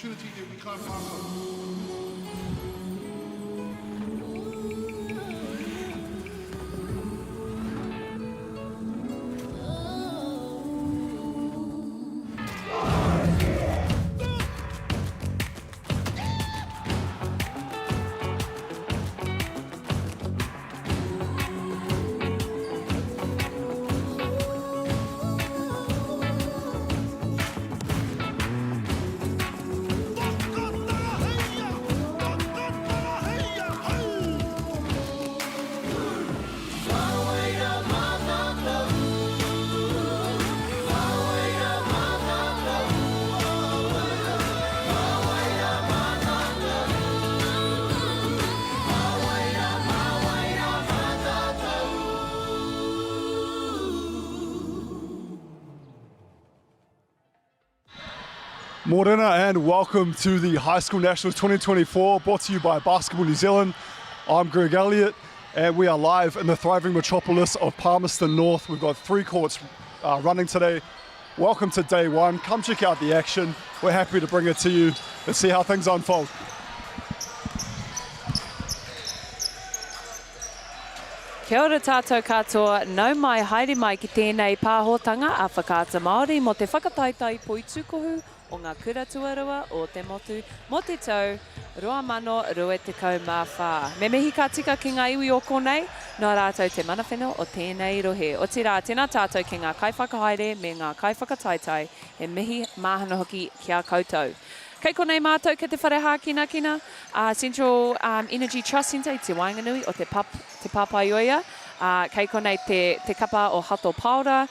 opportunity that we can't pass on. Morena and welcome to the High School Nationals 2024, brought to you by Basketball New Zealand. I'm Greg Elliott and we are live in the thriving metropolis of Palmerston North. We've got 3 courts running today. Welcome to day 1. Come check out the action. We're happy to bring it to you and see how things unfold. Kia ora tātou katoa, nau mai haere mai ki tēnei pāhotanga a whakaata Māori mo te whakataitai poi tukohu o ngā kura tuarua o te motu mo te tau 2024. Me mihi ka tika ki ngā iwi o konei, no rātou te mana whenua o tēnei rohe. O te rā, tēnā tātou ki ngā kaiwhakahaere me ngā kaiwhakataitai, he mihi māhana hoki kia koutou. Kei konei mātou ke te wharehā kina, Central Energy Trust Centre i te Wainganui o te Papaioia. Kei konei te kapa o Hato Paora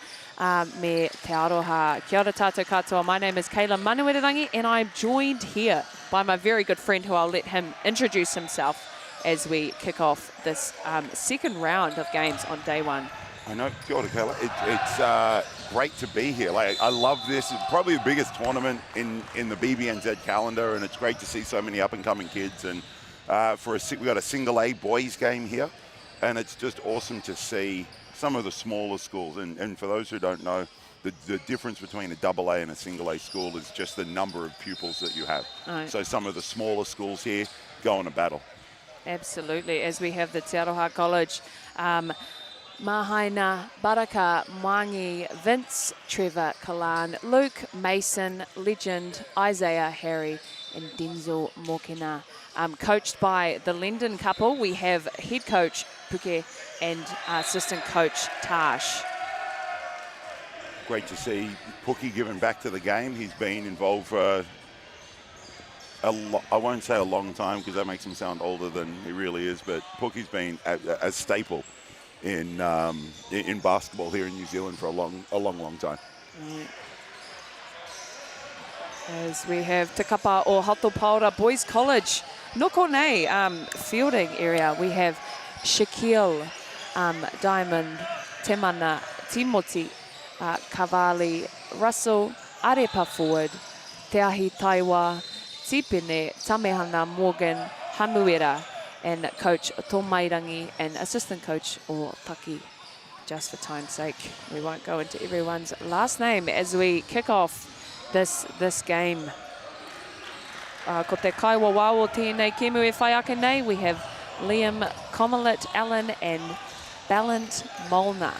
me te aroha. Kia ora tātou katoa. My name is Kayla Manuererangi and I'm joined here by my very good friend who I'll let him introduce himself as we kick off this second round of games on day one. I know, kia ora, Kayla. It's great to be here. Like, I love this. It's probably the biggest tournament in the BBNZ calendar, and it's great to see so many up-and-coming kids. And we got a single A boys game here, and it's just awesome to see some of the smaller schools. And for those who don't know, the difference between a double A and a single A school is just the number of pupils that you have. Right. So some of the smaller schools here go on a battle. Absolutely, as we have the Te Aroha College. Mahaina, Baraka, Mwangi, Vince, Trevor, Kalan, Luke, Mason, Legend, Isaiah, Harry, and Denzel Mokena. Coached by the Lendon couple, we have head coach Puke and assistant coach Tash. Great to see Pookie giving back to the game. He's been involved for I won't say a long time because that makes him sound older than he really is, but Pookie's been a staple in basketball here in New Zealand for a long time. Right. As we have Te Kapa o Hato Paora Boys College, noko nei fielding area, we have Shaquille, Diamond, Temana, Timoti, Kavali, Russell, Arepa forward, Te Ahi Taiwa, Tipene, Tamehana, Morgan, Hamuera, and coach Tomairangi and assistant coach o Taki. Just for time's sake, we won't go into everyone's last name as we kick off this game. Ko te kaiwa wāo tēnei kemu e whai ake nei, we have Liam Comalit Allen and Ballant Molnar.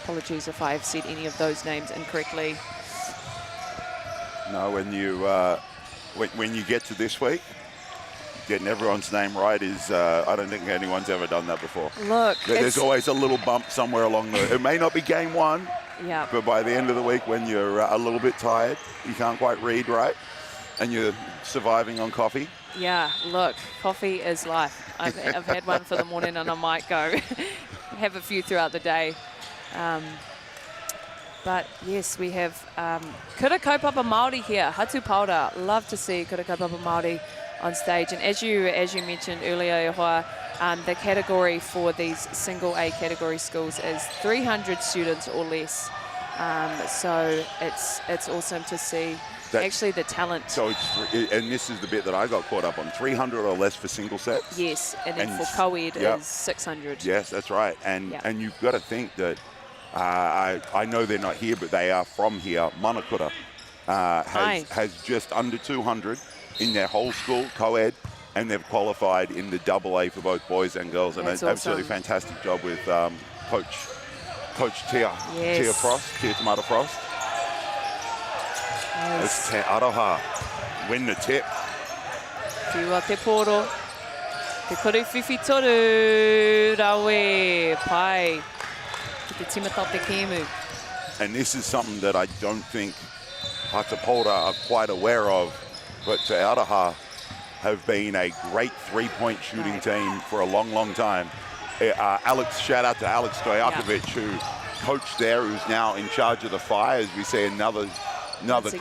Apologies if I have said any of those names incorrectly. No, when you get to this week, getting everyone's name right is, I don't think anyone's ever done that before. Look, there's always a little bump somewhere along the, it may not be game one, yeah, but by the end of the week when you're a little bit tired, you can't quite read right, and you're surviving on coffee. Yeah, look, coffee is life. I've had one for the morning and I might go have a few throughout the day. But yes, we have Kura Kaupapa Māori here, Hatu Paora. Love to see Kura Kaupapa Māori on stage. And as you mentioned earlier, Hoa, the category for these single A category schools is 300 students or less. So it's awesome to see actually the talent. So and this is the bit that I got caught up on, 300 or less for single sets. Yes, and then for co-ed is 600. Yes, that's right. And you've got to think that, I know they're not here, but they are from here. Manakura has just under 200 in their whole school, co-ed, and they've qualified in the double A for both boys and girls. And that's an absolutely fantastic job with Coach Tia Frost, Tia Tamata Frost. It's Te Aroha win the tip. Tiwa te poro, te kore whiwhi toru, rawe, pai. Te timata te kēmu. And this is something that I don't think Hatapora are quite aware of, but Te Aroha have been a great three-point shooting team for a long time. Shout out to Alex Stojakovic, who coached there, who's now in charge of the Fire, as we see another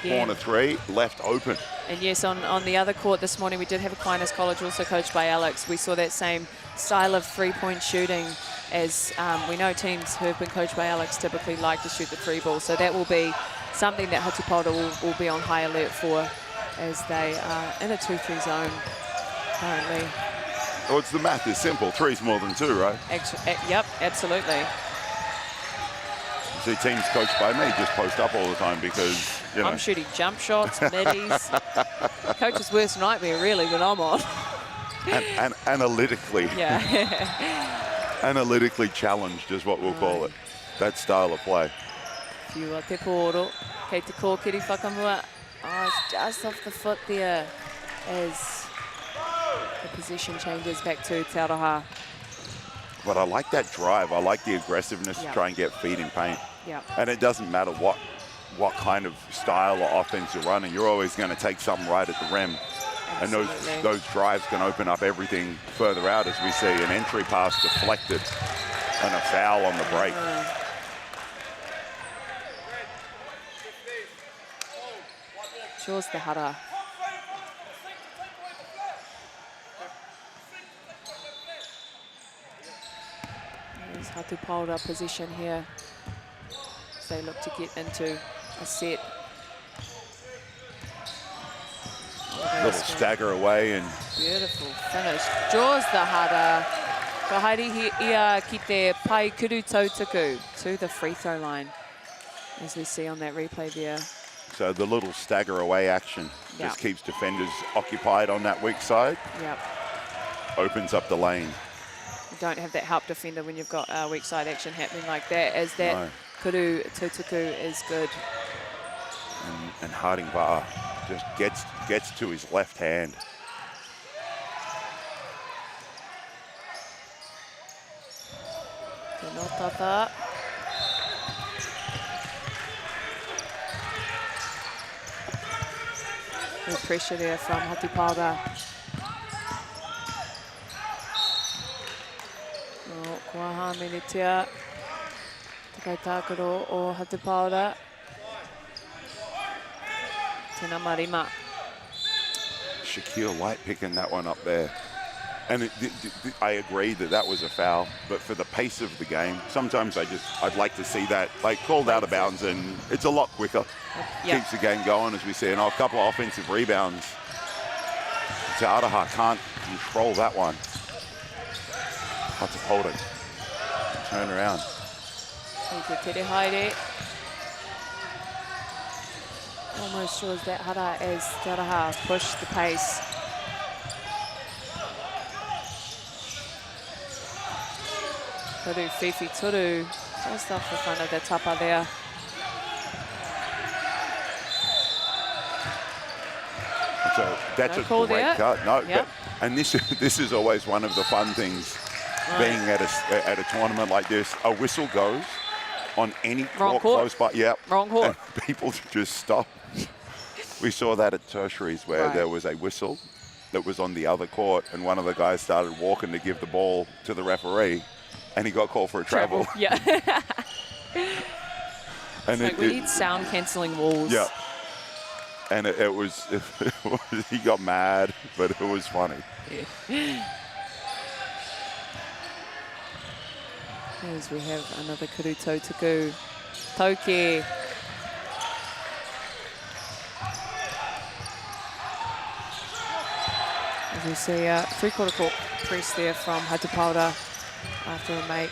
corner three left open. And yes, on the other court this morning, we did have Aquinas College, also coached by Alex. We saw that same style of three-point shooting, as we know teams who have been coached by Alex typically like to shoot the free ball. So that will be something that Hatupora will be on high alert for, as they are in a 2-3 zone currently. Well, the math is simple. Three's more than two, right? Yep, absolutely. See, teams coached by me just post up all the time because, you know. I'm shooting jump shots, middies. Coach's worst nightmare, really, when I'm on. And analytically. Yeah. analytically challenged is what we'll call it. That style of play. Whiua te pōro, kei te kōkiri whakamua. Oh, it's just off the foot there as the position changes back to Te Aroha. But I like that drive. I like the aggressiveness to try and get feet in paint. Yeah. And it doesn't matter what kind of style or offense you're running. You're always going to take something right at the rim. Absolutely. And those drives can open up everything further out, as we see an entry pass deflected and a foul on the break. Jaws the hara. There's Hatupaura position here. As they look to get into a set. Little stagger away and Beautiful finish. Jaws the hara. Ka haere ia ki te pai kuru tautaku to the free throw line. As we see on that replay there. so the little stagger away action just keeps defenders occupied on that weak side. Yep. Opens up the lane. You don't have that help defender when you've got weak side action happening like that, as that kuru tautaku is good. And Harding Bar just gets to his left hand. Te notata. Good pressure there from Hatupaura. No, kua hāmenetia. Te kaitākaro o Hatupaura. Tēnā marima. Shaquille Light picking that one up there. And I agree that was a foul, but for the pace of the game, sometimes I'd like to see that like called out of bounds, and it's a lot quicker. Keeps the game going, as we see. And a couple of offensive rebounds. Te Aroha can't control that one. Have to hold it. Turn around. Tere haere. Almost shows that hara as Te Aroha push the pace. Turu Fifi Turu, just off the front of the tapa there. So that's No call a great there. cut. No, Yep. and this is always one of the fun things, being at a tournament like this. A whistle goes on any Wrong court court. close by. Yep. Wrong court. And people just stop. We saw that at tertiaries where there was a whistle that was on the other court, and one of the guys started walking to give the ball to the referee, and he got called for a travel. Yeah. And Like we need sound cancelling walls. Yeah. And it was, he got mad, but it was funny. As we have another kuru tautaku. Tauke. As we see a three-quarter court press there from Hatupaura after a make.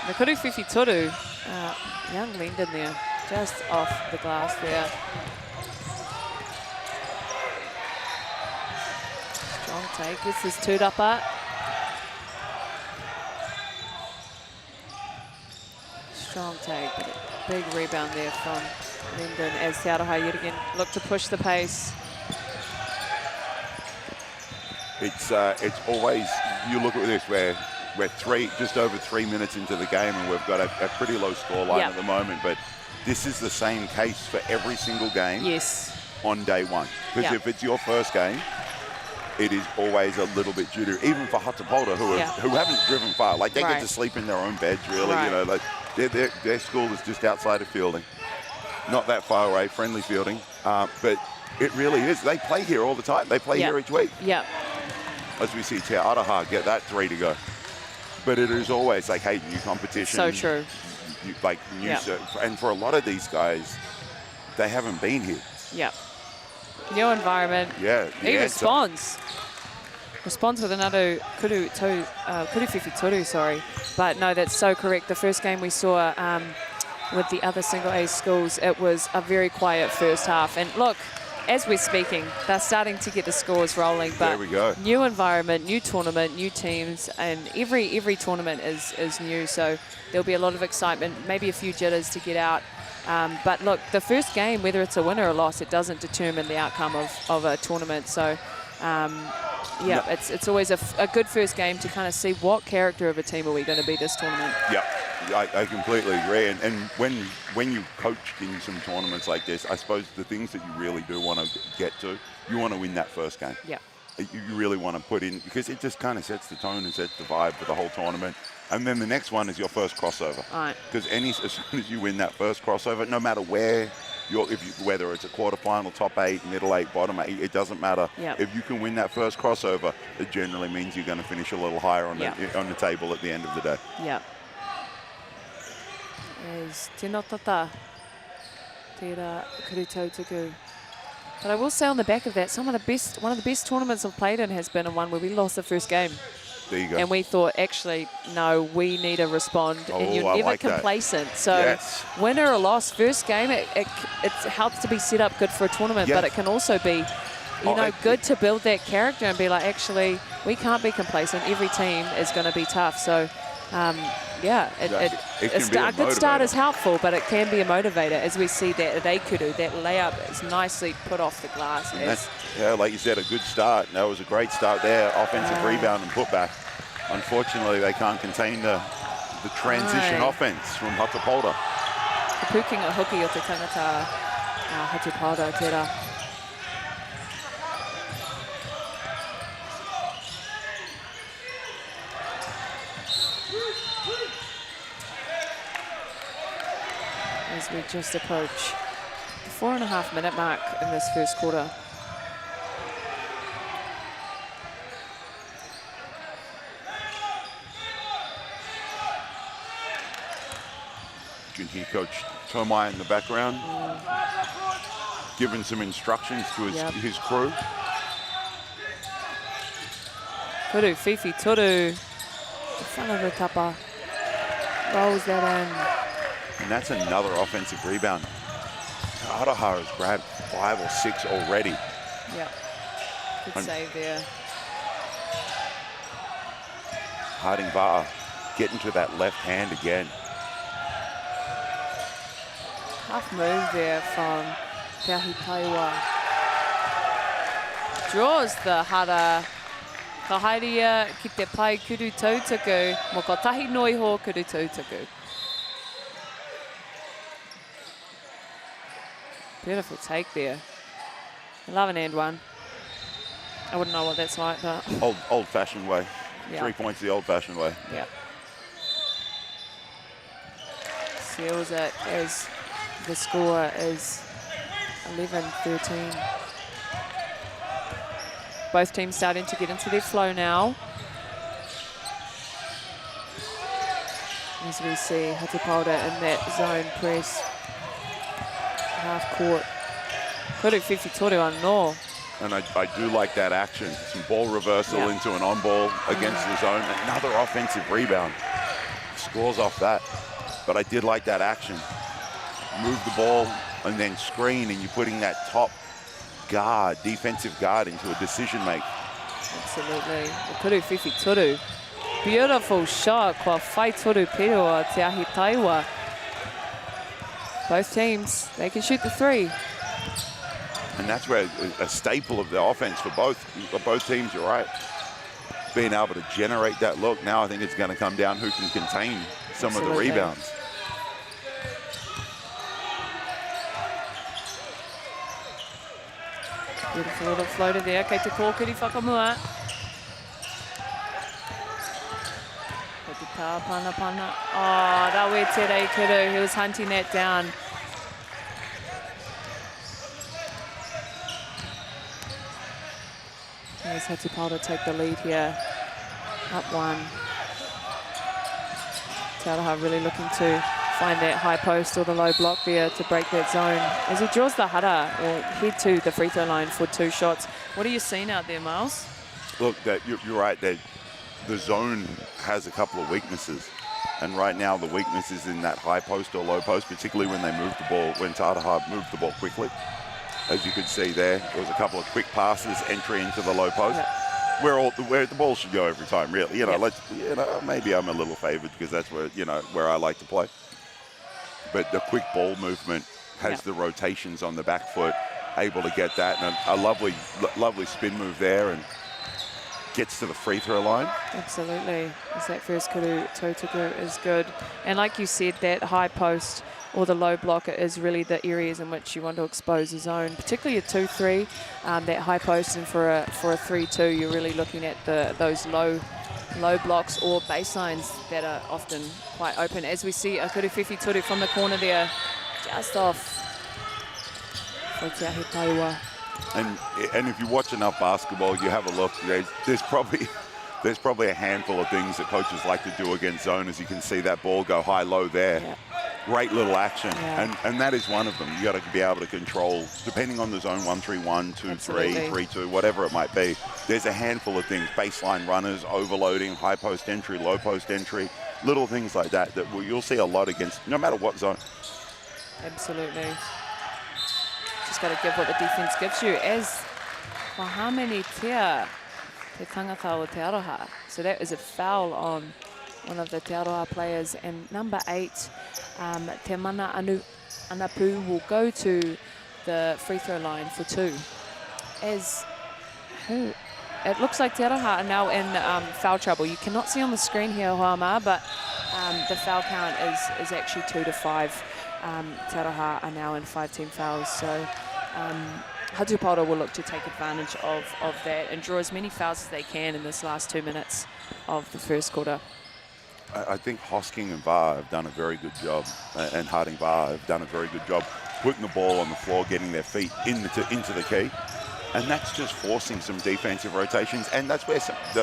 The kuru whiwhi toru, young Lendon there, just off the glass there. Strong take, this is tūrapa. Strong take, but a big rebound there from Lendon as Te Aroha yet again look to push the pace. It's always, you look at this, we're just over 3 minutes into the game, and we've got a pretty low scoreline at the moment, but this is the same case for every single game on day one. Because if it's your first game, it is always a little bit jittery, even for Hatupaura, who haven't driven far. Like, they get to sleep in their own beds, really. You know, like their school is just outside of Fielding. Not that far away, friendly Fielding. But it really is. They play here all the time. They play here each week. Yeah. As we see Te Aroha get that three to go. But it is always like, hey, new competition. So true. And for a lot of these guys, they haven't been here. Yeah. New environment. Yeah. He responds. Responds with another kuru whiwhi toru, sorry. But no, that's so correct. The first game we saw with the other single A schools, it was a very quiet first half. And look, as we're speaking, they're starting to get the scores rolling. But There we go. New environment, new tournament, new teams, and every tournament is new. So there'll be a lot of excitement, maybe a few jitters to get out. But look, the first game, whether it's a win or a loss, it doesn't determine the outcome of a tournament. So, yeah, it's always a good first game to kind of see what character of a team are we going to be this tournament. Yeah, I completely agree. And when you coach in some tournaments like this, I suppose the things that you really do want to get to, you want to win that first game. Yeah. You really want to put in, because it just kind of sets the tone and sets the vibe for the whole tournament. And then the next one is your first crossover. Right. Because as soon as you win that first crossover, no matter where whether it's a quarterfinal, top 8, middle 8, bottom 8, it doesn't matter. Yep. If you can win that first crossover, it generally means you're going to finish a little higher on the table at the end of the day. Yeah. Is tēnā tata, tērā kurutautuku. But I will say on the back of that, one of the best tournaments I've played in has been one where we lost the first game. There you go. And we thought, actually, no, we need to respond. And you're I never like that. complacent. So Yes. win or a loss, first game, it helps to be set up good for a tournament, Yes. but it can also be, good to build that character and be like, actually, we can't be complacent. Every team is going to be tough. So, It can be a a good start motivator. is helpful, but it can be a motivator, as we see that at Aikuru, that layup is nicely put off the glass. And that's, like you said, a good start. That was a great start there. Offensive rebound and putback. Unfortunately, they can't contain the transition offense from Hatapolda. Ka pukinga hoki o te tangata Hatupara tērā. As we just approach the 4.5 minute mark in this first quarter. You can hear Coach Tomai in the background, giving some instructions to his crew. Turu, Fifi, Turu. Whanau tapa. Rolls that in. And that's another offensive rebound. Adaha has grabbed 5 or 6 already. Yeah. Good save there. Harding Va'a getting to that left hand again. Tough move there from Te Ahi Taiwa. Draws the hara. Ka hairia ki te pai kuru tautaku, mo ka tahi noiho kuru tautaku. Beautiful take there. 11 and 1. I wouldn't know what that's like, but Old-fashioned way. Yeah. 3 points the old-fashioned way. yeah. Seals it as the score is 11-13. Both teams starting to get into their flow now. As we see Hatupolda in that zone press. Half court. Kuru whiwhi toru anō. And I do like that action. Some ball reversal into an on-ball against the zone. Another offensive rebound. Scores off that. But I did like that action. Move the ball and then screen, and you're putting that top guard, defensive guard, into a decision make. Absolutely. Kuru whiwhi toru. Beautiful shot. Kua whai toru pērua Te Ahi Taiwa. Both teams, they can shoot the three. And that's where a staple of the offense for both teams, you're right. Being able to generate that look. Now I think it's going to come down who can contain some of the rebounds. Beautiful little floater there. Kei te kōkiri whakamua. Kei te tā pana. Oh, rawe te rei kuru. He was hunting that down. There's Hatupolda take the lead here. Up 1. Te Araha really looking to find that high post or the low block there to break that zone. As he draws the hara, or head to the free throw line for 2 shots. What are you seeing out there, Miles? Look, you're right. That the zone has a couple of weaknesses. And right now the weakness is in that high post or low post, particularly when they move the ball, when Taraha moved the ball quickly. as you could see there. There was a couple of quick passes, entry into the low post. Where the ball should go every time, really. Maybe I'm a little favoured because that's where I like to play. But the quick ball movement has the rotations on the back foot, able to get that, and a lovely spin move there, and gets to the free throw line. Absolutely. As that first kuru Totuku is good. And like you said, that high post or the low blocker is really the areas in which you want to expose the zone, particularly a 2-3, that high post, and for a 3-2, you're really looking at those low blocks or baselines that are often quite open. As we see a kuru whiwhi turu from the corner there, just off. And if you watch enough basketball, you have a look. There's probably a handful of things that coaches like to do against zone. As you can see, that ball go high-low there. Yeah. Great little action, and that is one of them. You got to be able to control, depending on the zone, 1-3-1, 2-3, 3-2, whatever it might be. There's a handful of things: baseline runners, overloading, high post entry, low post entry, little things like that you'll see a lot against, no matter what zone. Absolutely. Just got to give what the defense gives you. As Wahameni tia te tangata o Te Aroha. So that is a foul on one of the Te Aroha players. And number 8, Te Mana Anapu, will go to the free throw line for 2. It looks like Te Aroha are now in foul trouble. You cannot see on the screen here, Hoama, but the foul count is actually 2-5. Te Aroha are now in 5-team fouls. So Hatupara will look to take advantage of that and draw as many fouls as they can in this last 2 minutes of the first quarter. I think Hosking and VAR have done a very good job, and Harding VAR have done a very good job putting the ball on the floor, getting their feet into the key. And that's just forcing some defensive rotations. And that's where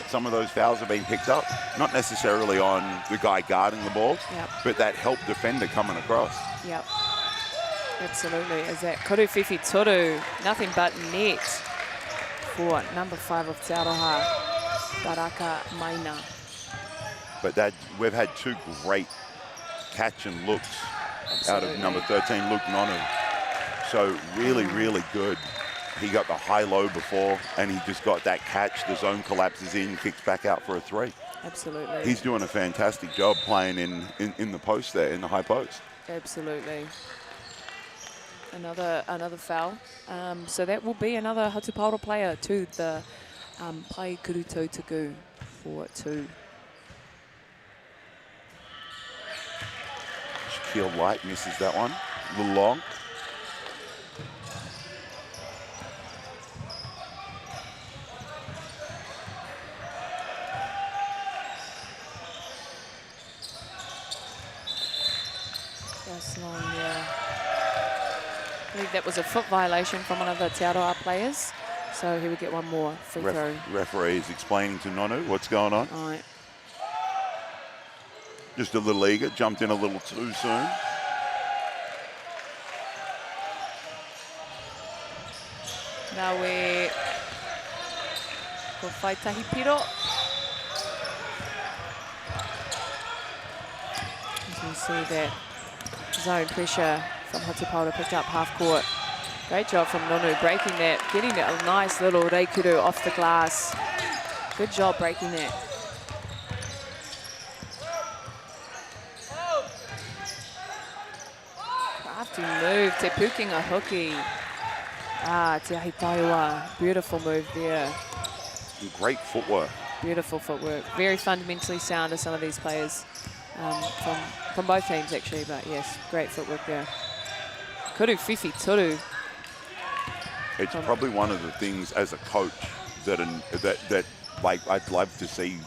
some of those fouls have been picked up. Not necessarily on the guy guarding the ball, but that help defender coming across. Yep. Absolutely. As that kuru whiwhi turu, nothing but net for number 5 of Te Aroha, Baraka Maina. But we've had 2 great catch and looks out of number 13, Luke Nonu. So really, really good. He got the high-low before, and he just got that catch. The zone collapses in, kicks back out for a 3. Absolutely. He's doing a fantastic job playing in the post there, in the high post. Absolutely. Another foul. So that will be another Hatupara player to the Pai Kuru Tautaku for 2. Shaquille Light misses that one. A little long. I believe that was a foot violation from one of the Te Aroha players. So he would get one more free throw. Referee is explaining to Nonu what's going on. All right. Just a little eager, jumped in a little too soon. Now we go fight Tahipiro. As we see that zone pressure from Hatupara picked up half court. Great job from Nonu breaking that, getting that a nice little reikuru off the glass. Good job breaking that. Crafty move, Te Pukinga hooky. Te Ahitaiwa, beautiful move there. Great footwork. Beautiful footwork. Very fundamentally sound as some of these players from both teams actually, but yes, great footwork there. Kuru whiwhi turu. It's probably one of the things as a coach that like I'd love to see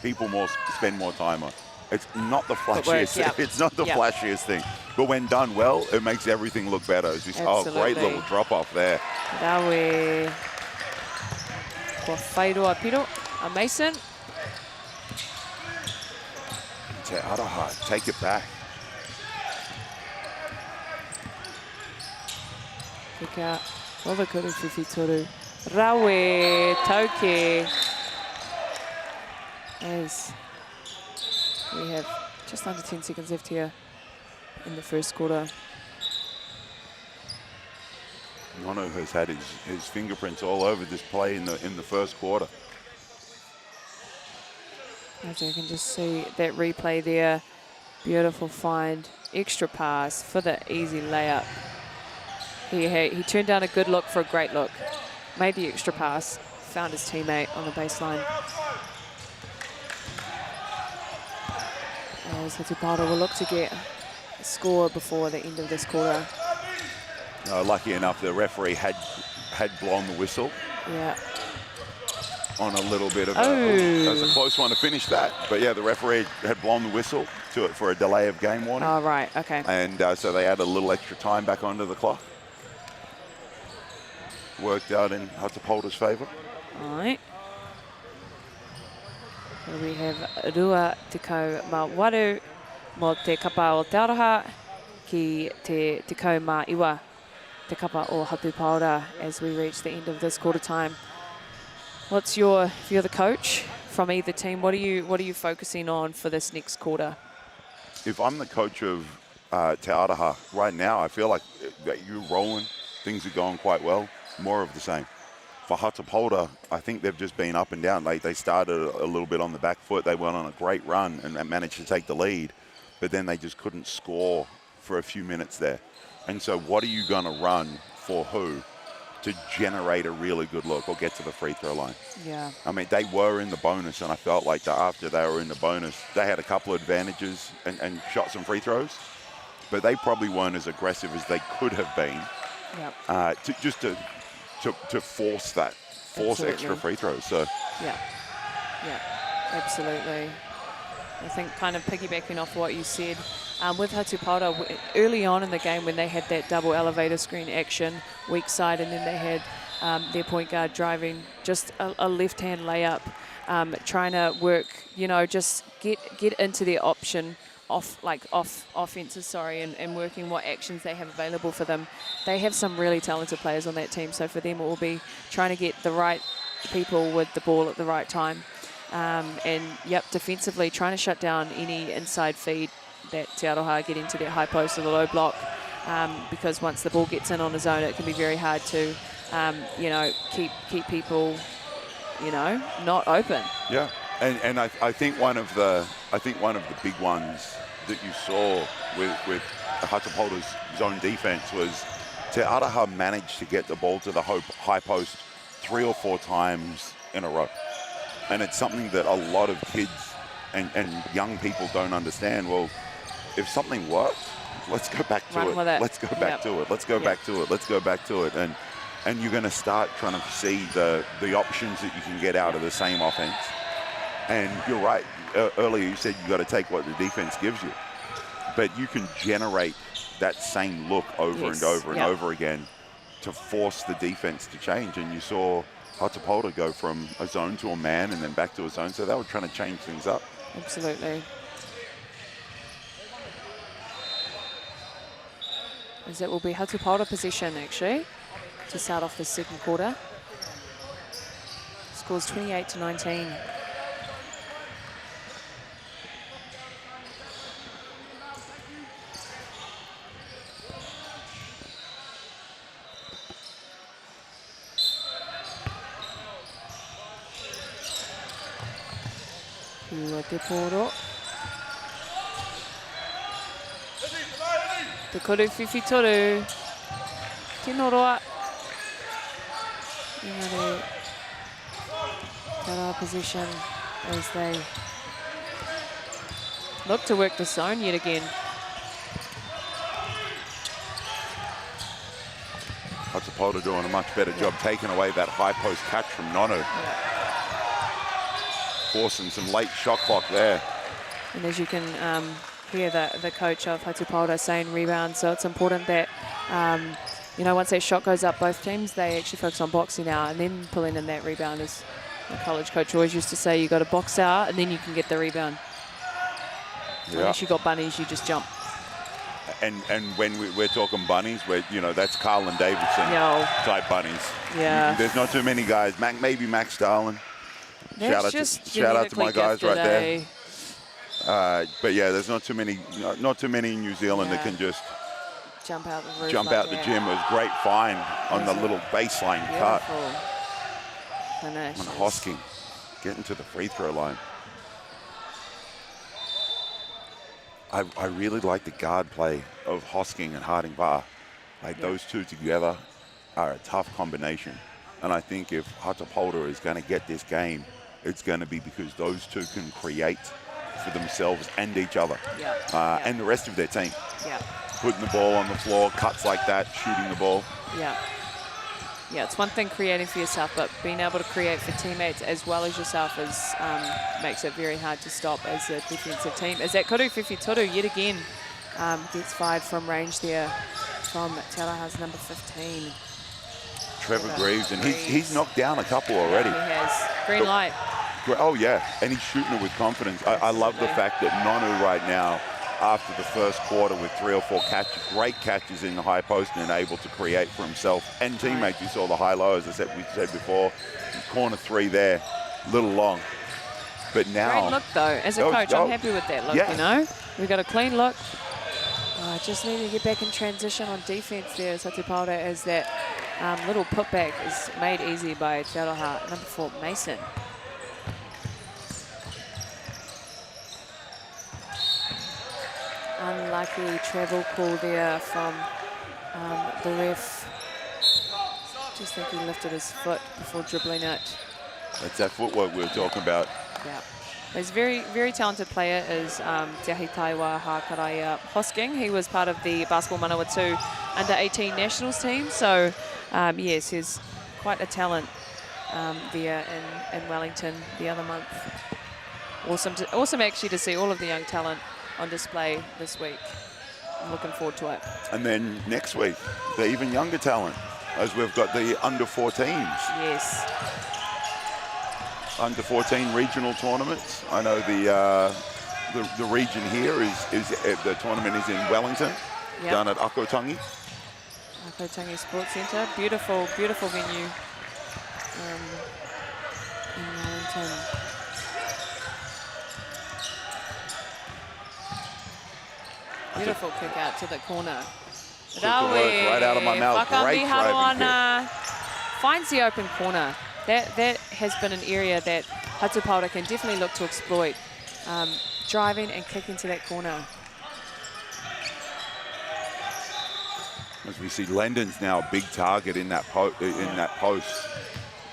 people spend more time on. It's not the flashiest. It's not the flashiest thing, but when done well, it makes everything look better. As you say, great little drop off there. Rawe ko Whairoa Piro, a Mason. Te Aroha, take it back. Kick out. Over kuru whiwhi turu. Rawe Tauke. As we have just under 10 seconds left here in the first quarter. Nono has had his fingerprints all over this play in the first quarter. As you can just see that replay there. Beautiful find. Extra pass for the easy layup. He turned down a good look for a great look. Made the extra pass. Found his teammate on the baseline. As Hatupara will look to get a score before the end of this quarter. Lucky enough, the referee had blown the whistle. Yeah. On a little bit of Oh. That was a close one to finish that. But yeah, the referee had blown the whistle to it for a delay of game warning. Oh, right, okay. And so they added a little extra time back onto the clock. Worked out in Hatupolta's favour. All right. So we have rua tekau mā waru mo te kapa o Te Aroha ki te tekau mā iwa, te kapa o Hatupara as we reach the end of this quarter time. If you're the coach from either team, what are you focusing on for this next quarter? If I'm the coach of Te Aroha right now, I feel like that you're rolling. Things are going quite well. More of the same. For Hatupolta, I think they've just been up and down. They started a little bit on the back foot. They went on a great run and managed to take the lead, but then they just couldn't score for a few minutes there. And so what are you going to run for who to generate a really good look or get to the free throw line? Yeah. I mean, they were in the bonus, and I felt like that after they were in the bonus, they had a couple of advantages and shot some free throws, but they probably weren't as aggressive as they could have been. Yep. To force Absolutely. extra free throws. So Yeah, absolutely. I think kind of piggybacking off what you said, with Hatupara, early on in the game when they had that double elevator screen action, weak side, and then they had their point guard driving just a left-hand layup, trying to work, just get into their option, off offenses, and working what actions they have available for them. They have some really talented players on that team, so for them it will be trying to get the right people with the ball at the right time. Defensively trying to shut down any inside feed that Te Aroha get into their high post or the low block, because once the ball gets in on a zone, it can be very hard to, keep people, not open. yeah, and I think one of the big ones that you saw with Hatupolta's zone defense was Te Aroha managed to get the ball to the high post 3 or 4 times in a row. And it's something that a lot of kids and young people don't understand. Well, if something works, let's go back to it. Let's go back to it. Let's go back to it. Let's go back to it. And you're going to start trying to see the options that you can get out of the same offense. And you're right. Earlier you said you got to take what the defense gives you. But you can generate that same look over and over and over again to force the defense to change. And you saw Hatupolta go from a zone to a man and then back to a zone. So they were trying to change things up. Absolutely. As it will be Hatupolta possession, actually, to start off the second quarter. Scores 28-19. Ua te poro. Te koru whiwhi toru. Tēnā roa. Engari, Tara position as they look to work the zone yet again. Hatupolta doing a much better job taking away that high post catch from Nono. Forcing some late shot clock there. And as you can hear the coach of Hatupolta saying rebound, so it's important that, once that shot goes up, both teams, they actually focus on boxing out and then pulling in that rebound. As the college coach always used to say, you got to box out and then you can get the rebound. Unless you got bunnies, you just jump. And when we're talking bunnies, that's Carlin Davidson type bunnies. Yeah. There's not too many guys. Maybe Max Darlin. Shout out to my guys right there. But yeah, there's not too many in New Zealand that can just jump out the roof. Jump like out the that. gym. It was great find on the little baseline cut. Beautiful finish. And Hosking getting to the free throw line. I really like the guard play of Hosking and Harding Bar. Like those two together are a tough combination. And I think if Hatapolta is going to get this game, it's going to be because those two can create for themselves and each other. And the rest of their team. Putting the ball on the floor, cuts like that, shooting the ball. Yeah, it's one thing creating for yourself, but being able to create for teammates as well as yourself makes it very hard to stop as a defensive team. As that Kuru Whiwhi yet again gets fired from range there from Te Araha's number 15. Trevor Greaves, and he's knocked down a couple already. He has. Green light. Oh, yeah, and he's shooting it with confidence. I love the fact that Nonu right now, after the first quarter with 3 or 4 great catches in the high post and able to create for himself and teammates. You saw the high-low, as we said before. Corner 3 there, a little long. But now... Great look, though. As a coach, I'm happy with that look, you know. We've got a clean look. Just need to get back in transition on defense there, Hatupauta, as that little putback is made easy by Te Araha, number 4, Mason. Unlucky travel call there from the ref. Just think he lifted his foot before dribbling it. That's that footwork we were talking about. Yeah. He's a very, very talented player is Te Ahi Taiwa Hakaraia Hosking. He was part of the Basketball Manawatu under-18 nationals team. So, yes, he's quite a talent there in Wellington the other month. Awesome actually to see all of the young talent on display this week. I'm looking forward to it. And then next week, the even younger talent, as we've got the under-14s. Yes. Under-14 regional tournaments. I know the region here is the tournament is in Wellington, down at Akotangi. Akotangi Sports Centre. Beautiful, beautiful venue in Wellington. Beautiful kick out to the corner. Right out of my mouth. Great driving kick. Finds the open corner. That has been an area that Hatupauta can definitely look to exploit. Driving and kicking to that corner. As we see, Lendon's now a big target in that post.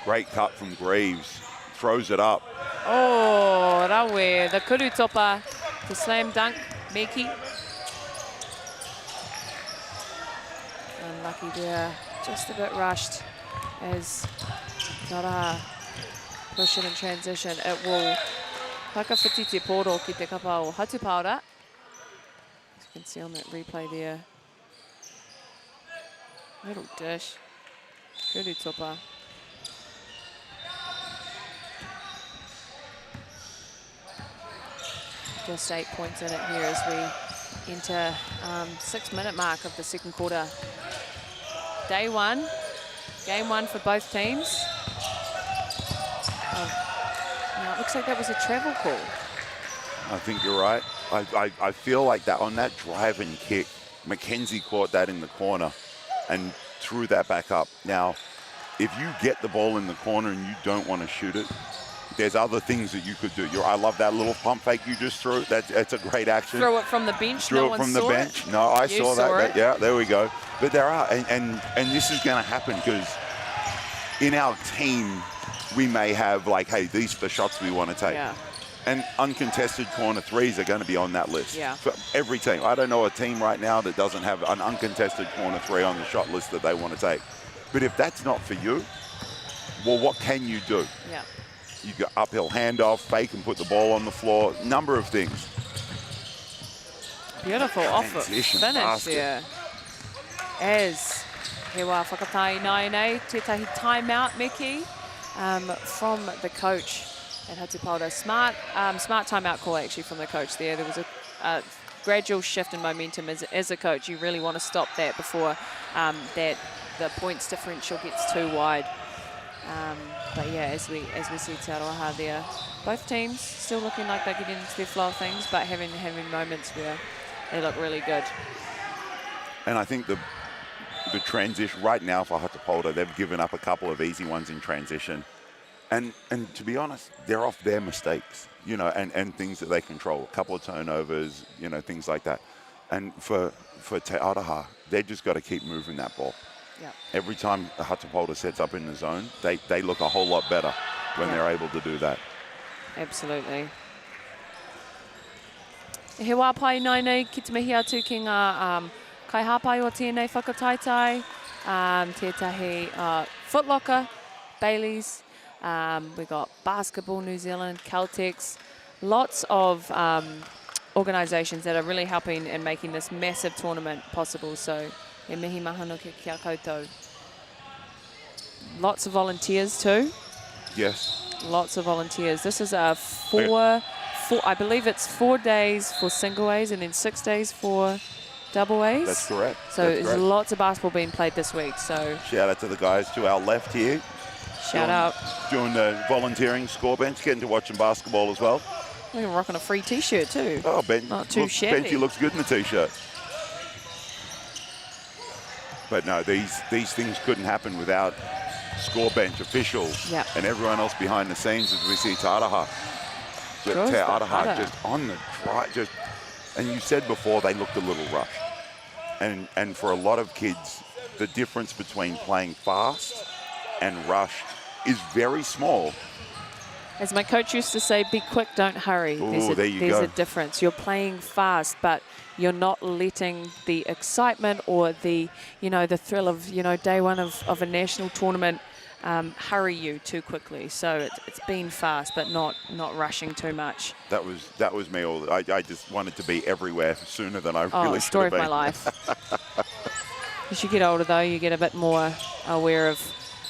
Great cut from Greaves. Throws it up. Oh, Rawe, the kuru topa, the slam dunk, Meki. Unlucky there, just a bit rushed as Tara push it in transition. It will whakawhiti te poro ki te kapa o Hatupauta. As you can see on that replay there. Little dish, kuru topa. Just 8 points in it here as we enter 6-minute mark of the second quarter. Day one, game one for both teams. Now it looks like that was a travel call. I think you're right. I feel like that on that drive and kick, Mackenzie caught that in the corner and threw that back up. Now, if you get the ball in the corner and you don't want to shoot it, there's other things that you could do. I love that little pump fake you just threw. That's a great action. Throw it from the bench. Threw it from the bench. No, I saw that. Yeah, there we go. But there are, and this is going to happen because in our team we may have like, hey, these are the shots we want to take. Yeah. And uncontested corner threes are going to be on that list. Yeah. For every team. I don't know a team right now that doesn't have an uncontested corner three on the shot list that they want to take. But if that's not for you, well, what can you do? Yeah. You go uphill handoff, fake and put the ball on the floor, number of things. Beautiful off-foot finish basket. there. As Hewa whakatai nei tētahi timeout, Meki, from the coach at Hatupauta. Smart timeout call actually from the coach there. There was a gradual shift in momentum as a coach. You really want to stop that before the points differential gets too wide. But yeah, as we see Te Aroha there, both teams still looking like they're getting into their flow of things, but having moments where they look really good. And I think the transition right now for Hatapolta, they've given up a couple of easy ones in transition. And to be honest, they're off their mistakes, you know, and things that they control. A couple of turnovers, you know, things like that. And for Te Araha, they just got to keep moving that ball. Yeah. Every time Hatapolta sets up in the zone, they look a whole lot better when they're able to do that. Absolutely. He wā pai nai nei ki te mihi atu ki ngā kai hapai o tēnei whakataitai, tētahi Foot Locker, Bailey's, we got Basketball New Zealand, Caltex, lots of organisations that are really helping and making this massive tournament possible. So, e mihi mahalo ki a koutou. Lots of volunteers too. Yes. Lots of volunteers. This is a I believe it's 4 days for single A's and then 6 days for double A's. That's correct. So there's lots of basketball being played this week. So shout out to the guys to our left here. Shout out. Doing the volunteering score bench, getting to watch some basketball as well. We're rocking a free T-shirt too. Oh, Ben. Not too shabby. Benji looks good in the T-shirt. But no, these things couldn't happen without score bench officials and everyone else behind the scenes as we see Te Araha. Te Araha just on the try, and you said before they looked a little rushed. And for a lot of kids, the difference between playing fast and rushed is very small. As my coach used to say, be quick, don't hurry. Ooh, There's a difference. You're playing fast, but you're not letting the excitement or the thrill of, day one of a national tournament hurry you too quickly. So it's been fast, but not rushing too much. That was me. I just wanted to be everywhere sooner than I really should story have been. of my life. As you get older, though, you get a bit more aware of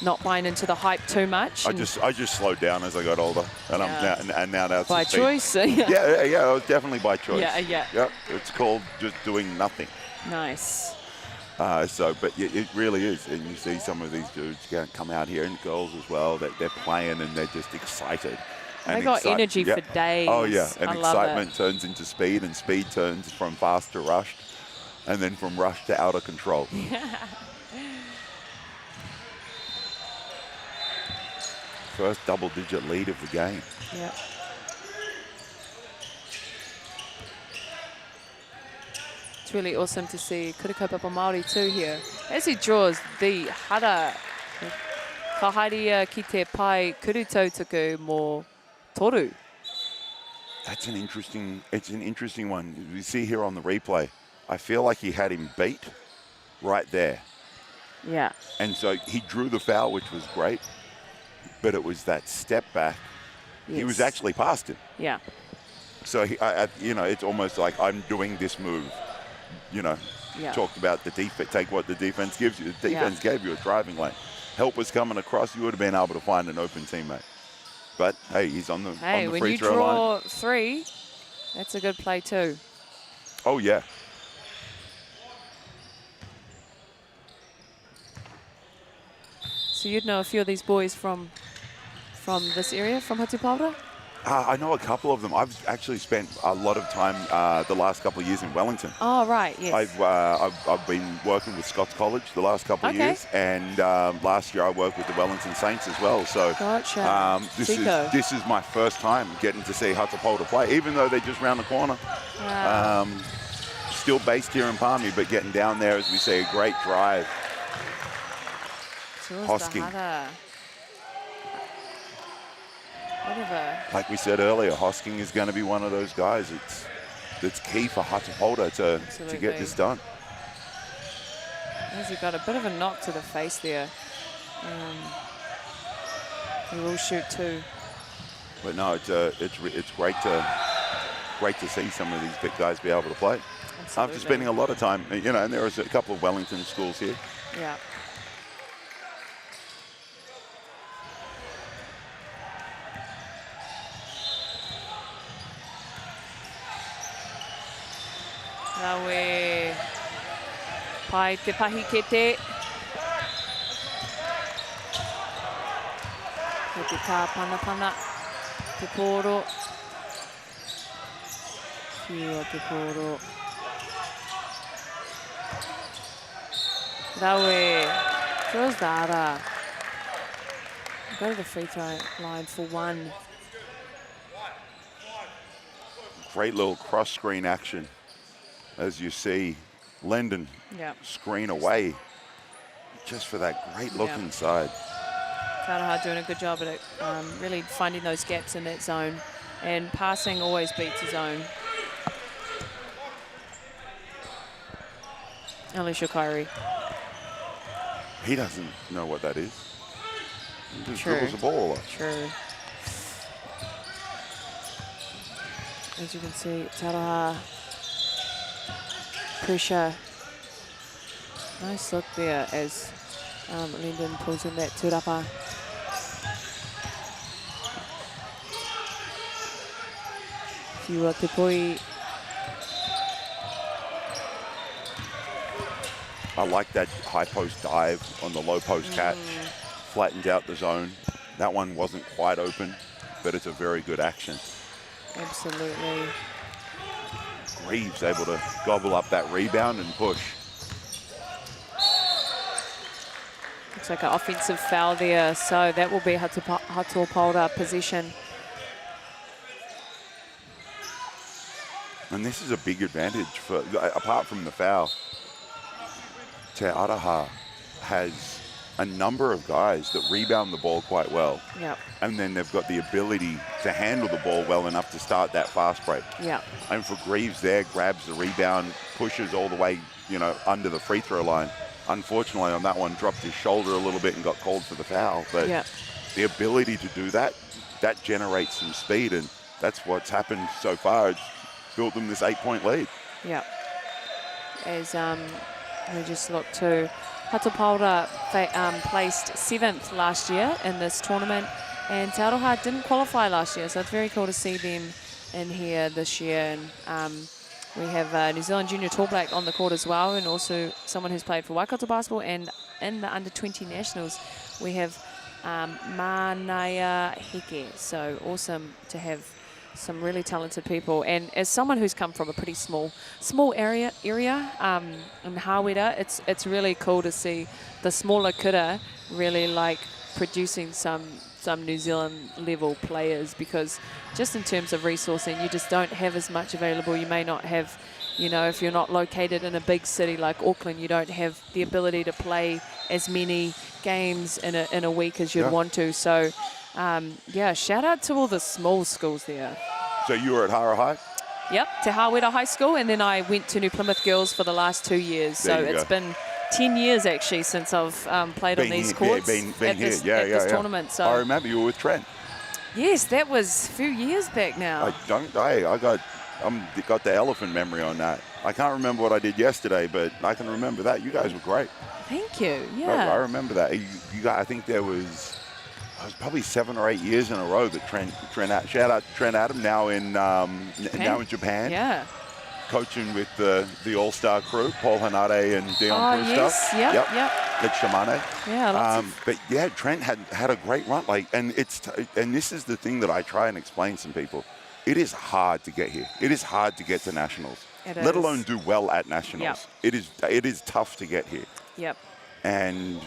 not buying into the hype too much. I just slowed down as I got older, and now that's by choice. yeah, it was definitely by choice. Yeah. It's called just doing nothing. Nice. But it really is, and you see some of these dudes come out here, and girls as well, that they're playing and they're just excited. They got energy for days. Oh yeah, and I love excitement turns into speed, and speed turns from fast to rushed, and then from rush to out of control. First double-digit lead of the game. Yeah. It's really awesome to see kura kaupapa Māori too here. As he draws the hara, ka haeria ki te pai kuru tautaku mō toru. It's an interesting one. We see here on the replay, I feel like he had him beat right there. Yeah. And so he drew the foul, which was great. But it was that step back. Yes. He was actually past him. Yeah. So it's almost like I'm doing this move. Talked about the defense. Take what the defense gives you. The defense gave you a driving lane. Help was coming across. You would have been able to find an open teammate. But hey, he's on the free throw line. When you draw three, that's a good play too. Oh yeah. So you'd know a few of these boys from this area, from Hatupara? I know a couple of them. I've actually spent a lot of time the last couple of years in Wellington. Oh, right, yes. I've been working with Scots College the last couple of years, and last year I worked with the Wellington Saints as well. So gotcha. This is my first time getting to see Hatapolta play, even though they're just round the corner. Wow. Still based here in Palmy, but getting down there, as we say, a great drive. Hosking. Like we said earlier, Hosking is going to be one of those guys that's key for Hatapolta to get this done. He got a bit of a knock to the face there. He will shoot too. But no, it's great to see some of these big guys be able to play. Absolutely. After spending a lot of time, and there is a couple of Wellington schools here. Yeah. Rawe pai te pahi kete. Ko te tā panapana, te pōro. Kia te pōro. Raue. Throws the ara. Go to the free throw line for one. Great little cross screen action. As you see, Lendon Yeah. screen away just for that great look inside. Tauraha doing a good job at it, really finding those gaps in that zone. And passing always beats a zone. Alicia Kyrie. He doesn't know what that is. He just True. dribbles the ball. True. As you can see, Tauraha. Pressure. Nice look there as Lyndon pulls in that tūrapa. Fiua te poi. I like that high post dive on the low post catch. Flattened out the zone. That one wasn't quite open, but it's a very good action. Absolutely. Greaves able to gobble up that rebound and push. Looks like an offensive foul there, so that will be Hatopolda possession. And this is a big advantage for, apart from the foul, Te Araha has a number of guys that rebound the ball quite well. Yep. And then they've got the ability to handle the ball well enough to start that fast break. Yeah. And for Greaves there, grabs the rebound, pushes all the way, under the free throw line. Unfortunately on that one, dropped his shoulder a little bit and got called for the foul. But the ability to do that, that generates some speed, and that's what's happened so far. It's built them this 8-point lead. Yeah. As we just look to Hatopolda placed 7th last year in this tournament, and Te Aroha didn't qualify last year, so it's very cool to see them in here this year. And we have New Zealand Junior Tall Black on the court as well, and also someone who's played for Waikato basketball. And in the under-20 nationals, we have Manaya Heke. So awesome to have some really talented people. And as someone who's come from a pretty small area in Hawera, it's really cool to see the smaller kura really like producing some New Zealand level players, because just in terms of resourcing, you just don't have as much available. You may not have, if you're not located in a big city like Auckland, you don't have the ability to play as many games in a week as you'd want to. So shout out to all the small schools there. So you were at Hara High? Yep, Te Hawera High School, and then I went to New Plymouth Girls for the last 2 years. So it's been 10 years actually since I've played on these courts at this tournament. So I remember you were with Trent. Yes, that was a few years back now. I got the elephant memory on that. I can't remember what I did yesterday, but I can remember that. You guys were great. Thank you. Yeah. I remember that. You guys, I think there was probably 7 or 8 years in a row that Trent shout out to Trent Adam, now in Japan. Yeah. Coaching with the All-Star crew, Paul Hanade and Dion Prusta. Yep. At Shimane. Yeah. But yeah, Trent had a great run. And this is the thing that I try and explain to some people. It is hard to get here. It is hard to get to nationals, let alone do well at nationals. Yep. It is tough to get here. Yep. And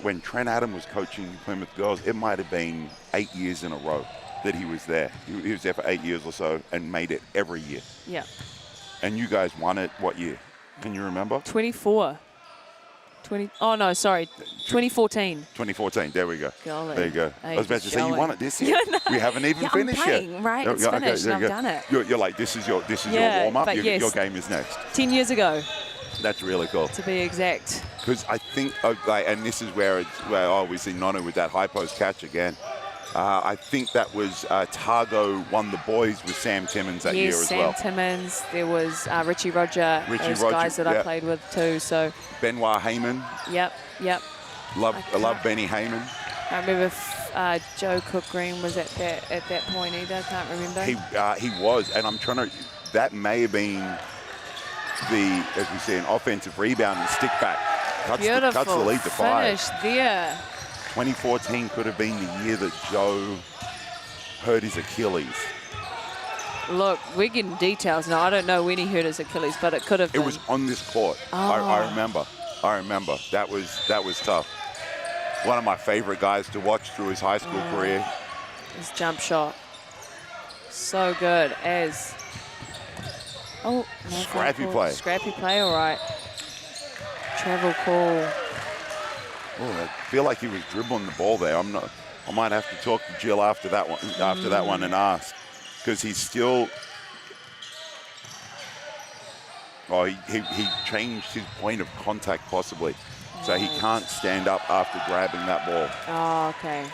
when Trent Adam was coaching Plymouth Girls, it might have been 8 years in a row that he was there. He was there for 8 years or so and made it every year. Yeah. And you guys won it what year? Can you remember? 2014. 2014, there we go. Golly. There you go. I was about to say, you won it this year. We haven't even finished yet. Right, it's finished, and I've done it. You're like, this is your warm-up, your game is next. 10 years ago. That's really cool. To be exact. Because I think, and this is where we see Nono with that high post catch again. I think that was Targo won the boys with Sam Timmins that year as well. Yes, Sam Timmins. There was Richie Roger, those guys that I played with too. So Benoit Heyman. Yep. I love Benny Heyman. I remember if Joe Cook Green was at that point either. I can't remember. He was, and I'm trying to. That may have been as we see, an offensive rebound and stick back. Cuts the lead to 5. Finish there. 2014 could have been the year that Joe hurt his Achilles. Look, we're getting details now. I don't know when he hurt his Achilles, but it could have been. It was on this court. Oh. I remember. I remember. That was tough. One of my favorite guys to watch through his high school career. His jump shot. So good as... Oh, no Scrappy call. play. Scrappy play, all right. Travel call. Oh, I feel like he was dribbling the ball there. I might have to talk to Jill after that one and ask, because he's still. Oh, he changed his point of contact possibly, so he can't stand up after grabbing that ball. Oh, okay.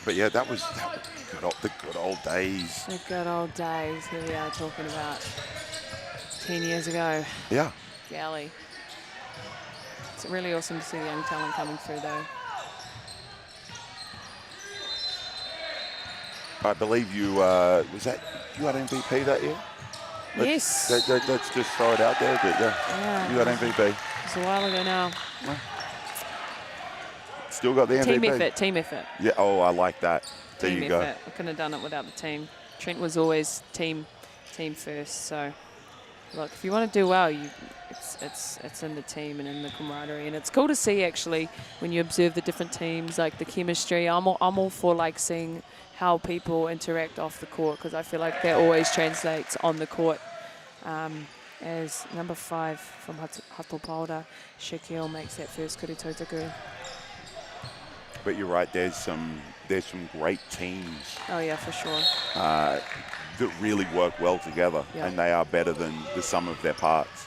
But yeah, that was the good old days. The good old days. Here we are talking about 10 years ago. Yeah. Golly. It's really awesome to see the young talent coming through, though. I believe you was that you got MVP that year? Yes. Let's just throw it out there. Yeah. You got MVP. It's a while ago now. Still got the MVP. Team effort. Yeah. Oh, I like that. There Team you go. effort. I couldn't have done it without the team. Trent was always team first. So, look, if you want to do well, it's in the team and in the camaraderie, and it's cool to see actually when you observe the different teams, like the chemistry. I'm all for like seeing how people interact off the court, because I feel like that always translates on the court. As number 5 from Hatopauda, Shaquille makes that first kuritotaku. But you're right. There's some great teams. Oh yeah, for sure. That really work well together, Yeah. and they are better than the sum of their parts.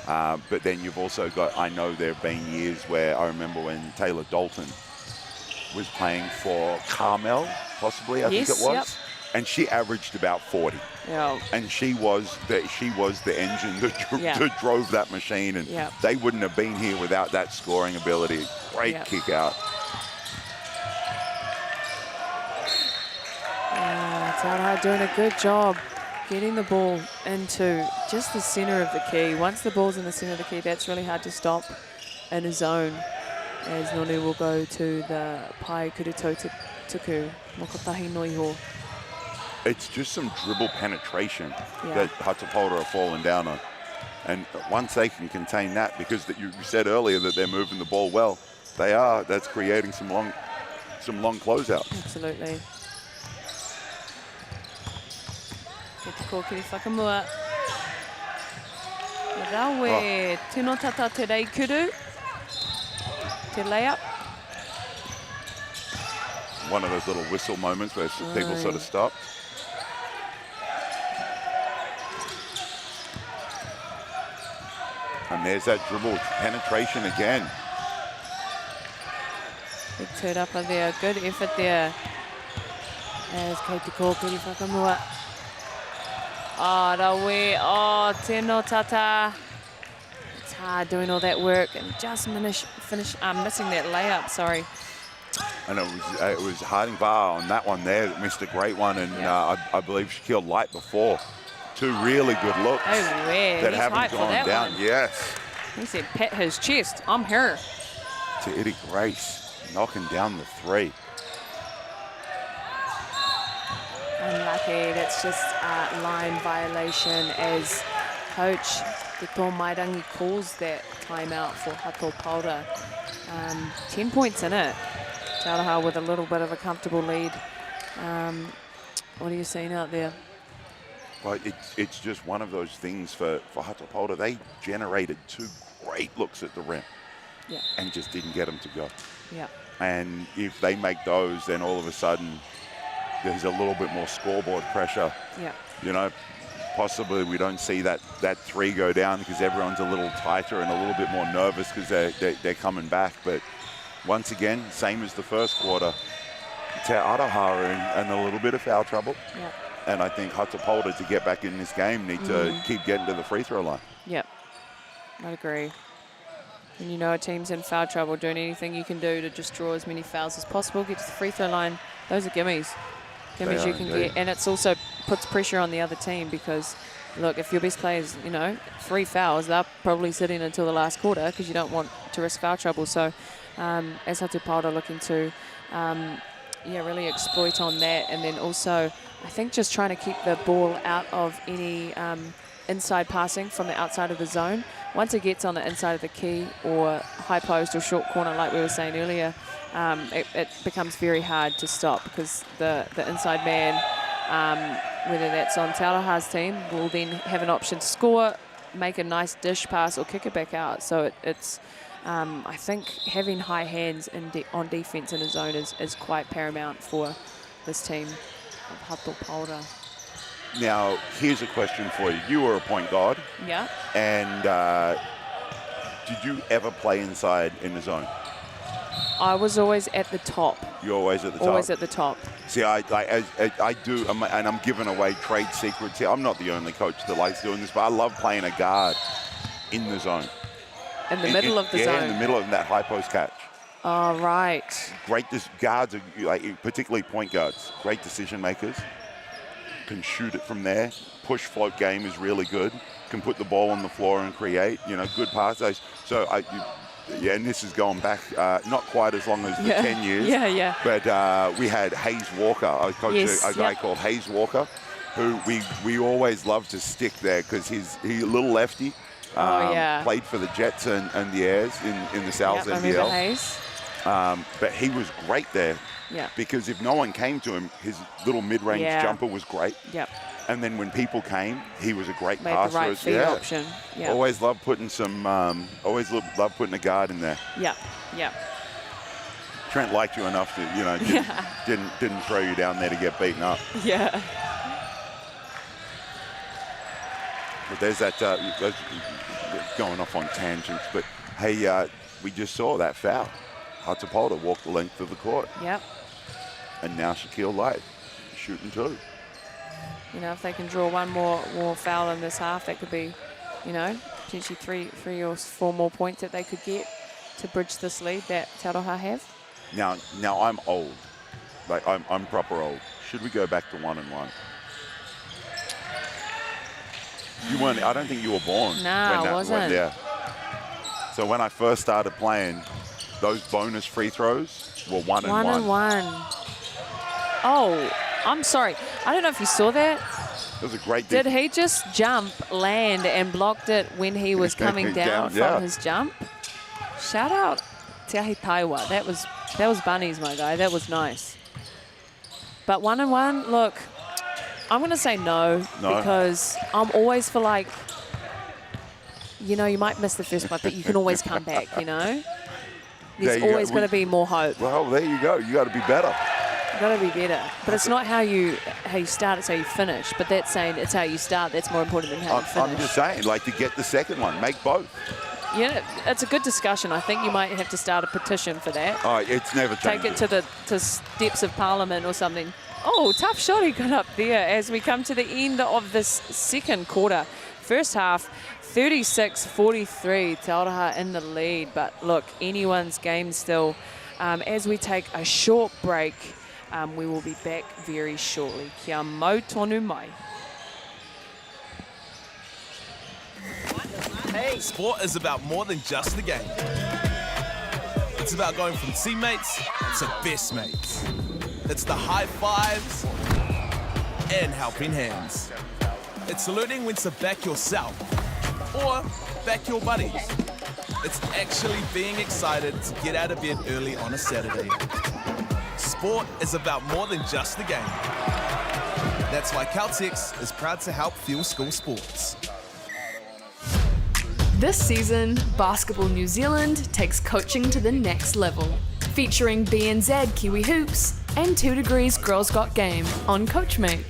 But then you've also got, I know there have been years where I remember when Taylor Dalton was playing for Carmel, possibly, I think it was. Yep. And she averaged about 40. Yeah. And she was the engine that drove that machine, and Yeah. they wouldn't have been here without that scoring ability. Great Yeah. kick out. Tauha doing a good job getting the ball into just the center of the key. Once the ball's in the center of the key, that's really hard to stop in a zone, as Nonu will go to the pai kuritotaku, mokotahi noiho. It's just some dribble penetration Yeah. that Hatopolta are falling down on. And once they can contain that, because you said earlier that they're moving the ball well, they are. That's creating some long closeouts. Absolutely. Get the kōkiri whakamua. Rawe, tino tata te reikuru. Te layup. One of those little whistle moments where people sort of stop. And there's that dribble penetration again. Big turn up there. Good effort there. As Kei te kōkiri whakamua. Oh, rawe. Oh, tino tata. It's hard doing all that work and just finish missing that layup, sorry. And it was Harding Bar on that one there that missed a great one, and I believe she killed Light before. 2 really good looks Oh, yeah. that He's haven't hyped for gone that down. one. Yes. He said, pat his chest. I'm her. To Eddie Grace, knocking down the 3. Unlucky. That's just a line violation as coach Te Tō Mairangi calls that timeout for Hatopauta. 10 points in it. Tauraha with a little bit of a comfortable lead. What are you seeing out there? Well, it's just one of those things for Hatopolta. They generated 2 great looks at the rim, Yeah. and just didn't get them to go. Yeah. And if they make those, then all of a sudden there's a little bit more scoreboard pressure. Yeah. You know, possibly we don't see that 3 go down because everyone's a little tighter and a little bit more nervous because they're coming back. But once again, same as the first quarter, Te Araha in a little bit of foul trouble. Yeah. And I think Hatopolta, to get back in this game, need to keep getting to the free throw line. Yep. I agree. And you know a team's in foul trouble, doing anything you can do to just draw as many fouls as possible, get to the free throw line. Those are gimmies. Gimmies They you are can indeed. get. And it's also puts pressure on the other team because, look, if your best players, 3 fouls, they're probably sitting until the last quarter because you don't want to risk foul trouble. So as Hatopauta looking to, really exploit on that. And then also, I think just trying to keep the ball out of any inside passing from the outside of the zone. Once it gets on the inside of the key or high post or short corner, like we were saying earlier, it becomes very hard to stop because the inside man, whether that's on Te Araha's team, will then have an option to score, make a nice dish pass or kick it back out. So it's I think having high hands on defense in a zone is quite paramount for this team of Hato Paura. Now, here's a question for you. You were a point guard. Yeah. And did you ever play inside in the zone? I was always at the top. You're always at the top? Always at the top. See, I do, and I'm giving away trade secrets here. I'm not the only coach that likes doing this, but I love playing a guard in the zone. In the middle of the zone. Yeah, in the middle of that high post catch. Oh, right. Great guards, are, like, particularly point guards, great decision makers. Can shoot it from there. Push float game is really good. Can put the ball on the floor and create, good passes. So, and this is going back not quite as long as the 10 years. Yeah. But we had Hayes Walker. I coached a guy called Hayes Walker, who we always loved to stick there because he's a little lefty. Played for the Jets and the Airs in the South NBL. I remember Hayes. But he was great there. Yeah. Because if no one came to him, his little mid-range jumper was great. Yep. And then when people came, he was a great Made passer. The right feed option. Yeah. Always loved putting loved putting a guard in there. Yeah. Trent liked you enough to, didn't throw you down there to get beaten up. Yeah. But there's that, going off on tangents, but hey, we just saw that foul. Hatapolta walked the length of the court. Yep. And now Shaquille Light shooting two. If they can draw one more foul in this half, that could be, potentially three or four more points that they could get to bridge this lead that Te Aroha have. Now I'm old. Like I'm proper old. Should we go back to 1-1? You weren't. I don't think you were born. No, I wasn't. Yeah. So when I first started playing, those bonus free throws were 1-1. 1-1. Oh, I'm sorry. I don't know if you saw that. It was a great. Did he just jump, land, and blocked it when he was coming down from his jump? Shout out Te Ahi Taiwa. That was bunnies, my guy. That was nice. But 1-1, look, I'm going to say no because I'm always for like, you might miss the first one, but you can always come back, There's always going to be more hope. Well, there you go. You got to be better. You got to be better. But it's not how you start, it's how you finish. But that's saying it's how you start. That's more important than how you finish. I'm just saying, like, to get the second one, make both. Yeah, it's a good discussion. I think you might have to start a petition for that. Oh, it's never changed. Take it to steps of Parliament or something. Oh, tough shot he got up there as we come to the end of this second quarter. First half, 36-43, Te Aroha in the lead. But look, anyone's game still. As we take a short break, we will be back very shortly. Kia mau tonu mai. Hey. Sport is about more than just the game. It's about going from teammates to best mates. It's the high fives and helping hands. It's learning when to back yourself or back your buddies. It's actually being excited to get out of bed early on a Saturday. Sport is about more than just the game. That's why Caltex is proud to help fuel school sports. This season, Basketball New Zealand takes coaching to the next level, featuring BNZ Kiwi Hoops and 2 Degrees Girls Got Game on Coachmate.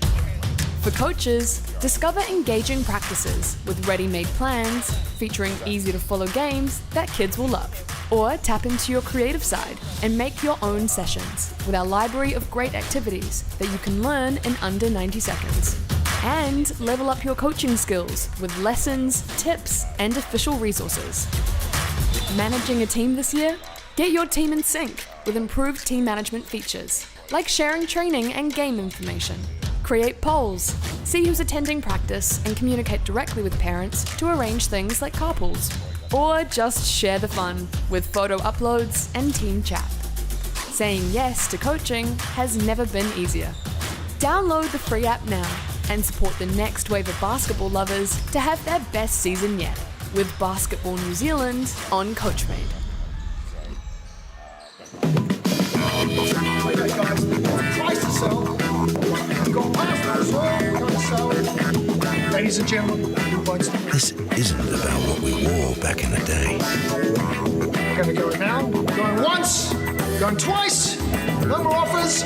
For coaches, discover engaging practices with ready-made plans featuring easy-to-follow games that kids will love. Or tap into your creative side and make your own sessions with our library of great activities that you can learn in under 90 seconds. And level up your coaching skills with lessons, tips, and official resources. Managing a team this year? Get your team in sync with improved team management features, like sharing training and game information. Create polls, see who's attending practice, and communicate directly with parents to arrange things like carpools. Or just share the fun with photo uploads and team chat. Saying yes to coaching has never been easier. Download the free app now and support the next wave of basketball lovers to have their best season yet with Basketball New Zealand on Coachmate. Okay, guys, twice to sell. We've got past as well. We've got to sell. Ladies and gentlemen, This isn't about what we wore back in the day. we're going to go now. Going once, going twice. No more offers.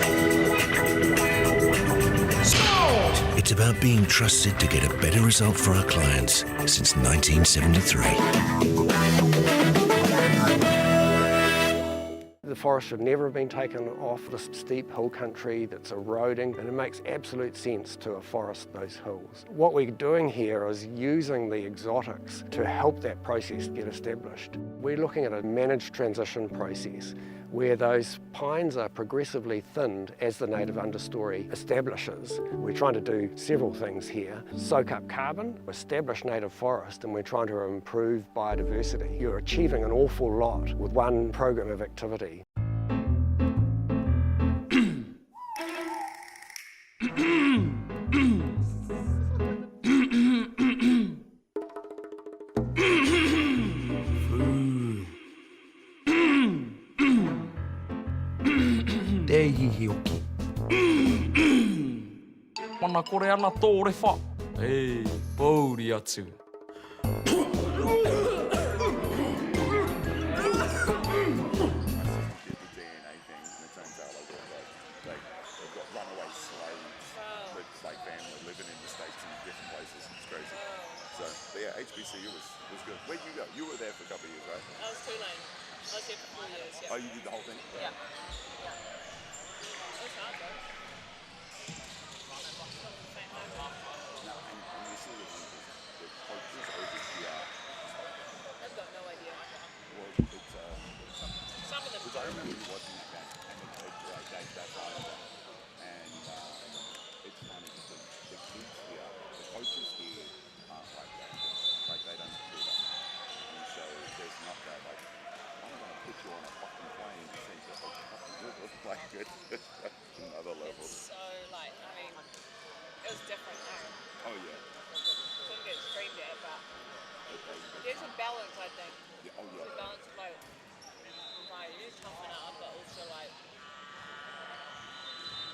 Sold! It's about being trusted to get a better result for our clients since 1973. The forest should never have been taken off this steep hill country that's eroding, and it makes absolute sense to afforest those hills. What we're doing here is using the exotics to help that process get established. We're looking at a managed transition process where those pines are progressively thinned as the native understory establishes. We're trying to do several things here. Soak up carbon, establish native forest, and we're trying to improve biodiversity. You're achieving an awful lot with one program of activity. Te hihi oki. Mana kore ana tōre wha. Ei, pauri atu. HBCU was good. Where'd you go? You were there for a couple of years, right? I was Tulane. I was here for 4 years, yeah. Oh, you did the whole thing? Yeah. It was hard, though. And you see the coaches over here. I've got no idea. Well, it's Some of them. because I remember watching that game, and that's Islander. And it's funny because the kids here, the coaches here aren't like that. Like they don't do that. And so there's not that like, I'm going to put you on a fucking plane and think that it's like it's another level. It's so, like, I mean, it was different, though. Oh yeah. Couldn't get screamed at, but there's a balance, I think. Yeah, oh yeah. There's a balance of, like, you toughen up, but also, like...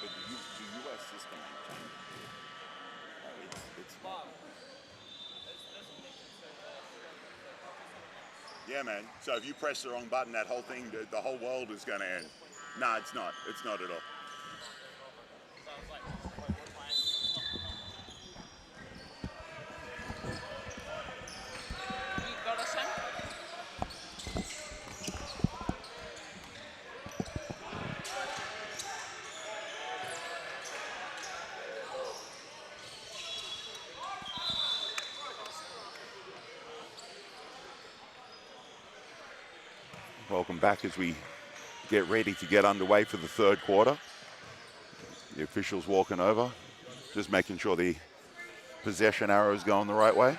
But the US system ain't changed. It's fun. Yeah, man. So if you press the wrong button, that whole thing, the whole world is going to end. Nah, it's not. It's not at all. You got us in? Welcome back as we get ready to get underway for the third quarter. The officials walking over, just making sure the possession arrow is going the right way.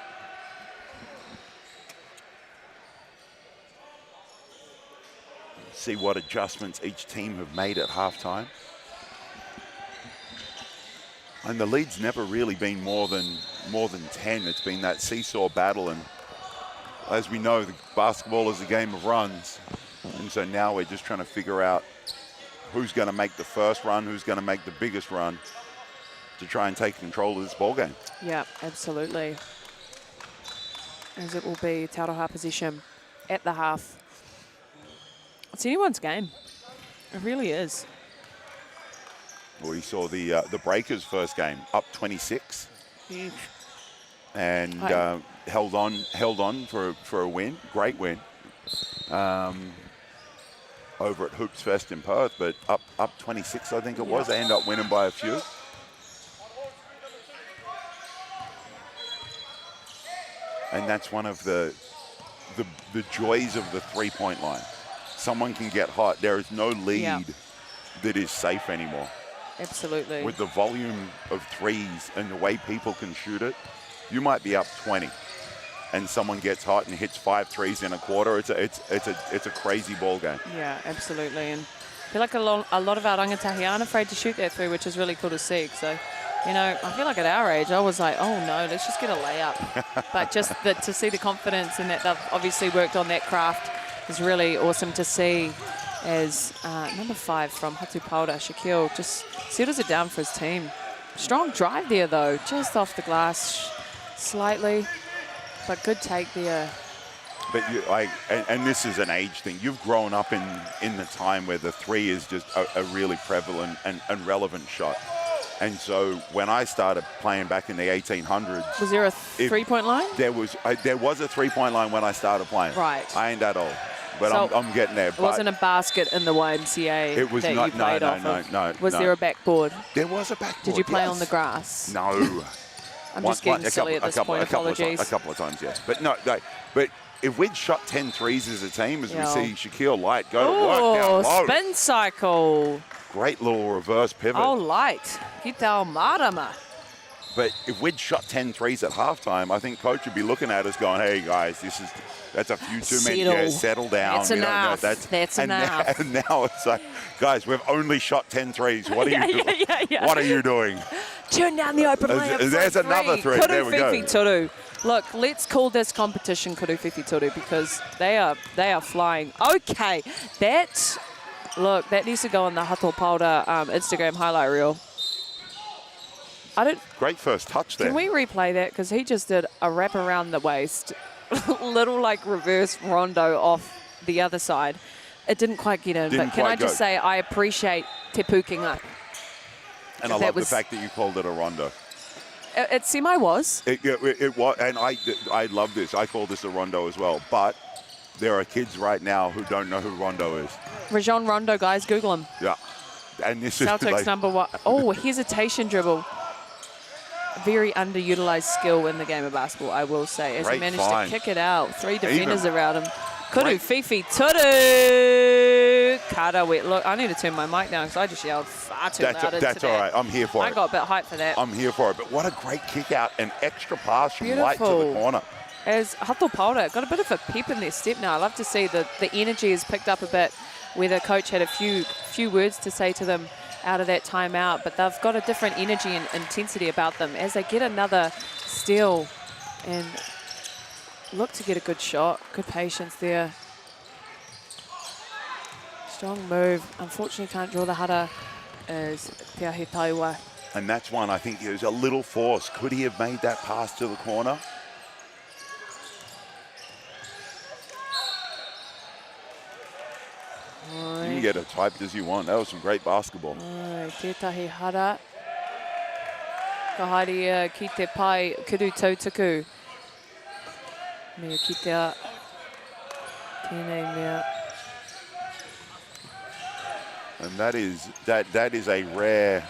See what adjustments each team have made at halftime. And the lead's never really been more than 10. It's been that seesaw battle, and as we know, the basketball is a game of runs. And so now we're just trying to figure out who's going to make the first run, who's going to make the biggest run to try and take control of this ball game. Yeah, absolutely. As it will be Tauroha possession at the half. It's anyone's game. It really is. We saw the Breakers' first game up 26. Huge. And held on for a win, great win. Over at Hoops Fest in Perth, but up 26, I think it was. They end up winning by a few. And that's one of the joys of the three-point line. Someone can get hot. There is no lead that is safe anymore. Absolutely. With the volume of threes and the way people can shoot it, you might be up 20 and someone gets hot and hits 5 threes in a quarter. It's a crazy ball game. Yeah, absolutely. And I feel like a lot of our rangatahi aren't afraid to shoot that through, which is really cool to see. So You know, I feel like at our age, I was like, oh no, let's just get a layup. But just to see the confidence and that they've obviously worked on that craft is really awesome to see, as number 5 from Hatu Paura, Shaquille, just settles it down for his team. Strong drive there though, just off the glass slightly, but good take there. But and this is an age thing. You've grown up in the time where the 3 is just a really prevalent and relevant shot. And so when I started playing back in the 1800s, Was there a 3-point line? there was a 3-point line when I started playing. Right. I ain't that old, but So I'm getting there. It wasn't a basket in the YMCA It was that not. you played No. Was there a backboard? There was a backboard. Did you play yes. on the grass? No. I'm just getting silly at this point. Apologies. A couple of times, yes. But no. But if we'd shot 10 threes as a team, as Yeah. we see Shaquille Light go to work down low. Spin cycle. Great little reverse pivot. Oh, light. Kita marama. But if we'd shot 10 threes at halftime, I think coach would be looking at us going, hey, guys, that's a few too many. Yeah, settle down. That's enough. That's enough. And now it's like, guys, we've only shot 10 threes. What are you doing? Yeah. What are you doing? Turn down the open layup. There's for another three. Kuru There we go. Fifi Toru. Look, let's call this competition Kuru Fifi Toru because they are flying. Okay, that needs to go on the Hatu Paura Instagram highlight reel. Great first touch there. Can we replay that? Because he just did a wrap around the waist, little like reverse rondo off the other side. It didn't quite get in, but can I just say I appreciate te pukinga. And I love the fact that you called it a rondo. It semi-was. It was, and I love this. I call this a rondo as well. But there are kids right now who don't know who rondo is. Rajon Rondo, guys, Google him. Yeah, and this is Celtics like, number 1. Oh, hesitation dribble. Very underutilized skill in the game of basketball, I will say, as he managed to kick it out. 3 defenders around him. Kuru Fifi Toru. Karawet. Look, I need to turn my mic down because I just yelled far too loud into That's all right. I'm here for it. I got a bit hyped for that. I'm here for it. But what a great kick out and extra pass from Light to Beautiful. the corner. As Hatu Paura got a bit of a pep in their step now. I love to see the energy has picked up a bit, where the coach had a few words to say to them out of that timeout, but they've got a different energy and intensity about them as they get another steal and look to get a good shot. Good patience there. Strong move. Unfortunately can't draw the hara as Te Ahi Taiwa. And that's one I think is a little forced. Could he have made that pass to the corner? You can get as hyped as you want. That was some great basketball. Tētahi hara. Ka haere ki te pai kuru tautaku. Mea ki te a. Tēnei mea. And that is a rare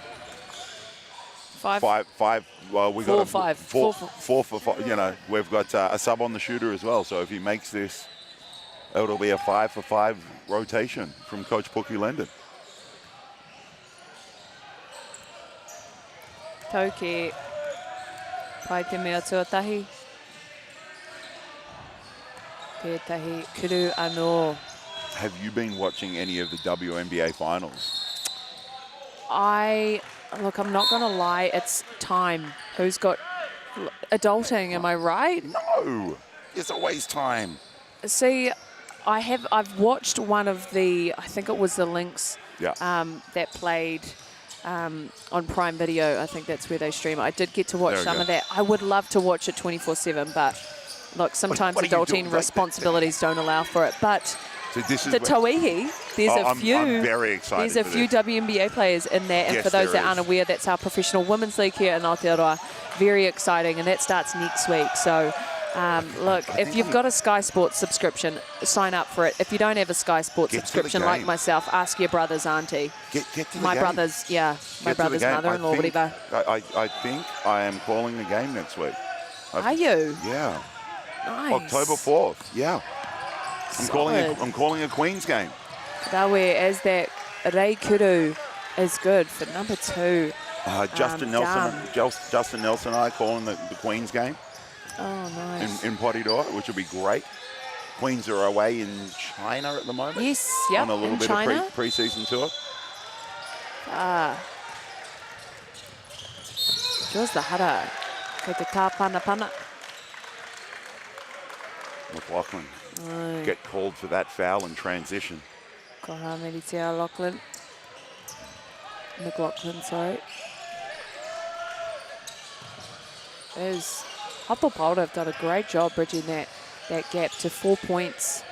five. Well, we got four for five. You know, we've got a sub on the shooter as well. So if he makes this, it'll be a 5 for 5 rotation from Coach Puki Lendon. Tauke. Pai te mea tuatahi. Tētahi kuru anō. Have you been watching any of the WNBA finals? Look, I'm not going to lie, it's time. Who's got adulting, am I right? No, it's always time. See, I've watched one of the, I think it was the Lynx that played on Prime Video. I think that's where they stream it. I did get to watch some of that. I would love to watch it 24/7, but look, sometimes what adulting responsibilities don't allow for it. But so this is the Tauihi, I'm very excited. There's a few WNBA players in there, and yes, for those that aren't aware, that's our professional women's league here in Aotearoa. Very exciting, and that starts next week. So, look, if you've got a Sky Sports subscription, sign up for it. If you don't have a Sky Sports subscription, like myself, ask your brother's auntie. Get to the my game. brother's, my brother's mother-in-law, whatever. I think I am calling the game next week. Are you? Yeah. Nice. October 4th. Yeah. I'm calling a Queen's game. Dawe, as that Rei Kuru is good for number 2. Justin Nelson and I calling the Queen's game. Oh, nice. In Porirua, which will be great. Queens are away in China at the moment. Yes, yep, on a little bit China. of pre-season tour. Draws the hara. Kei te tā pana. McLaughlin get called for that foul in transition. Koha Meritea McLaughlin, sorry. There's Hato Paura have done a great job bridging that gap to 4 points.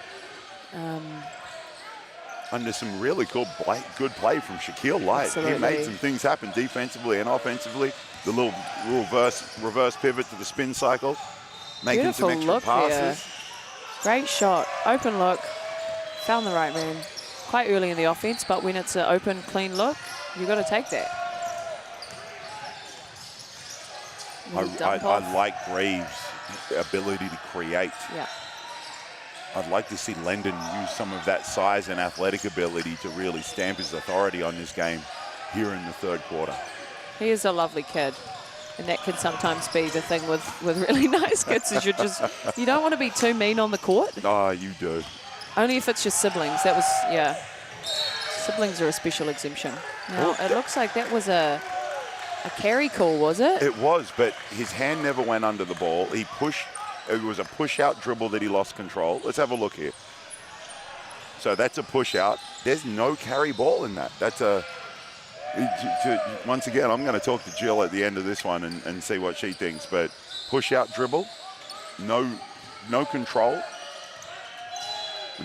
Under some really good play from Shaquille Light. Absolutely. He made some things happen defensively and offensively. The little reverse pivot to the spin cycle, making Beautiful some extra look passes. there. Great shot, open look, found the right man. Quite early in the offense, but when it's an open, clean look, you've got to take that. I like Graves' ability to create. Yeah. I'd like to see Lendon use some of that size and athletic ability to really stamp his authority on this game here in the third quarter. He is a lovely kid. And that can sometimes be the thing with really nice kids is you don't want to be too mean on the court. Oh, you do. Only if it's your siblings. That was, yeah. Siblings are a special exemption. Now, it looks like that was a carry call, was it? It was, but his hand never went under the ball. It was a push-out dribble that he lost control. Let's have a look here. So that's a push-out. There's no carry ball in that. That's once again, I'm going to talk to Jill at the end of this one and see what she thinks. But push-out dribble, no control.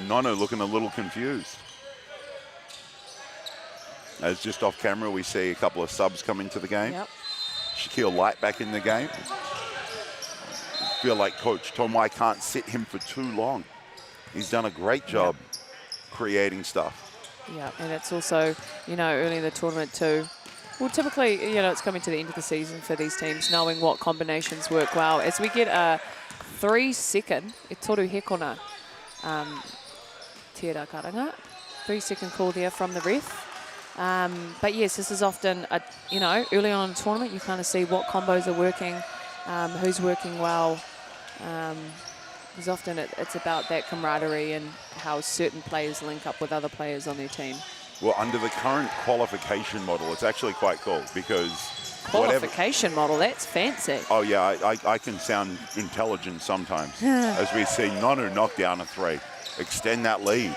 Nono looking a little confused. As just off camera, we see a couple of subs come into the game. Yep. Shaquille Light back in the game. Feel like Coach Tomai can't sit him for too long. He's done a great job creating stuff. Yeah, and it's also, early in the tournament too. Well, typically, it's coming to the end of the season for these teams, knowing what combinations work well. As we get a 3-second, e toru hekona, tērā karanga, 3-second call there from the ref. But yes, this is often, early on in the tournament, you kind of see what combos are working, who's working well. Because often it's about that camaraderie and how certain players link up with other players on their team. Well, under the current qualification model, it's actually quite cool because Qualification model, that's fancy. Oh, yeah, I can sound intelligent sometimes. As we see Nonu knock down a 3, extend that lead.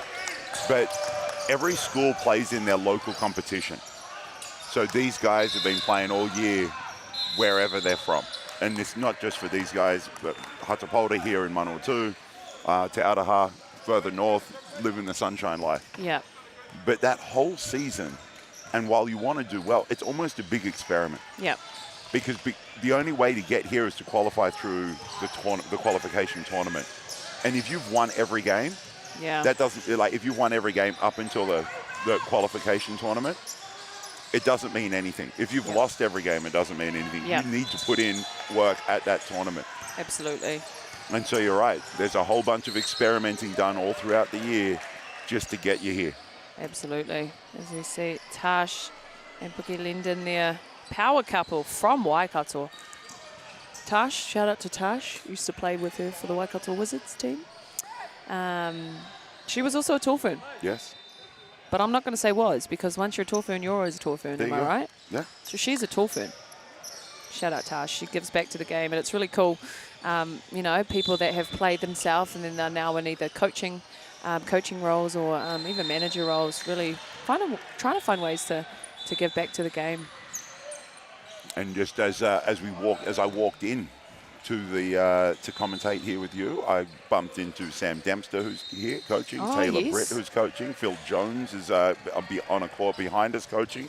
But every school plays in their local competition. So these guys have been playing all year wherever they're from. And it's not just for these guys, but Hatapolta here in Manawatu, Te Araha, further north, living the sunshine life. Yeah. But that whole season, and while you want to do well, it's almost a big experiment. Yeah. Because the only way to get here is to qualify through the qualification tournament. And if you've won every game, that doesn't, like, if you've won every game up until the qualification tournament, it doesn't mean anything. If you've lost every game, it doesn't mean anything. You need to put in work at that tournament. Absolutely. And so you're right. There's a whole bunch of experimenting done all throughout the year just to get you here. Absolutely. As we see, Tash and Puki Linden there. Power couple from Waikato. Tash, shout out to Tash. Used to play with her for the Waikato Wizards team. She was also a Tawfern. Yes. But I'm not going to say was, because once you're a Tawfern, you're always a Tawfern, am I right? Yeah. So she's a Tawfern. Shout out Tash. She gives back to the game, and it's really cool. People that have played themselves and then they're now in either coaching roles or even manager roles, really trying to find ways to give back to the game. And just as I walked in to commentate here with you, I bumped into Sam Dempster, who's here coaching, Taylor Britt, who's coaching, Phil Jones is on a court behind us coaching.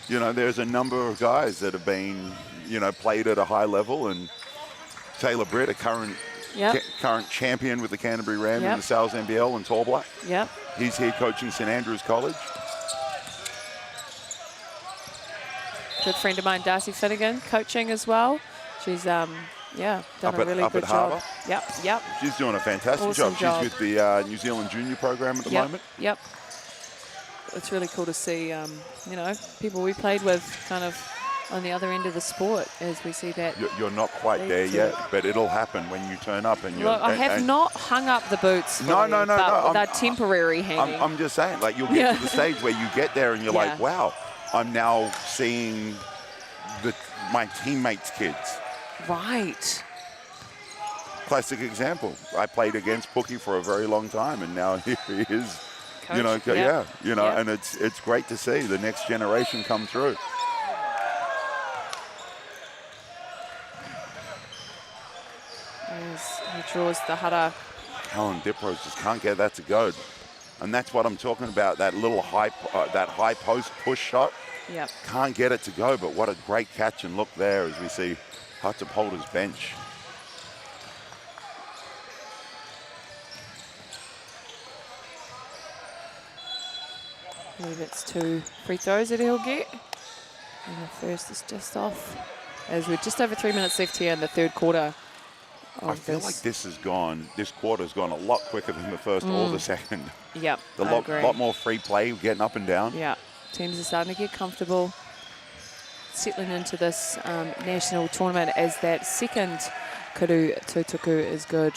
There's a number of guys that have been, played at a high level, and Taylor Britt, a current champion with the Canterbury Ram in the Sales NBL and Tall Black. Yep. He's here coaching St Andrews College. Good friend of mine, Darcy Finnegan, coaching as well. She's done a really good job. Yep. She's doing a fantastic job. She's with the New Zealand Junior program at the moment. Yep. It's really cool to see, people we played with kind of on the other end of the sport as we see that. You're not quite there yet, but it'll happen when you turn up. And Look, I have not hung up the boots. No. They're temporary hanging. I'm just saying, like, you'll get to the stage where you get there and you're like, wow, I'm now seeing my teammates' kids. Right. Classic example. I played against Pookie for a very long time, and now here he is. You know, Coach, yeah. Yeah. and it's great to see the next generation come through. He draws the hara. Helen Dipros just can't get that to go, and that's what I'm talking about. That little high post push shot. Yep. Can't get it to go, but what a great catch and look there as we see Hatapolta's bench. I believe it's 2 free throws that he'll get. And the first is just off. As we're just over 3 minutes left here in the third quarter. I feel like this quarter's gone a lot quicker than the first or the second. Yep, A lot more free play, getting up and down. Yeah, teams are starting to get comfortable settling into this national tournament as that second Kuru Tutuku is good.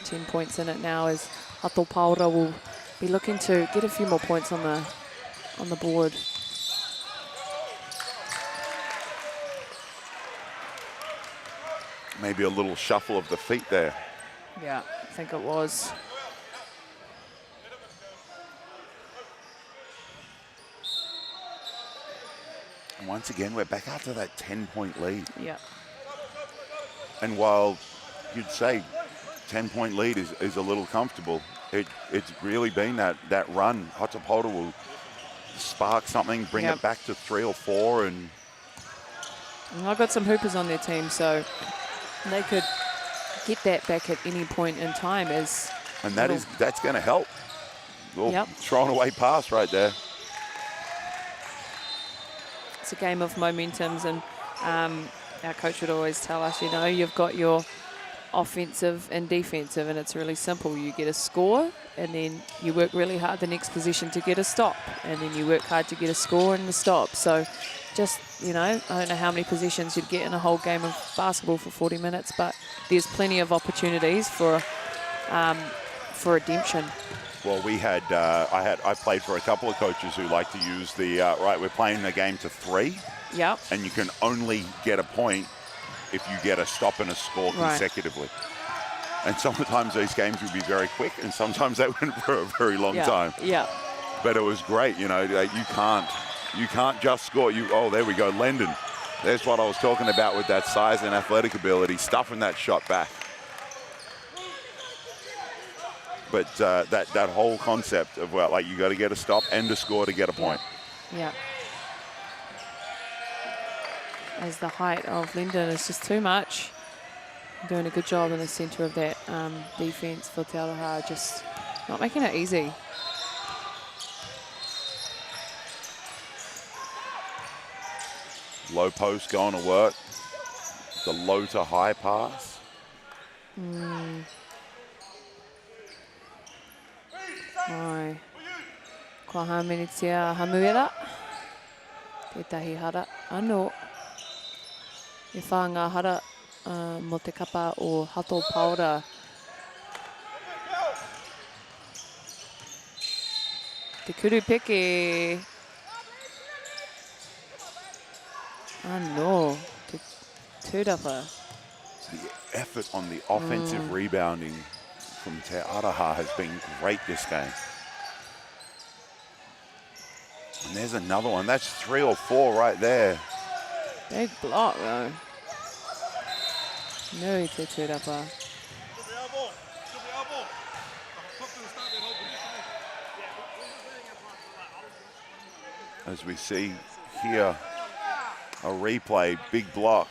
10 points in it now as Hato Paura will be looking to get a few more points on the board. Maybe a little shuffle of the feet there. Yeah, I think it was. And once again, we're back out to that 10-point lead. Yeah. And while you'd say 10-point lead is a little comfortable, it's really been that run. Hatapolta will spark something, bring it back to 3 or 4, and I've got some hoopers on their team, so they could get that back at any point in time. And that's going to help. Little thrown away pass right there. It's a game of momentums, and our coach would always tell us, you know, you've got your offensive and defensive, and it's really simple. You get a score, and then you work really hard the next possession to get a stop, and then you work hard to get a score and a stop. So just, you know, I don't know how many possessions you'd get in a whole game of basketball for 40 minutes, but there's plenty of opportunities for redemption. Well, I played for a couple of coaches who like to use the, right, we're playing the game to 3. Yep. And you can only get a point if you get a stop and a score consecutively. And sometimes these games would be very quick, and sometimes they went for a very long time. Yeah. But it was great, you know, you can't just score. Oh, there we go, Lendon. There's what I was talking about with that size and athletic ability, stuffing that shot back. But that whole concept of, well, like, you got to get a stop and a score to get a point. Yeah. As the height of Lyndon is just too much. Doing a good job in the centre of that defence for Te Aroha, just not making it easy. Low post going to work. The low to high pass. Ai. Kua hamenitia hamuera. Tētahi hara anō. E whā ngā hara mo te kapa o Hato Paura. Te kuru peke. Anō. Te tūrapa. The effort on the offensive rebounding from Te Araha has been great this game. And there's another one. That's 3 or 4 right there. Big block though. Nui te tūrapa. As we see here, a replay, big block.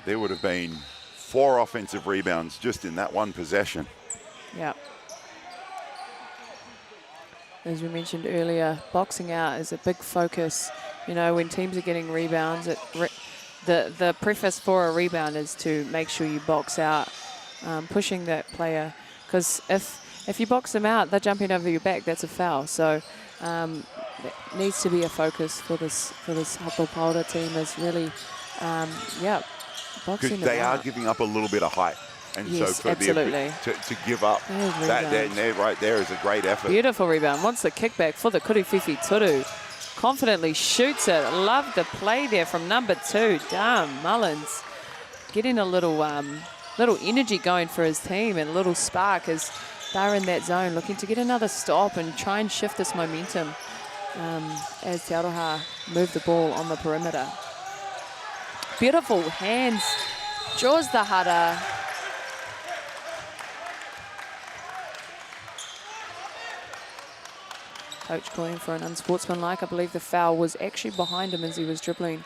There would have been 4 offensive rebounds just in that one possession. Yeah. As we mentioned earlier, boxing out is a big focus. You know, when teams are getting rebounds, the preface for a rebound is to make sure you box out, pushing that player. Because if you box them out, they're jumping over your back. That's a foul. So it needs to be a focus for this Hato Paura team. Is really, boxing them They out. are giving up a little bit of height And Yes, so for absolutely. to give up There's that rebound. there right there is a great effort. Beautiful rebound. Wants the kickback for the Kuruwhiwhi Turu. Confidently shoots it. Love the play there from number 2, Dan Mullins. Getting a little energy going for his team and a little spark as they're in that zone, looking to get another stop and try and shift this momentum as Te Aroha move the ball on the perimeter. Beautiful hands. Draws the hara. Coach calling for an unsportsmanlike. I believe the foul was actually behind him as he was dribbling.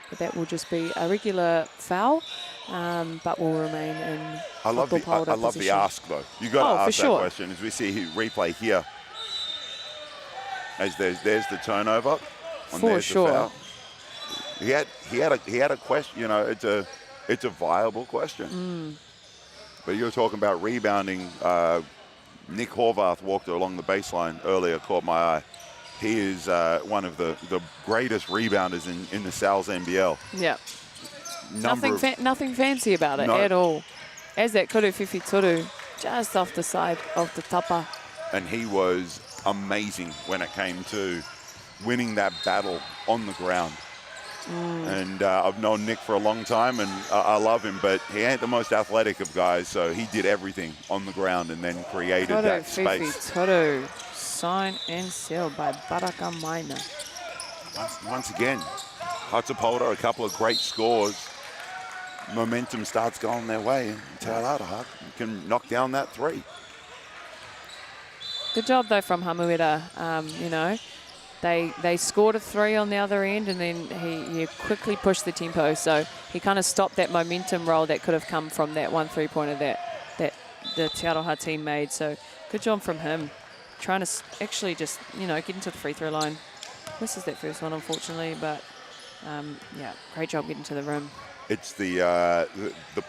But that will just be a regular foul, but will remain in I love the ask though. You got to ask that question as we see replay here. As there's the turnover. And For there's sure. The foul. He had a question. You know, it's a viable question. But you're talking about rebounding. Nick Horvath walked along the baseline earlier, caught my eye. He is one of the greatest rebounders in the Sal's NBL. Yeah. Nothing fancy about it at all. As that Kuruwhiwhi Turu just off the side of the tapa. And he was amazing when it came to winning that battle on the ground. And I've known Nick for a long time, and I love him, but he ain't the most athletic of guys, so he did everything on the ground and then created that space. Turu, signed and sealed by Baraka Maina. Once again, Hatapolta, a couple of great scores. Momentum starts going their way, and Te Aroha can knock down that 3. Good job, though, from Hamuera. You know, they scored a 3 on the other end, and then he quickly pushed the tempo. So he kind of stopped that momentum roll that could have come from that 1 3-pointer that the Te Aroha team made. So good job from him, trying to actually just, you know, get into the free throw line. Misses that first one, unfortunately, but yeah, great job getting to the rim. It's the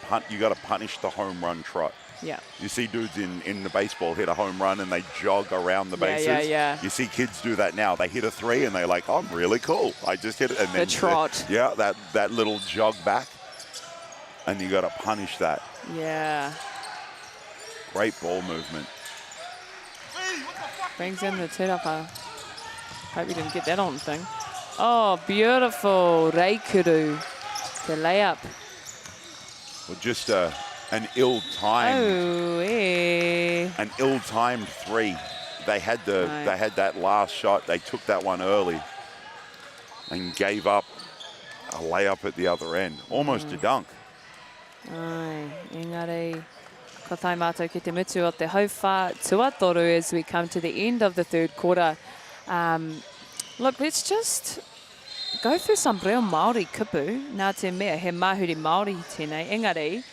punt. You got to punish the home run trot. Yeah. You see dudes in the baseball hit a home run and they jog around the bases. Yeah. You see kids do that now. They hit a 3 and they're like, I'm really cool. I just hit it. And then the trot. Yeah, that little jog back. And you got to punish that. Yeah. Great ball movement. Brings in the tūrapa. Hope you didn't get that on the thing. Oh, beautiful. Reikuru. The layup. Well, just an ill-timed. An ill-timed 3. They had that last shot. They took that one early and gave up a layup at the other end, almost a dunk. Ai, engari, ko tai mātou ki te mutu o te hauwha tuatoru as we come to the end of the third quarter. Look, let's just go through some real Māori kupu. Nā te mea, he mahuri Māori tēnei. Engari,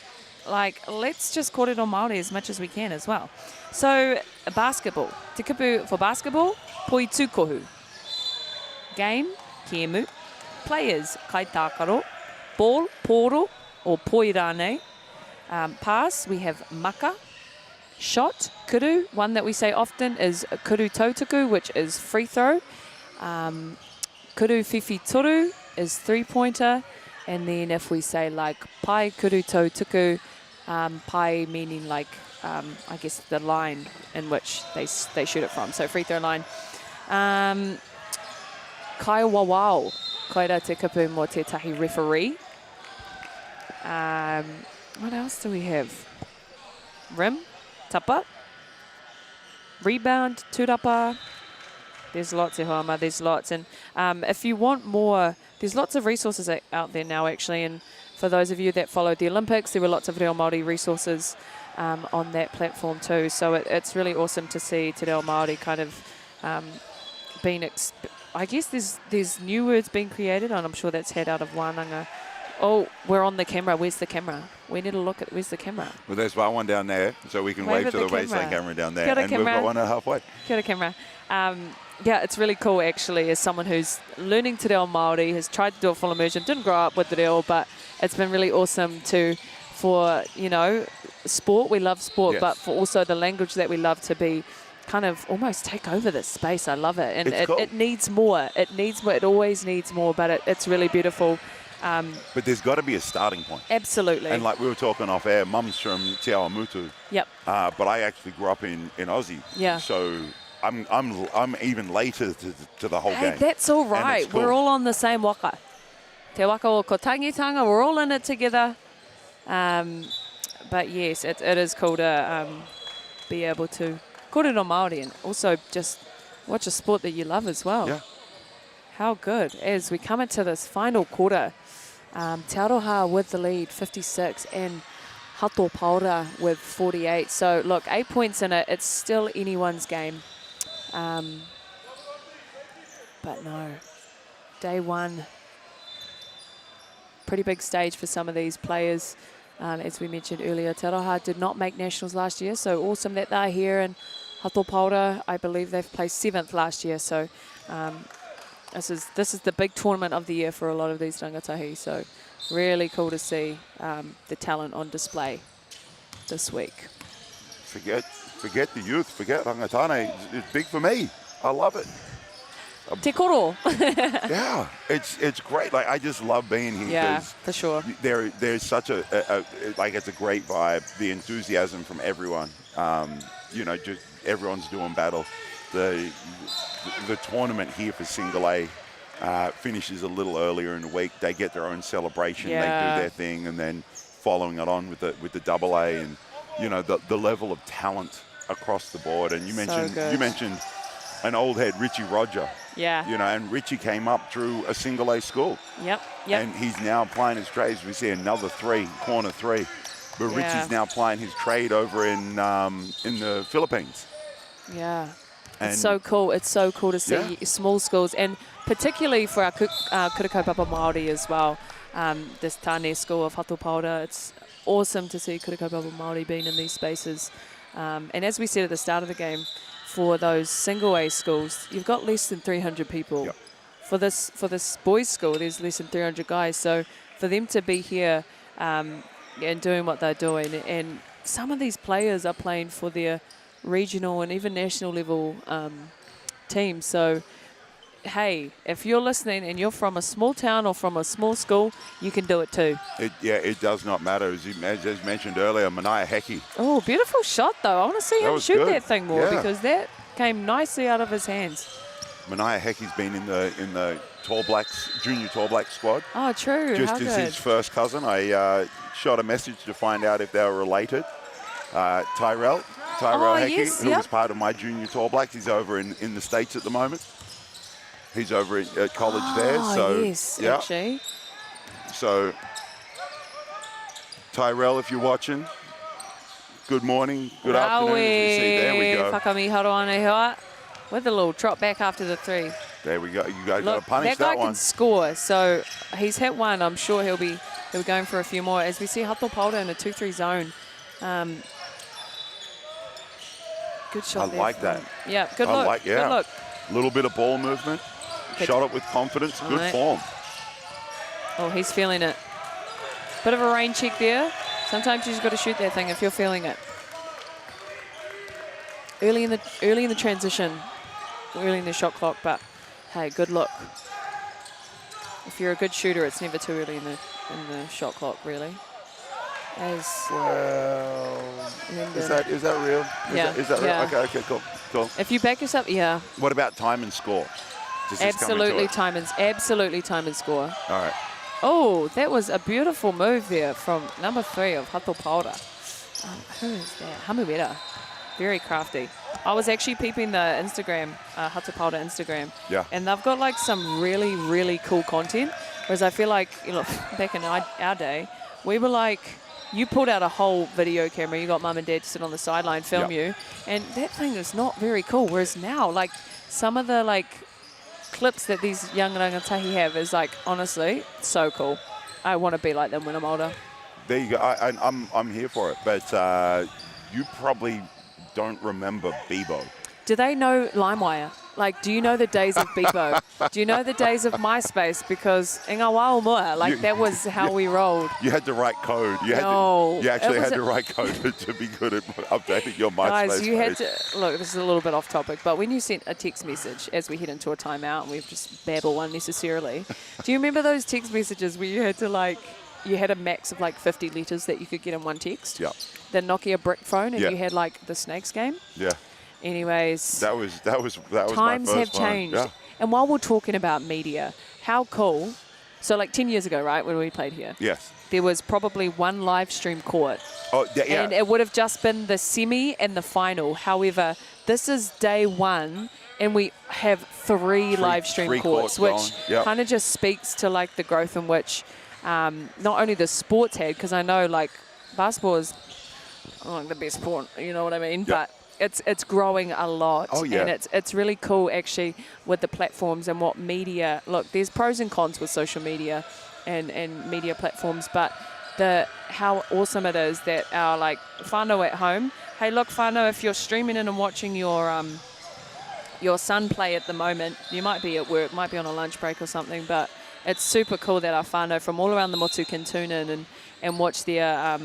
like, let's just call it on Māori as much as we can as well. So, basketball. Te kupu for basketball, poi tūkohu. Game, kiemu. Players, kai tākaro. Ball, poro, or poi rānei. Pass, we have maka. Shot, kuru. One that we say often is kuru tautaku, which is free throw. Kuruwhiwhi Turu is 3-pointer. And then if we say like pai kuru tautaku, pai meaning like, I guess the line in which they shoot it from. So free throw line. Kai wawao, koira te kupu mo te tahi referee. What else do we have? Rim, tapa, rebound, tūrapa. There's lots, Ehama, there's lots. And if you want more, there's lots of resources out there now, actually. And for those of you that followed the Olympics, there were lots of Reo Māori resources on that platform too. So it's really awesome to see Te Reo Māori kind of being, I guess there's new words being created, and I'm sure that's had out of Wānanga. Oh, we're on the camera. Where's the camera? We need to look at, where's the camera? Well, there's one down there, so we can wave to the baseline camera down there. Kia ora, and camera. we've got one halfway. Kia ora, camera. Yeah, it's really cool, actually, as someone who's learning Te Reo Māori, has tried to do a full immersion, didn't grow up with Te Reo, but it's been really awesome for, you know, sport. We love sport, Yes. but for also the language that we love to be kind of almost take over this space. I love it. And It's cool. it needs more. It needs more. It always needs more, but it's really beautiful. But there's got to be a starting point. Absolutely. And like we were talking off air, Mum's from Te Awamutu. Yep. But I actually grew up in Aussie. Yeah. So I'm even later to the whole Hey, game. that's all And right. it's cool. We're all on the same waka. Te waka o kotangitanga, we're all in it together. But yes, it is cool to be able to kōrero Māori and also just watch a sport that you love as well. Yeah. How good. As we come into this final quarter, Te Aroha with the lead, 56, and Hato Paora with 48. So, look, 8 points in it. It's still anyone's game. But no, day one, pretty big stage for some of these players. As we mentioned earlier, Te Aroha did not make nationals last year, so awesome that they're here. And Hato Paora, I believe they've placed 7th last year. So this is the big tournament of the year for a lot of these rangatahi. So really cool to see the talent on display this week. Forget the youth, forget rangatane. It's big for me. I love it. Te koro. Yeah, it's great. Like I just love being here. Yeah, 'cause for sure. There's such a it's a great vibe. The enthusiasm from everyone. Just everyone's doing battle. The tournament here for Single A finishes a little earlier in the week. They get their own celebration. Yeah. They do their thing, and then following it on with the Double A, and the level of talent across the board. And you mentioned an old head, Richie Roger. Yeah. And Richie came up through a Single A school. Yep. And he's now applying his trades. We see another corner three. But Yeah. Richie's now applying his trade over in the Philippines. Yeah. And It's so cool. It's so cool to see small schools, and particularly for our Kurikaupapa Māori as well. This Tāne school of Hato Paora, it's awesome to see Kurikaupapa Māori being in these spaces. And as we said at the start of the game, for those single A schools, you've got less than 300 people. Yep. For this boys' school, there's less than 300 guys. So for them to be here and doing what they're doing, and some of these players are playing for their regional and even national level teams. So, hey, if you're listening and you're from a small town or from a small school, you can do it too. It does not matter. As mentioned earlier, Manaia Heki. Oh, beautiful shot though. I want to see That him was shoot good. that thing more, Yeah. because that came nicely out of his hands. Manaia Heki's been in the Tall Blacks, junior Tall Black squad. Oh, true. Just How as good. his first cousin. I shot a message to find out if they were related. Tyrell Heki, yes, who yep. was part of my junior Tall Blacks. He's over in the States at the moment. He's over at college there. So yes, yeah. actually. So Tyrell, if you're watching, good morning, good afternoon. As you see, there we go. Whakamiharo ane hoa. With a little trot back after the three. There we go. You guys got Look, to punish that guy that one. can score, so he's hit one. I'm sure he'll be going for a few more. As we see Hato Paora in a 2-3 zone. Good shot I there like from that. him. Yeah, good look. Good look. A little bit of ball movement. Good. Shot it with confidence. Good Right. form. Oh, he's feeling it. Bit of a rain check there. Sometimes you just got to shoot that thing if you're feeling it. Early in the transition, early in the shot clock, but hey, good look. If you're a good shooter, it's never too early in the shot clock, really. Well, is that real? Yeah. Is that Yeah. real? Okay, cool. If you back yourself, yeah. What about time and score? Does this come into Absolutely it? time and score. All right. Oh, that was a beautiful move there from number 3 of Hato Paora. Who is that? Hamuera. Very crafty. I was actually peeping the Instagram, Hato Paora Instagram. Yeah. And they've got like some really, really cool content. Whereas I feel like, back in our day, we were like, you pulled out a whole video camera, you got mum and dad to sit on the sideline, film you, and that thing is not very cool. Whereas now, like, some of the, like, clips that these young rangatahi have is, like, honestly, so cool. I want to be like them when I'm older. There you go. I'm here for it. But you probably don't remember Bebo. Do they know LimeWire? Like, do you know the days of Bebo? Do you know the days of MySpace? Because inga wao mua, like that was how we rolled. You had to write code. You actually had to write code to be good at updating your MySpace Guys, you had page. to, look, this is a little bit off topic, but when you sent a text message as we head into a timeout and we've just babble unnecessarily, do you remember those text messages where you had to like, you had a max of like 50 letters that you could get in one text? Yeah. The Nokia brick phone, and Yeah. you had like the Snakes game? Yeah. Anyways, That was times my have first phone. changed. Yeah. And while we're talking about media, how cool. So like 10 years ago, right, when we played here, Yes. there was probably one live stream court. Oh, yeah. And it would have just been the semi and the final. However, this is day one, and we have three live stream three courts, courts which going. Yep. kind of just speaks to like the growth in which not only the sports had, because I know like basketball is the best sport, you know what I mean? Yep. But it's growing a lot. Oh, yeah. And it's really cool actually with the platforms and what media, look, there's pros and cons with social media and media platforms, but how awesome it is that our like whānau at home, hey look whānau, if you're streaming in and watching your son play at the moment, you might be at work, might be on a lunch break or something, but it's super cool that our whānau from all around the motu can tune in and watch their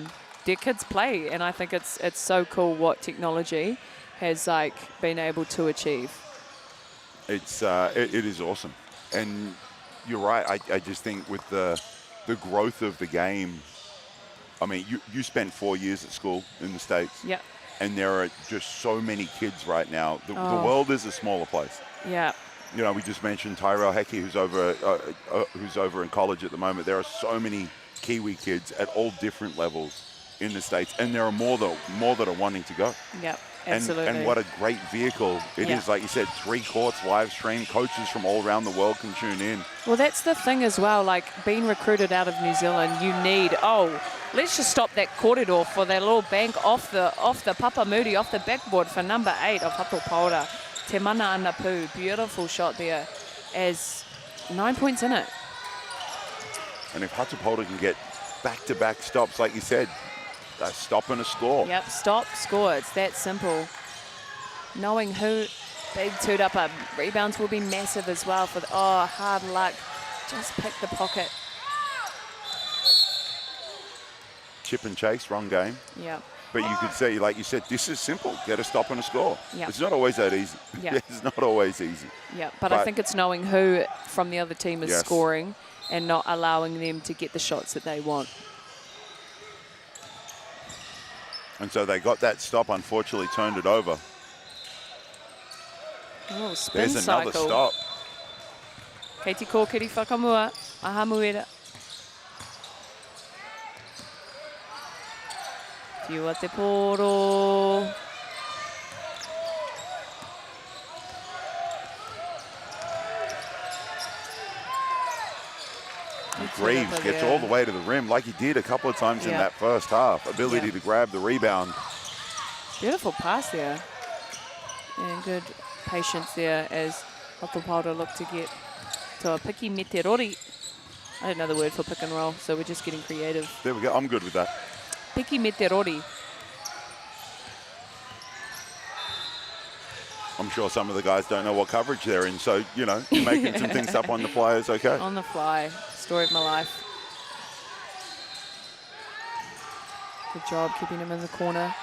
kids play. And I think it's so cool what technology has like been able to achieve. It is awesome. And you're right. I just think with the growth of the game, I mean, you spent 4 years at school in the States. Yeah. And there are just so many kids right now. The world is a smaller place. Yeah. You know, we just mentioned Tyrell Hecky, who's over in college at the moment. There are so many Kiwi kids at all different levels in the States, and there are more that are wanting to go. Yeah, absolutely. And what a great vehicle it is. Like you said, 3 courts live stream. Coaches from all around the world can tune in. Well, that's the thing as well. Like being recruited out of New Zealand, you need. Let's just stop that corridor for that little bank off the Papa Moody, off the backboard for number 8 of Hato Paora. Te mana ana pū. Beautiful shot there. As 9 points in it. And if Hatupolta can get back-to-back stops, like you said, a stop and a score. Yep, stop, score. It's that simple. Knowing who they toed up, rebounds will be massive as well for hard luck. Just pick the pocket. Chip and chase, wrong game. Yeah. But you could say, like you said, this is simple. Get a stop and a score. Yep. It's not always that easy. Yep. It's not always easy. Yeah, but I think it's knowing who from the other team is Yes. scoring and not allowing them to get the shots that they want. And so they got that stop, unfortunately turned it over. Oh, spin There's cycle. another stop. Kei te kōkiri whakamua, aha muera. Tiua te pōro. Greaves gets all the way to the rim like he did a couple of times in that first half. Ability to grab the rebound. Beautiful pass there. And good patience there as Hatupolta looked to get to a piki me te rori. I don't know the word for pick and roll, so we're just getting creative. There we go. I'm good with that. Piki me te rori. I'm sure some of the guys don't know what coverage they're in, so, you know, you're making some things up on the fly is okay. On the fly. Story of my life. Good job keeping him in the corner.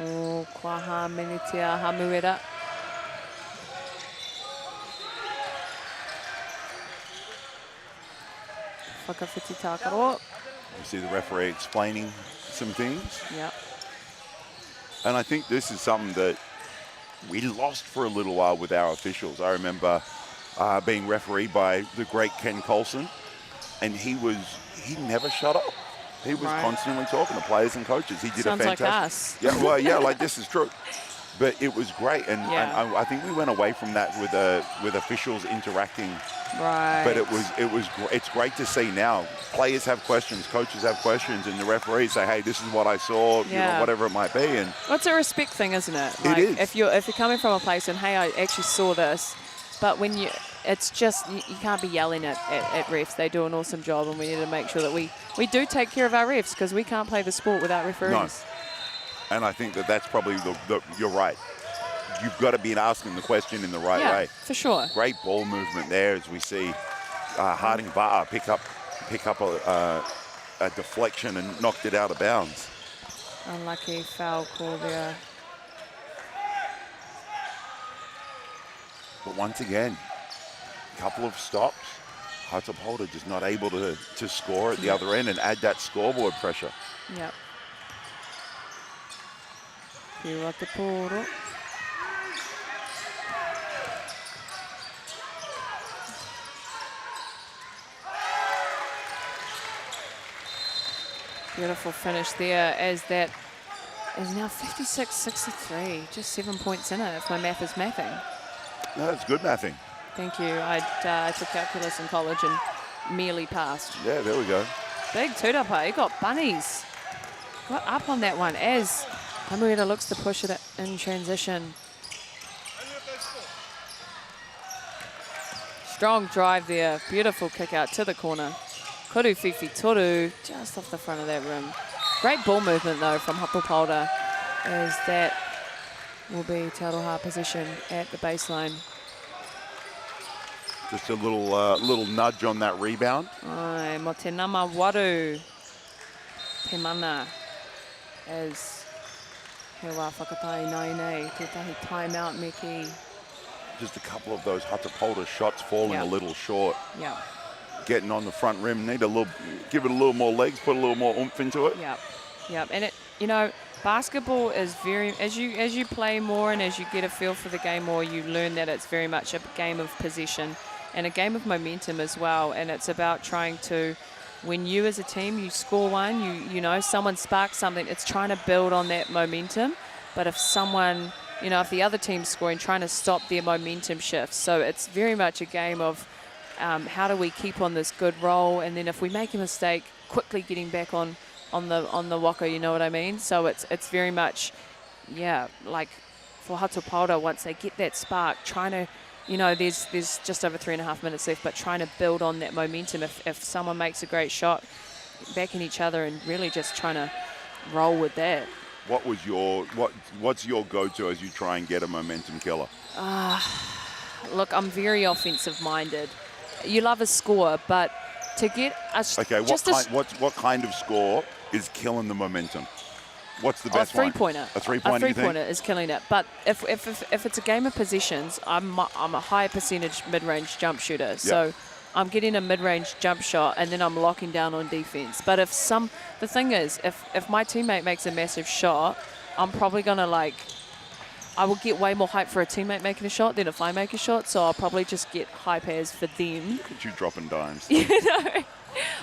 Oh, Kwaha Menitia Hamuera. Whakawhiti tākaro. You see the referee explaining some things. Yeah. And I think this is something that we lost for a little while with our officials. I remember being refereed by the great Ken Colson, and he never shut up. He was constantly talking to players and coaches. He did Sounds a fantastic. like us. Yeah, well, yeah, like this is true. But it was great, and I think we went away from that with officials interacting. Right. But it's great to see now. Players have questions, coaches have questions, and the referees say, "Hey, this is what I saw," you know, whatever it might be. And well, it's a respect thing, isn't it? Like it is. If you're coming from a place and hey, I actually saw this, but when it's just you can't be yelling at refs. They do an awesome job, and we need to make sure that we do take care of our refs because we can't play the sport without referees. No. And I think that that's probably you're right. You've got to be asking the question in the right way. For sure. Great ball movement there as we see Harding Ba'a pick up a deflection and knocked it out of bounds. Unlucky foul call there. But once again, a couple of stops. Hatapolta just not able to score at the other end and add that scoreboard pressure. Yep. Hatapolta. Beautiful finish there as that is now 56-63, just 7 points in it if my math is mathing. No, that's good mathing. Thank you. I took calculus in college and merely passed. Yeah, there we go. Big Tudapa, he got bunnies. Got up on that one as Hamuera looks to push it in transition. Strong drive there, beautiful kick out to the corner. Kuru Fifi Toru just off the front of that rim. Great ball movement though from Hatapolta as that will be Te Aroha possession at the baseline. Just a little nudge on that rebound. Ai, mo te nama waru te mana as he wā whakatai nai nei, tētahi timeout Miki. Just a couple of those Hatapolta shots falling a little short. Yeah. Getting on the front rim, give it a little more legs, put a little more oomph into it. Yep, yep. And it, you know, basketball is very, as you play more and as you get a feel for the game more, you learn that it's very much a game of possession and a game of momentum as well. And it's about trying to, when you as a team, you score one, you know, someone sparks something, it's trying to build on that momentum. But if someone, you know, if the other team's scoring, trying to stop their momentum shift. So it's very much a game of how do we keep on this good roll, and then if we make a mistake, quickly getting back on the waka, you know what I mean? So it's very much, yeah, like for Hatapolta, once they get that spark, trying to, you know, there's just over 3.5 minutes left, but trying to build on that momentum. If someone makes a great shot, backing each other and really just trying to roll with that. What's your go-to as you try and get a momentum killer? Look, I'm very offensive minded. You love a score, but to get a what kind of score is killing the momentum? What's the best one? A three-pointer. A three-pointer. A three-pointer is killing it. But if it's a game of positions, I'm a high percentage mid-range jump shooter. So I'm getting a mid-range jump shot and then I'm locking down on defense. But the thing is, if my teammate makes a massive shot, I'm probably gonna I will get way more hype for a teammate making a shot than if I make a shot, so I'll probably just get hype as for them. Look at you dropping dimes. You know,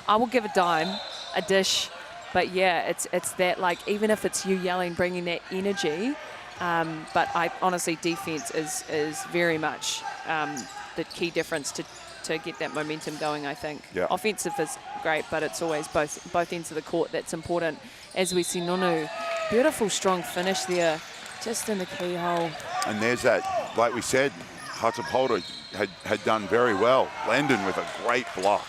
I will give a dime, a dish, but yeah, it's that, like, even if it's you yelling, bringing that energy, but I honestly, defense is very much the key difference to get that momentum going, I think. Yeah. Offensive is great, but it's always both ends of the court that's important. As we see Nonu, beautiful strong finish there. Just in the keyhole. And there's that, like we said, Hatapolta had done very well. Landon with a great block.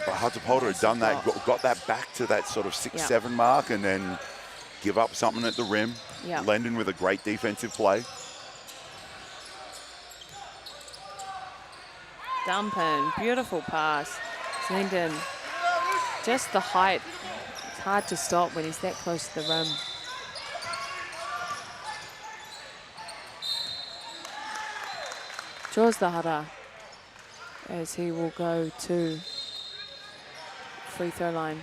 But Hatapolta had done that, got that back to that sort of 6-7 mark and then give up something at the rim. Yeah. Landon with a great defensive play. Dumpin, beautiful pass. Landon, just the height. It's hard to stop when he's that close to the rim. Draws the hara as he will go to free throw line.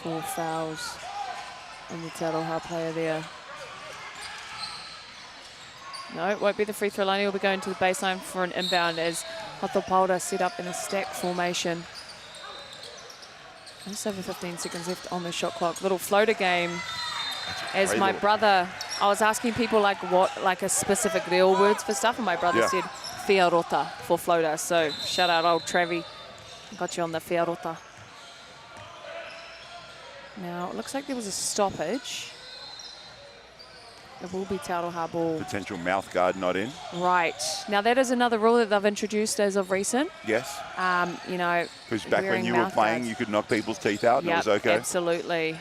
Four fouls on the Te Aroha player there. No, it won't be the free throw line. He'll be going to the baseline for an inbound as Hatapolta set up in a stack formation. Just over 15 seconds left on the shot clock. Little floater game. As my brother, I was asking people like a specific real words for stuff, and my brother said whiarota for floater. So shout out old Travi, got you on the whiarota. Now it looks like there was a stoppage. It will be Te Aroha ball. Potential mouth guard not in. Right. Now, that is another rule that they've introduced as of recent. Yes. You know, Because back when wearing you were mouth playing, guards. you could knock people's teeth out and Yep, it was okay. absolutely.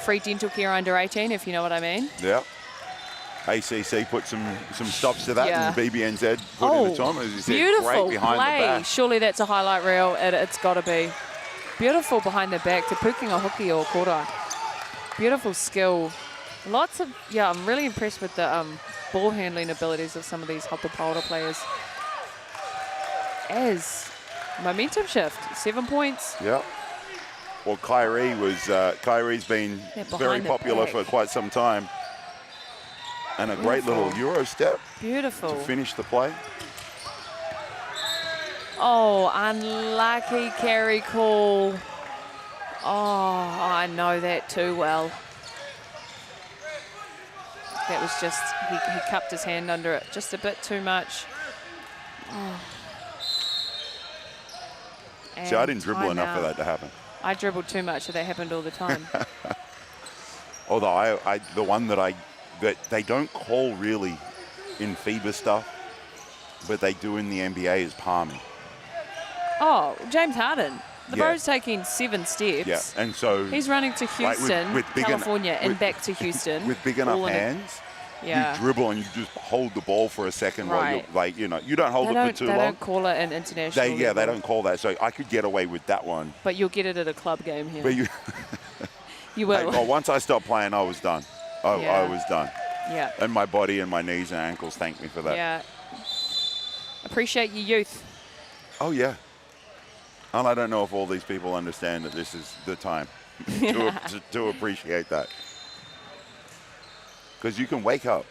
Free dental care under 18, if you know what I mean. Yeah. ACC put some stops to that, Yeah. and BBNZ put in the time. As you said, beautiful great behind play. the back. Surely that's a highlight reel. It's got to be. Beautiful behind the back to Pukinga Hoki or Kora. Beautiful skill. Lots of, I'm really impressed with the ball handling abilities of some of these Hatapaora players. As momentum shift, 7 points. Yeah. Well, Kyrie's been behind very the popular back. for quite some time. And a great little Beautiful. Euro step Beautiful. to finish the play. Oh, unlucky carry call. Oh, I know that too well. That was just, he cupped his hand under it just a bit too much. Oh. See, I And didn't dribble enough for timeout. that to happen. I dribbled too much, so that happened all the time. Although the one that they don't call really in FIBA stuff, but they do in the NBA is Palmy. Oh, James Harden. The Yeah. bro's taking 7 steps. Yeah, and so He's running to like, Houston, with big California, and with- back to Houston. with big enough all in a- hands, Yeah. you dribble and you just hold the ball for a second while Right. you're like, you don't hold They it don't, for too they long. don't call it an international They level, don't call that. So I could get away with that one. but you'll get it at a club game here. But you, You will. well, once I stopped playing, I was done. I Yeah. was done. Yeah. And my body and my knees and ankles thanked me for that. Yeah. Appreciate your youth. Oh, yeah. And I don't know if all these people understand that this is the time to appreciate that. Because you can wake up,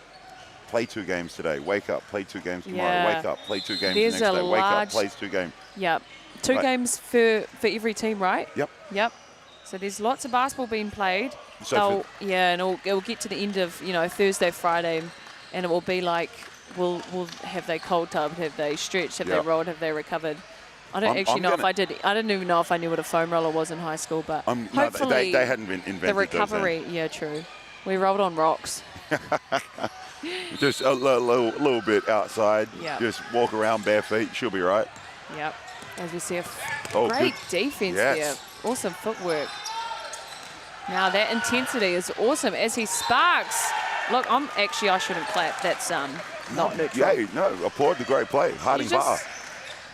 play 2 games today, wake up, play 2 games tomorrow, Yeah. wake up, play 2 games There's the next a day, wake up, large- play 2 games. Yep. 2 Right. games for every team, right? Yep. Yep. So there's lots of basketball being played. So and it'll get to the end of, Thursday, Friday, and it will be like, will have they cold tubbed, have they stretched, have Yep. they rolled, have they recovered? I don't I'm actually know if gonna- I did. I didn't even know if I knew what a foam roller was in high school, but No, hopefully they hadn't been invented. the recovery. Yeah, true. We rolled on rocks. Just a little bit outside. Yep. Just walk around bare feet. She'll be right. Yep. As we see a Oh, great good. defense Yes. there. Awesome footwork. Now that intensity is awesome as he sparks. Look, I shouldn't clap. That's not neutral. Yeah, no, applaud the great play. Harding Bar.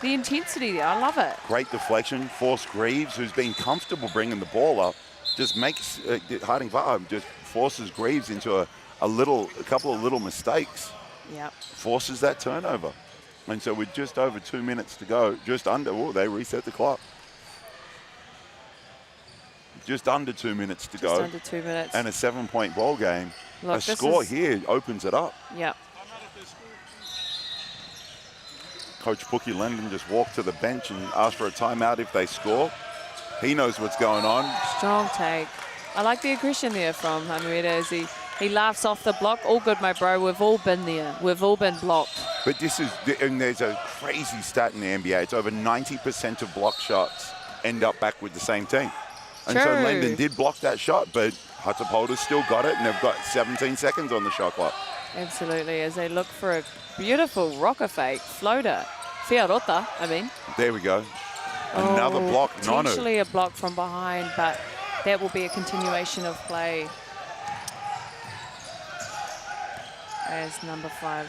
The intensity there, I love it. Great deflection. Force Greaves, who's been comfortable bringing the ball up, just makes Harding Bar just forces Greaves into a couple of little mistakes. Yep. Forces that turnover. And so with just over 2 minutes to go, just under, they reset the clock. Just under 2 minutes to go. Just under 2 minutes. And a 7-point ball game. Look, A this score is- here opens it up. Yep. Coach Pookie Lendon just walked to the bench and asked for a timeout if they score. He knows what's going on. Strong take. I like the aggression there from Hamueda as he laughs off the block. All good, my bro. We've all been there. We've all been blocked. But there's a crazy stat in the NBA. It's over 90% of block shots end up back with the same team. And so True. Lendon did block that shot, but Hatapolta's still got it, and they've got 17 seconds on the shot clock. Absolutely, as they look for a beautiful rocker fake floater. Fiarota, I mean. There we go. Another block, Nonu. Potentially a block from behind, but that will be a continuation of play. As number 5,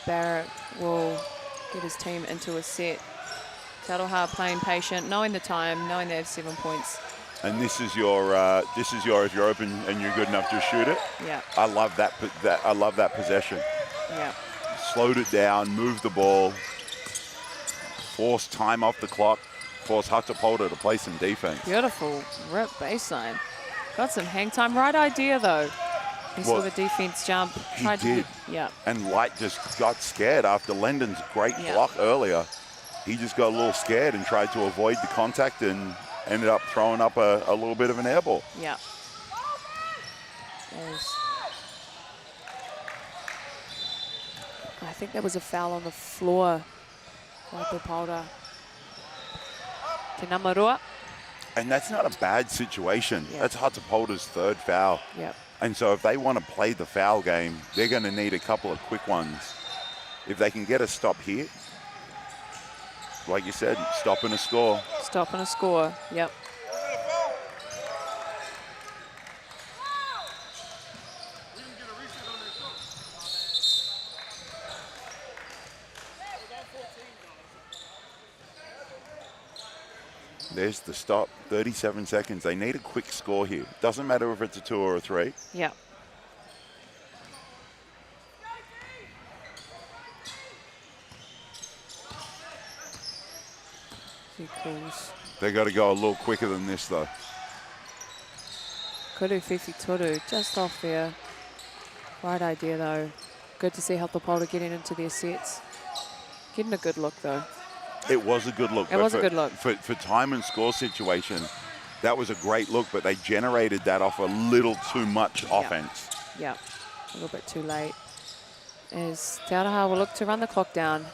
Barrett will get his team into a set. Taroha playing patient, knowing the time, knowing they have 7 points. And this is your if you're open and you're good enough to shoot it. Yeah. I love that. I love that possession. Yeah. Slowed it down, moved the ball, forced time off the clock, forced Hatapolta to play some defense. Beautiful rip baseline. Got some hang time. Right idea though. He saw Well, the defense jump. he Tried did. To, yeah. And Light just got scared after Lendon's great Yeah. block earlier. He just got a little scared and tried to avoid the contact and ended up throwing up a little bit of an air ball. Yeah. I think there was a foul on the floor. Wrapup to Namarua. And that's not a bad situation. Yeah. That's Hatapolta's 3rd foul. Yep. And so if they want to play the foul game, they're going to need a couple of quick ones. If they can get a stop here, like you said, stop and a score. Stop and a score, yep. There's the stop, 37 seconds. They need a quick score here. Doesn't matter if it's a 2 or a 3. Yep. They got to go a little quicker than this though. Kuru Fifi Toru, just off there. Right idea though. Good to see Hatopaura getting into their sets. Getting a good look though. It was a good look. It was a good look. For time and score situation, that was a great look, but they generated that off a little too much offense. Yeah, a little bit too late. As Te Araha will look to run the clock down.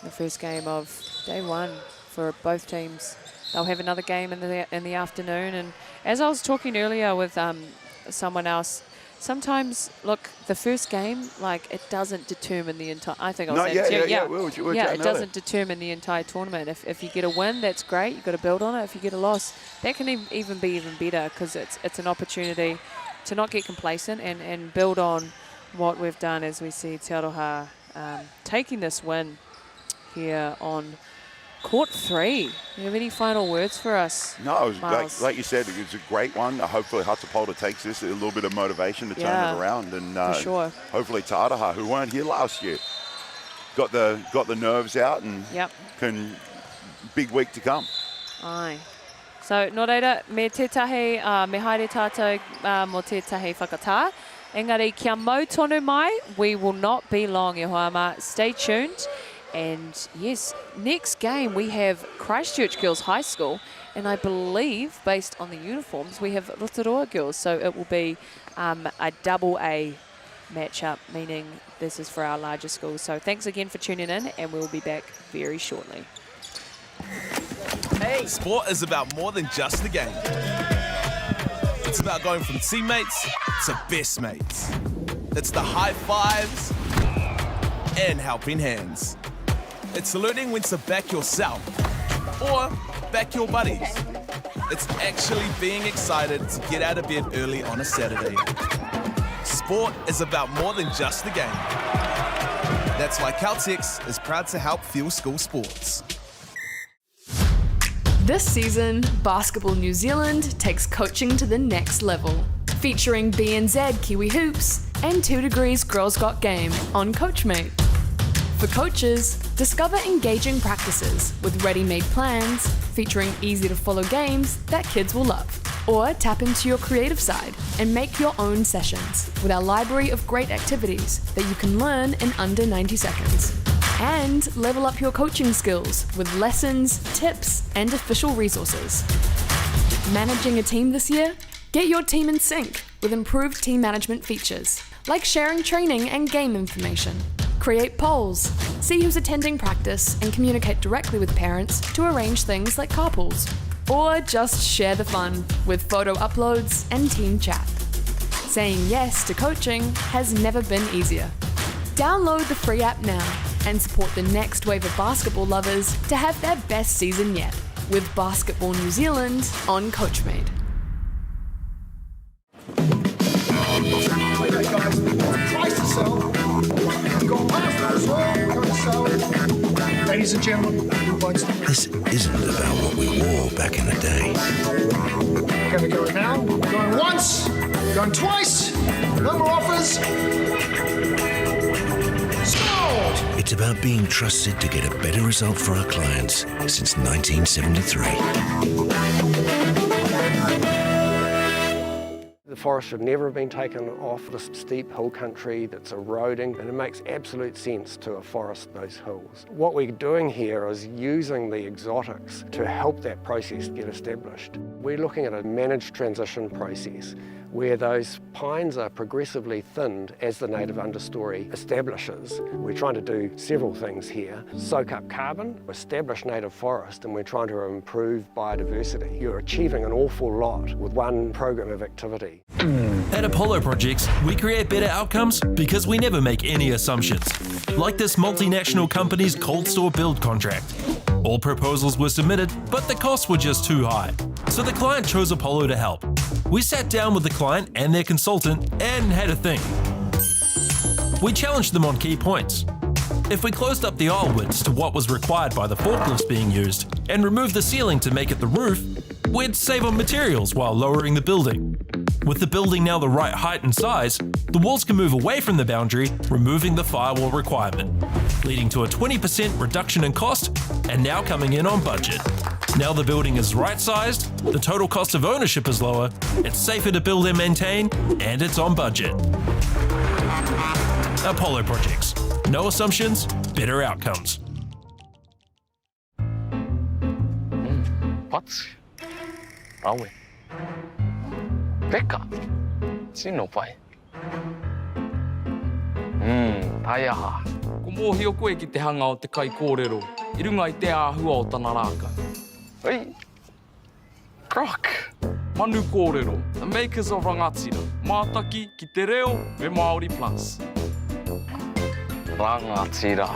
The first game of day 1 for both teams. They'll have another game in the afternoon. And as I was talking earlier with someone else, sometimes, look, the first game, like, it doesn't determine the entire... I think I was saying... Yeah, it doesn't determine the entire tournament. If you get a win, that's great. You've got to build on it. If you get a loss, that can even be even better because it's an opportunity to not get complacent and build on what we've done as we see Te Aroha taking this win here on Court 3. Do you have any final words for us? No, it was like you said, it was a great one. Hopefully Hatopaura takes this, a little bit of motivation to turn it around. And sure. Hopefully Te Araha, who weren't here last year, got the nerves out and can big week to come. Aye. So, nō reira, me tētahi, me haere tātou mo tētahi whakatā. Engari, kia mau tonu mai, we will not be long, e hoama. Stay tuned. And yes, next game we have Christchurch Girls High School, and I believe, based on the uniforms, we have Rotorua Girls. So it will be a double A matchup, meaning this is for our larger schools. So thanks again for tuning in, and we'll be back very shortly. Hey. Sport is about more than just a game. It's about going from teammates to best mates. It's the high fives and helping hands. It's learning when to back yourself or back your buddies. It's actually being excited to get out of bed early on a Saturday. Sport is about more than just the game. That's why Caltex is proud to help fuel school sports. This season, Basketball New Zealand takes coaching to the next level, featuring BNZ Kiwi Hoops and 2 Degrees Girls Got Game on Coachmate. For coaches, discover engaging practices with ready-made plans featuring easy-to-follow games that kids will love. Or tap into your creative side and make your own sessions with our library of great activities that you can learn in under 90 seconds. And level up your coaching skills with lessons, tips, and official resources. Managing a team this year? Get your team in sync with improved team management features, like sharing training and game information. Create polls, see who's attending practice, and communicate directly with parents to arrange things like carpools. Or just share the fun with photo uploads and team chat. Saying yes to coaching has never been easier. Download the free app now and support the next wave of basketball lovers to have their best season yet with Basketball New Zealand on Coachmate. Okay, guys, price to sell. We've got pasta as well. We're going to sell. Ladies and gentlemen, this isn't about what we wore back in the day. We're going to go now. We're going once. We're going twice. No more offers. Sold! It's about being trusted to get a better result for our clients since 1973. The forest should never have been taken off this steep hill country that's eroding, and it makes absolute sense to afforest those hills. What we're doing here is using the exotics to help that process get established. We're looking at a managed transition process where those pines are progressively thinned as the native understory establishes. We're trying to do several things here. Soak up carbon, establish native forest, and we're trying to improve biodiversity. You're achieving an awful lot with one program of activity. At Apollo Projects, we create better outcomes because we never make any assumptions. Like this multinational company's cold store build contract. All proposals were submitted, but the costs were just too high. So the client chose Apollo to help. We sat down with the client and their consultant and had a think. We challenged them on key points. If we closed up the aisle widths to what was required by the forklifts being used and removed the ceiling to make it the roof, we'd save on materials while lowering the building. With the building now the right height and size, the walls can move away from the boundary, removing the firewall requirement, leading to a 20% reduction in cost and now coming in on budget. Now the building is right-sized, the total cost of ownership is lower, it's safer to build and maintain, and it's on budget. Apollo Projects. No assumptions, better outcomes. Pats. Aue. Pekka. Sino pai. Taiaha. Ko mōhi o koe ki te hanga o te kai kōrero. I runga I te āhua o tana rākau. Hei. Croc. Manu kōrero. The makers of rangatira. Mātaki ki te reo me Māori Plus. Rangatira.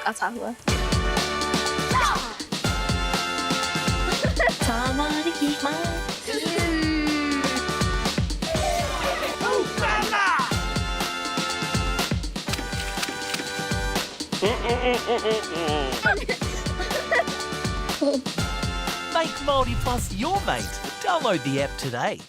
Atahua. Someone to keep my Make Māori Plus your mate. Download the app today.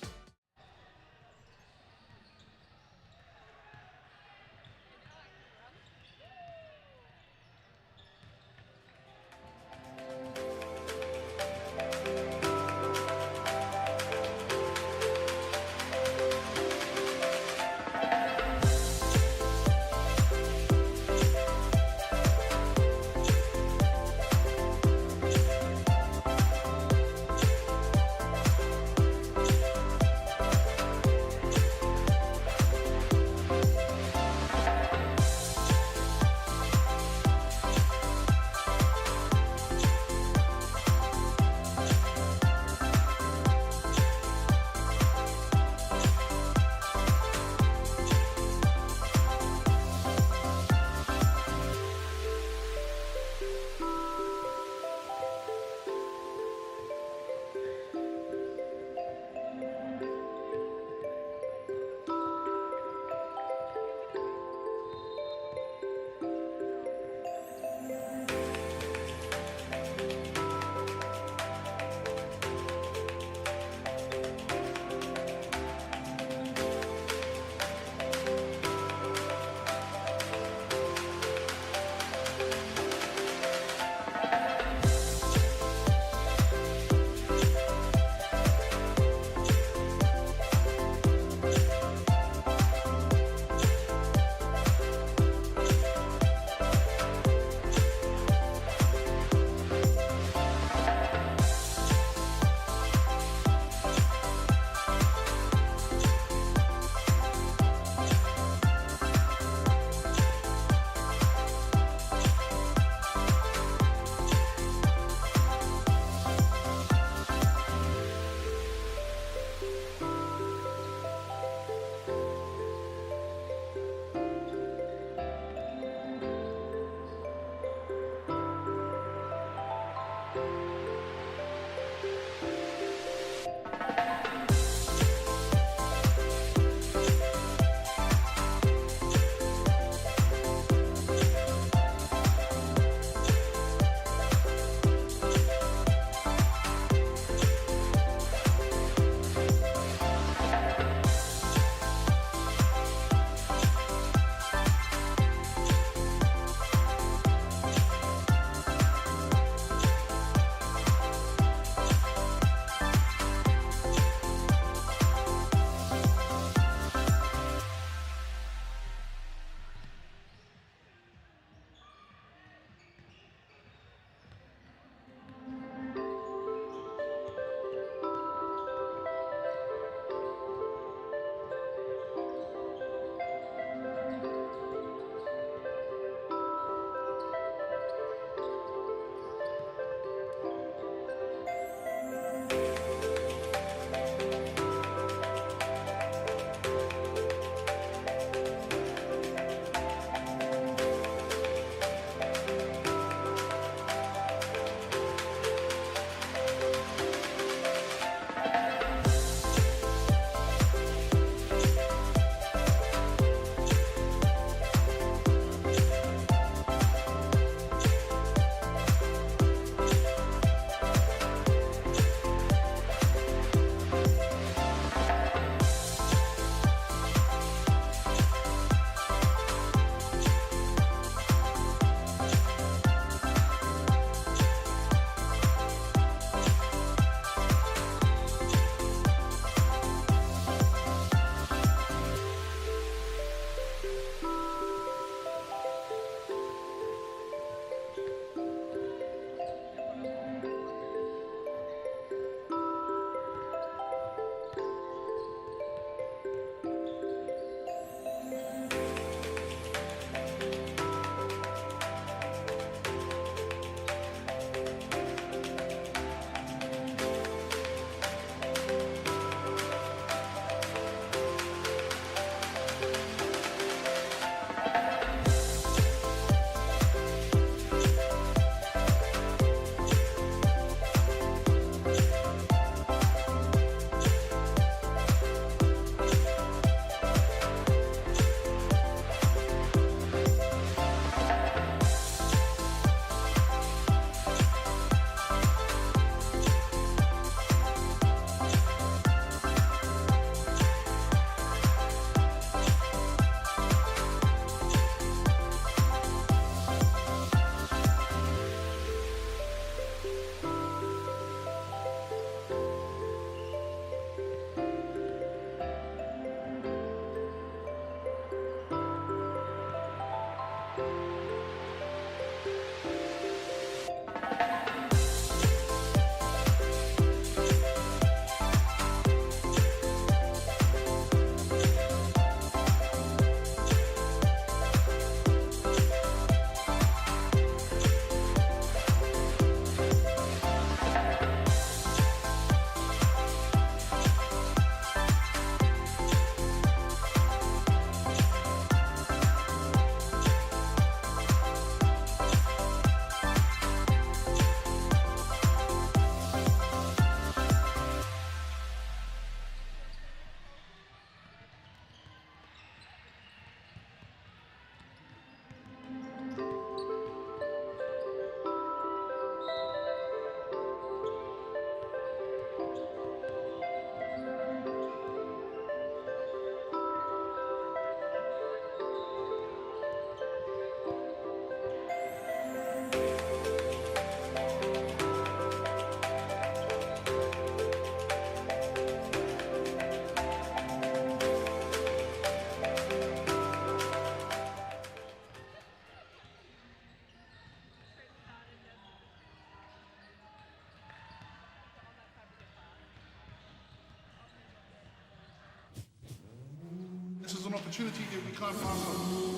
an opportunity here, we can't pass on.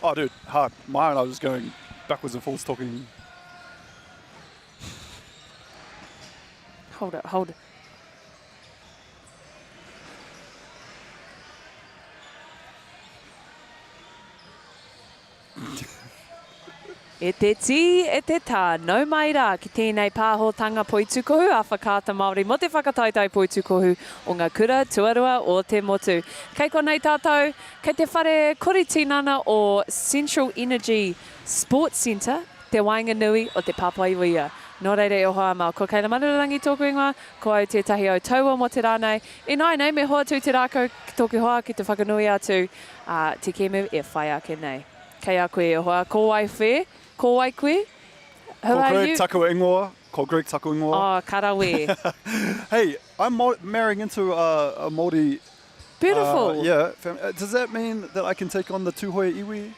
Oh, dude, hard. Mine, I was going backwards and forwards talking. Hold it. E te ti, e te tā, nau mai rā ki tēnei pāhotanga poitukohu a whakaata Māori mo te whakataitai poitukohu o ngā kura tuarua o te motu. Kei konei tātou, kei te whare koritinana o Central Energy Sports Centre, te Wainganui o te Papaiwia. Nō reire o hoa mau, ko Keila Manurangi tōku ingoa, ko au tētahi au taua mo te rānei. E nai nei, me hoa tū te rākau ki tōku hoa ki te whakanui atu, te kemu e whai ake nei. Kei a koe o hoa, ko wai whē, ko wai koe. Who Ko are Greg you? Taku Ingoa. Ko Greg Taku Ingoa. Oh, karawe. Hey, I'm marrying into a Māori. Beautiful. Yeah. Does that mean that I can take on the Tūhoe Iwi?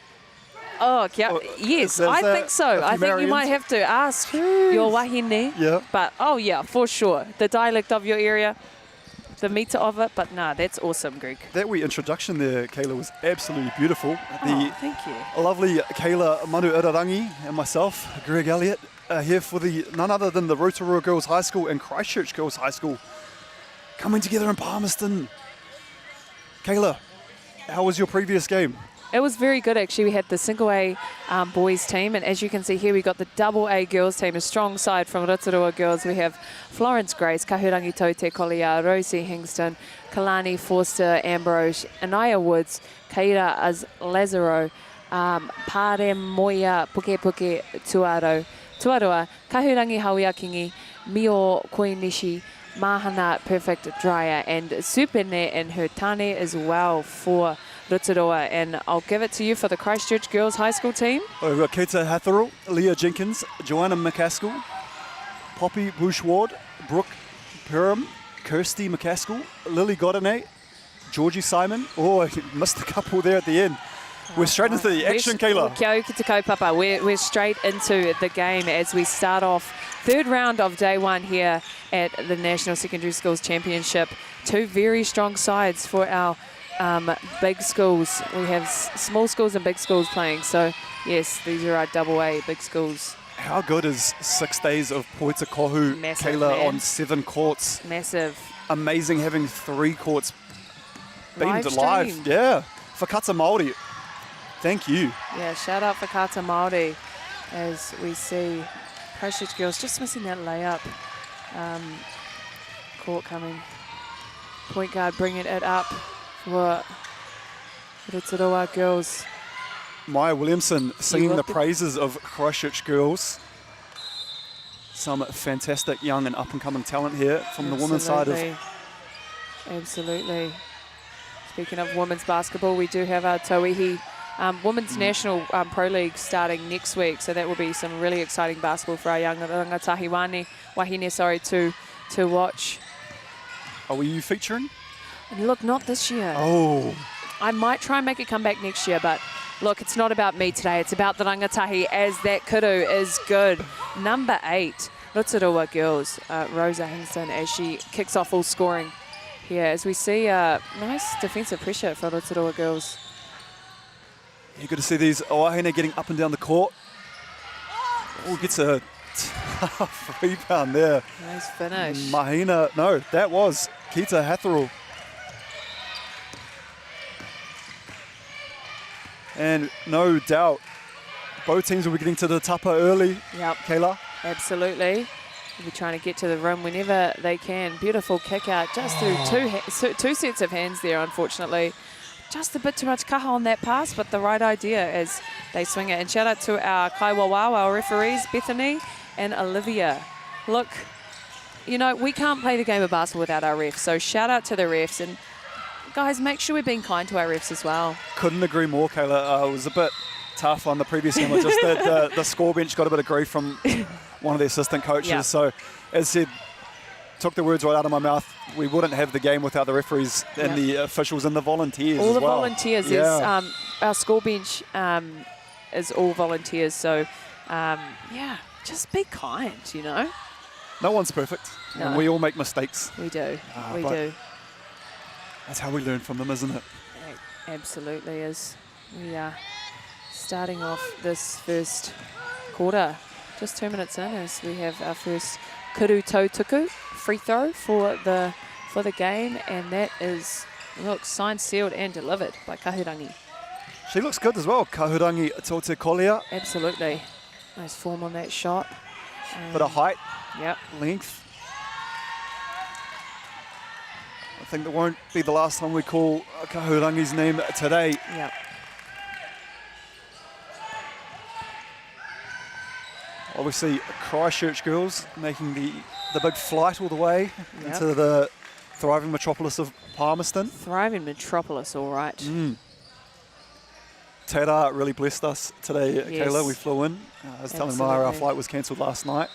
Oh, yeah, yes, I think so. I think you might have to ask your wahine. Yeah. But, oh yeah, for sure. The dialect of your area, the meter of it. But nah, that's awesome, Greg. That wee introduction there, Kayla, was absolutely beautiful. Oh, thank you. Lovely Kayla Manu Irarangi and myself, Greg Elliott, here for the none other than the Rotorua Girls High School and Christchurch Girls High School coming together in Palmerston. Kayla, how was your previous game? It was very good, actually. We had the single A boys team, and as you can see here, we got the double A girls team, a strong side from Rotorua Girls. We have Florence Grace, Kahurangi Tote Kolia, Rosie Hingston, Kalani Forster Ambrose, Anaya Woods, Kaira Az Lazaro, Pare Moia Puke Puke Tuarua, Kahurangi Hawiakingi, Mio Koinishi, Mahana Perfect Dryer, and Supene and her Tane as well for Rotorua. And I'll give it to you for the Christchurch Girls High School team. We've got Keita Hatharo, Leah Jenkins, Joanna McCaskill, Poppy Bushward, Brooke Perham, Kirsty McCaskill, Lily Godinay, Georgie Simon. Oh, I missed a couple there at the end. We're straight into the action, Kayla. Kia ora ki te kaupapa. We're straight into the game as we start off third round of day one here at the National Secondary Schools Championship. Two very strong sides for our big schools. We have small schools and big schools playing. So, yes, these are our double A big schools. How good is 6 days of Poita Kohu, Massive, Kayla, man. on 7 courts? Massive. Amazing having 3 courts beamed Live live. streamed. Yeah. Whakata Māori. Thank you. Yeah, shout out for Kata Māori as we see Christchurch Girls just missing that layup. Court coming. Point guard bringing it up for Rotorua Girls. Maya Williamson singing the want the- praises of Christchurch Girls. Some fantastic young and up-and-coming talent here from the women's side of... Absolutely. Speaking of women's basketball, we do have our Tauihi Women's National Pro League starting next week, so that will be some really exciting basketball for our young rangatahi wahine to watch. Are you featuring? And look, not this year. Oh. I might try and make it come back next year, but look, it's not about me today. It's about the rangatahi, as that kudu is good. Number 8, Rotorua Girls, Rosa Hingston, as she kicks off all scoring here, as we see nice defensive pressure for Rotorua Girls. You're good to see these Wahine getting up and down the court. Oh, gets a tough rebound there. Nice finish. Mahina, no, that was Keita Hatharo. And no doubt, both teams will be getting to the tapa early. Yep. Kayla? Absolutely. They'll be trying to get to the rim whenever they can. Beautiful kick out just through two sets of hands there, unfortunately. Just a bit too much kaha on that pass, but the right idea as they swing it. And shout out to our Kaiwawau, our referees, Bethany and Olivia. Look, you know, we can't play the game of basketball without our refs, so shout out to the refs. And guys, make sure we're being kind to our refs as well. Couldn't agree more, Kayla. It was a bit tough on the previous game. Just the score bench got a bit of grief from one of the assistant coaches. Yeah. So, as said, took the words right out of my mouth. We wouldn't have the game without the referees and the officials and the volunteers all as the well. volunteers. Yeah. Our score bench is all volunteers. So, yeah, just be kind, you know. No one's perfect. No. And we all make mistakes. We do. We but do. That's how we learn from them, isn't it? It absolutely is. We are starting off this first quarter. Just 2 minutes in as we have our first kuru tau tuku free throw for the game, and that is, look, signed, sealed and delivered by Kahurangi. She looks good as well, Kahurangi Tote Kolia. Absolutely. Nice form on that shot. Bit of height, Yep. length. I think that won't be the last time we call Kahurangi's name today. Yep. Obviously, Christchurch girls making the big flight all the way Yep. into the thriving metropolis of Palmerston. Thriving metropolis, all right. Tera really blessed us today, Yes. Kayla. We flew in. I was telling Mara our Absolutely. flight was cancelled last night.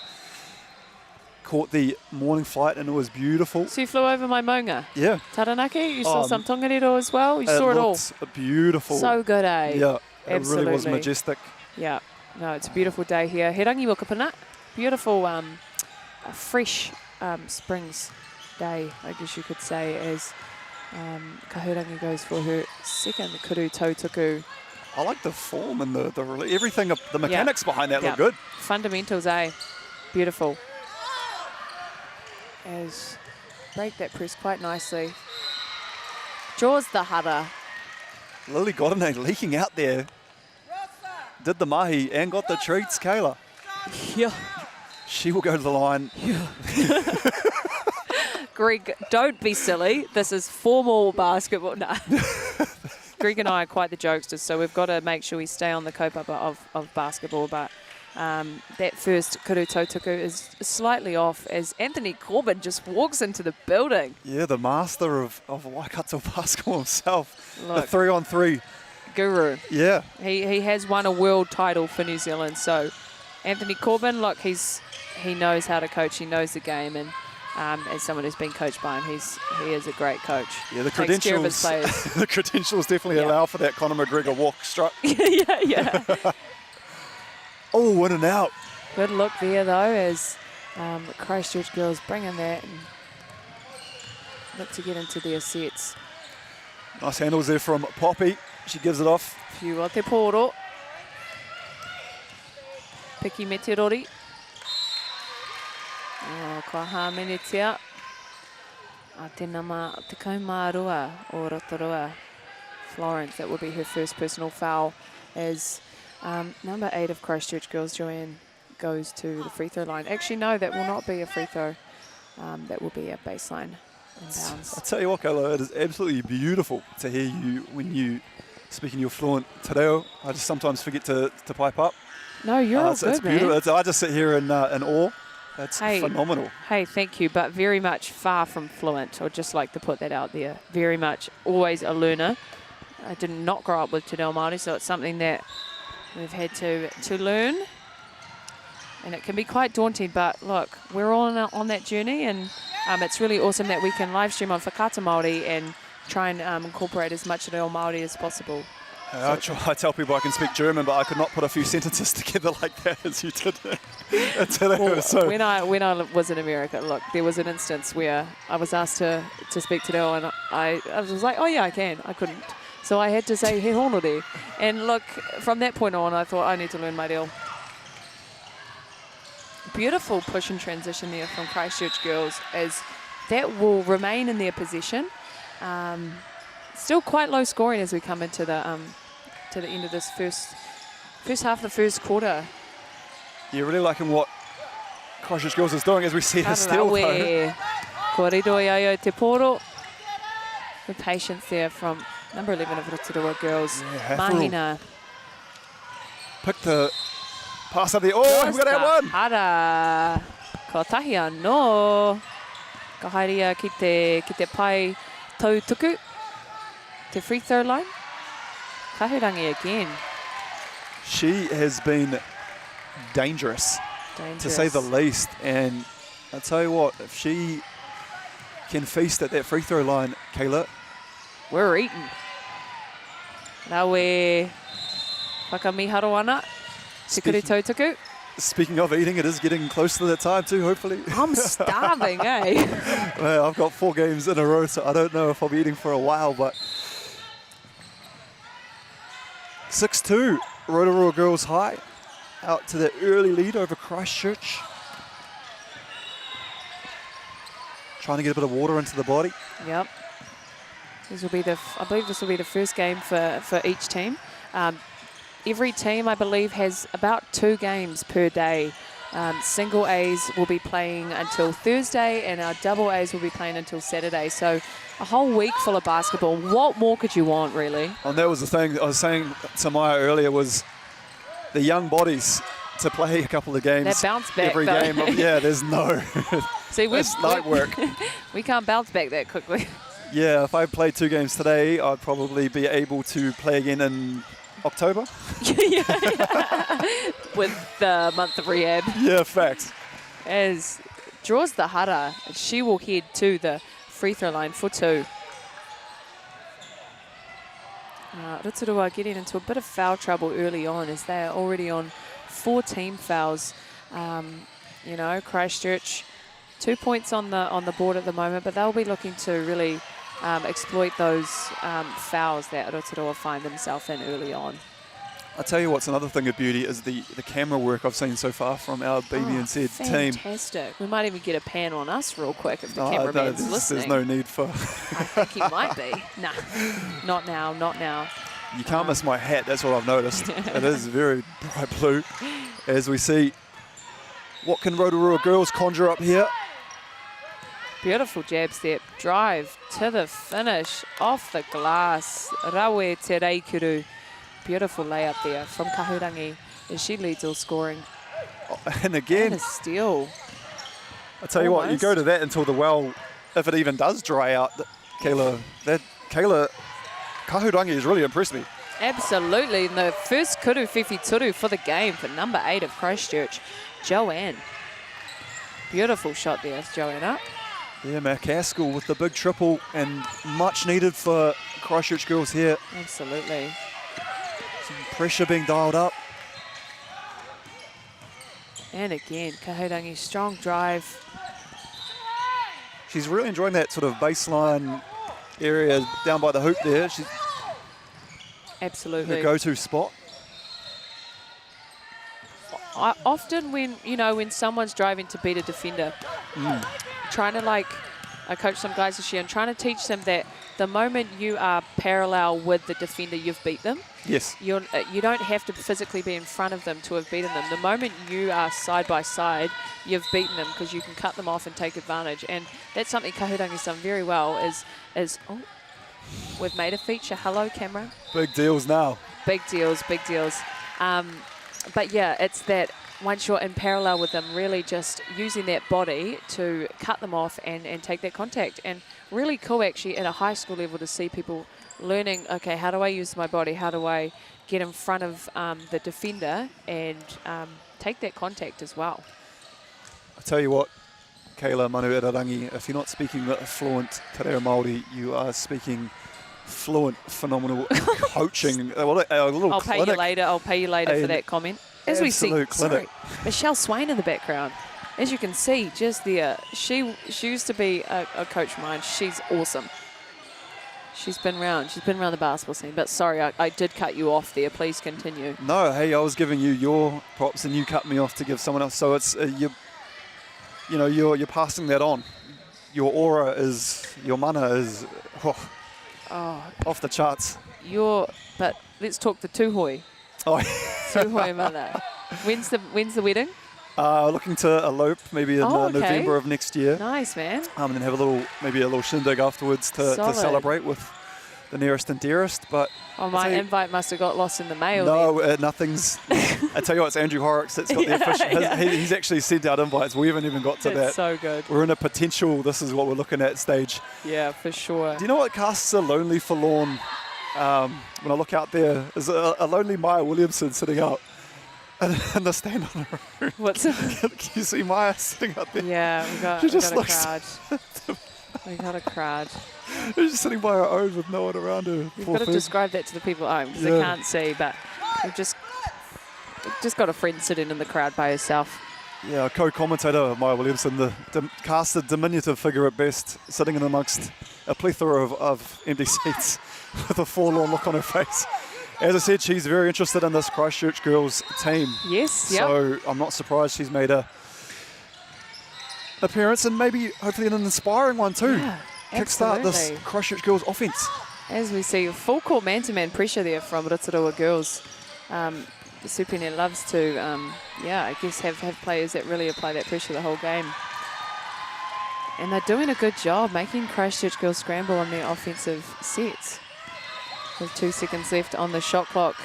Caught the morning flight and it was beautiful. So you flew over my maunga. Yeah. Taranaki, you saw some tongariro as well. You saw it all. looked beautiful. So good, eh? Yeah, it really was Absolutely. majestic. Yeah, no, it's a beautiful day here. He rangi wakapuna. Beautiful, a fresh Springs day, I guess you could say, as Kahurangi goes for her second kuru tau tuku. I like the form and the everything, the mechanics behind that look good. Fundamentals, eh? Beautiful. As break that press quite nicely. Draws the hara. Lily Godinay leaking out there. Did the mahi and got the treats, Kayla. Yeah. She will go to the line. Greg, don't be silly. This is formal basketball. No. Greg and I are quite the jokesters, so we've got to make sure we stay on the kaupapa of basketball. But that first kuru tau tuku is slightly off as Anthony Corbin just walks into the building. Yeah, the master of Waikato basketball himself. Look. The 3-on-3. Guru. Yeah. He has won a world title for New Zealand. So Anthony Corbin, look, he knows how to coach. He knows the game, and as someone who's been coached by him, he is a great coach. Yeah, the Takes care of his credentials. players. The credentials definitely allow for that Conor McGregor walk strut. yeah. Oh, in and out. Good look there though, as Christchurch girls bring in that and look to get into their sets. Nice handles there from Poppy. She gives it off. Whiu o te poro. Piki me te rori. Oh, kua hāmenetia. A te nama te kaumārua o Rotorua. Florence, that will be her first personal foul as number 8 of Christchurch girls, Joanne, goes to the free throw line. Actually, no, that will not be a free throw. That will be a baseline inbounds. I tell you what, Kayla, it is absolutely beautiful to hear you when you speak in your fluent te reo. I just sometimes forget to pipe up. No, you're all good, it's beautiful. man. I just sit here in awe. That's phenomenal. Hey, thank you, but very much far from fluent. I'd just like to put that out there. Very much always a learner. I did not grow up with Te Reo Māori, so it's something that we've had to learn. And it can be quite daunting, but look, we're all on that journey, and it's really awesome that we can live stream on Whakaata Māori and try and incorporate as much Reo Māori as possible. I tell people I can speak German, but I could not put a few sentences together like that as you did. Well, when I was in America, look, there was an instance where I was asked to speak Te Reo, and I was like, oh yeah, I can. I couldn't. So I had to say he honore. And look, from that point on, I thought I need to learn my reo. Beautiful push and transition there from Christchurch girls, as that will remain in their possession. Still quite low scoring as we come into the to the end of this first half of the first quarter. You're really liking what Christchurch Girls is doing as we see the steal though. Kōrero i au te poro. Good patience there from number 11 of Rotorua Girls. Yeah, Mahina. Pick the pass up there. Oh, we've got that one. Hara. Ko tahi anō. Ka haerea ki te pai tautuku. Te free throw line. Kahurangi again. She has been dangerous, to say the least. And I'll tell you what, if she can feast at that free throw line, Kayla. We're eating. Rawe whakamiharo ana. Sikuri tautuku. Speaking of eating, it is getting close to that time too, hopefully. I'm starving, eh? Well, I've got 4 games in a row, so I don't know if I'll be eating for a while, but 6-2, Rotorua Girls High, out to the early lead over Christchurch. Trying to get a bit of water into the body. Yep. This will be I believe this will be the first game for each team. Every team, I believe, has about 2 games per day. Single A's will be playing until Thursday, and our double A's will be playing until Saturday. So a whole week full of basketball. What more could you want, really? And that was the thing I was saying to Maya earlier, was the young bodies to play a couple of games. That bounce back, every though. game. Yeah, there's no. See, it's night work. We can't bounce back that quickly. Yeah, if I played 2 games today, I'd probably be able to play again in October. With the month of rehab. Yeah, facts. As draws the hara, she will head to the free throw line for 2. Rotorua getting into a bit of foul trouble early on, as they are already on 4 team fouls. You know, Christchurch 2 points on the board at the moment, but they'll be looking to really exploit those fouls that Rotorua find themselves in early on. I'll tell you what's another thing of beauty is the camera work I've seen so far from our BB&Z team. Fantastic. We might even get a pan on us real quick if the cameraman's listening. There's no need for... I think he might be. Nah, not now, not now. You can't miss my hat, that's what I've noticed. It is very bright blue. As we see, what can Rotorua Girls conjure up here? Beautiful jab step, drive to the finish, off the glass. Rawe te reikuru. Beautiful layup there from Kahurangi as she leads all scoring. And again, and a steal. I tell you what, you go to that until the well, if it even does dry out, Kahurangi has really impressed me. Absolutely, and the first kuru whiwhi for the game for number 8 of Christchurch, Joanne. Beautiful shot there, Joanna. Yeah, McCaskill with the big triple, and much needed for Christchurch Girls here. Absolutely. Some pressure being dialed up. And again, Kahurangi, strong drive. She's really enjoying that sort of baseline area down by the hoop there. She's absolutely her go-to spot. Often when someone's driving to beat a defender, trying to I coach some guys this year and trying to teach them that the moment you are parallel with the defender, you've beat them. Yes. You don't have to physically be in front of them to have beaten them. The moment you are side by side, you've beaten them because you can cut them off and take advantage. And that's something Kahurangi's done very well. Oh, we've made a feature. Hello, camera. Big deals now. Big deals, big deals. But yeah, it's that once you're in parallel with them, really just using that body to cut them off and take that contact. And really cool actually at a high school level to see people learning, okay, how do I use my body? How do I get in front of the defender and take that contact as well? I tell you what, Kayla Manu-Irarangi, if you're not speaking fluent te reo Māori, you are speaking fluent, phenomenal coaching. A little I'll clinic. pay you later. I'll pay you later for that comment. As we see, clinic. Michelle Swain in the background. As you can see, just there, she used to be a coach of mine. She's awesome. She's been around the basketball scene. But sorry, I did cut you off there. Please continue. No, hey, I was giving you your props and you cut me off to give someone else. So it's you're passing that on. Your aura is, your mana is off the charts. But let's talk the tuhoi. Oh, Tuhoi mana. When's the wedding? looking to elope maybe in Oh, okay. November of next year. Nice, man. And then have maybe a little shindig afterwards to Solid. celebrate with the nearest and dearest. But Oh, my invite must have got lost in the mail. no, nothing's. I tell you what, it's Andrew Horrocks that's got the official. He's actually sent out invites. We haven't even got to It's that. so good. We're in a potential. This is what we're looking at stage. Yeah, for sure. Do you know what casts a lonely, forlorn? When I look out there, is a lonely Maya Williamson sitting out in the stand on her own. What's Can you see Maya sitting out there? Yeah, we got She a just crowd. We got a crowd. She's just sitting by her own with no one around her. You've Poor got to thing. describe that to the people at home because they Yeah. can't see, but we've just got a friend sitting in the crowd by herself. Yeah, our co-commentator Maya Williamson, cast a diminutive figure at best, sitting in amongst a plethora of empty seats with a forlorn look on her face. As I said, she's very interested in this Christchurch girls team. Yes, yeah. So I'm not surprised she's made a appearance and maybe hopefully an inspiring one too. Yeah, Kickstart this absolutely. Christchurch girls offense. As we see, full court man-to-man pressure there from Rotorua girls. The Supine loves to, I guess have players that really apply that pressure the whole game. And they're doing a good job making Christchurch girls scramble on their offensive sets. With 2 seconds left on the shot clock.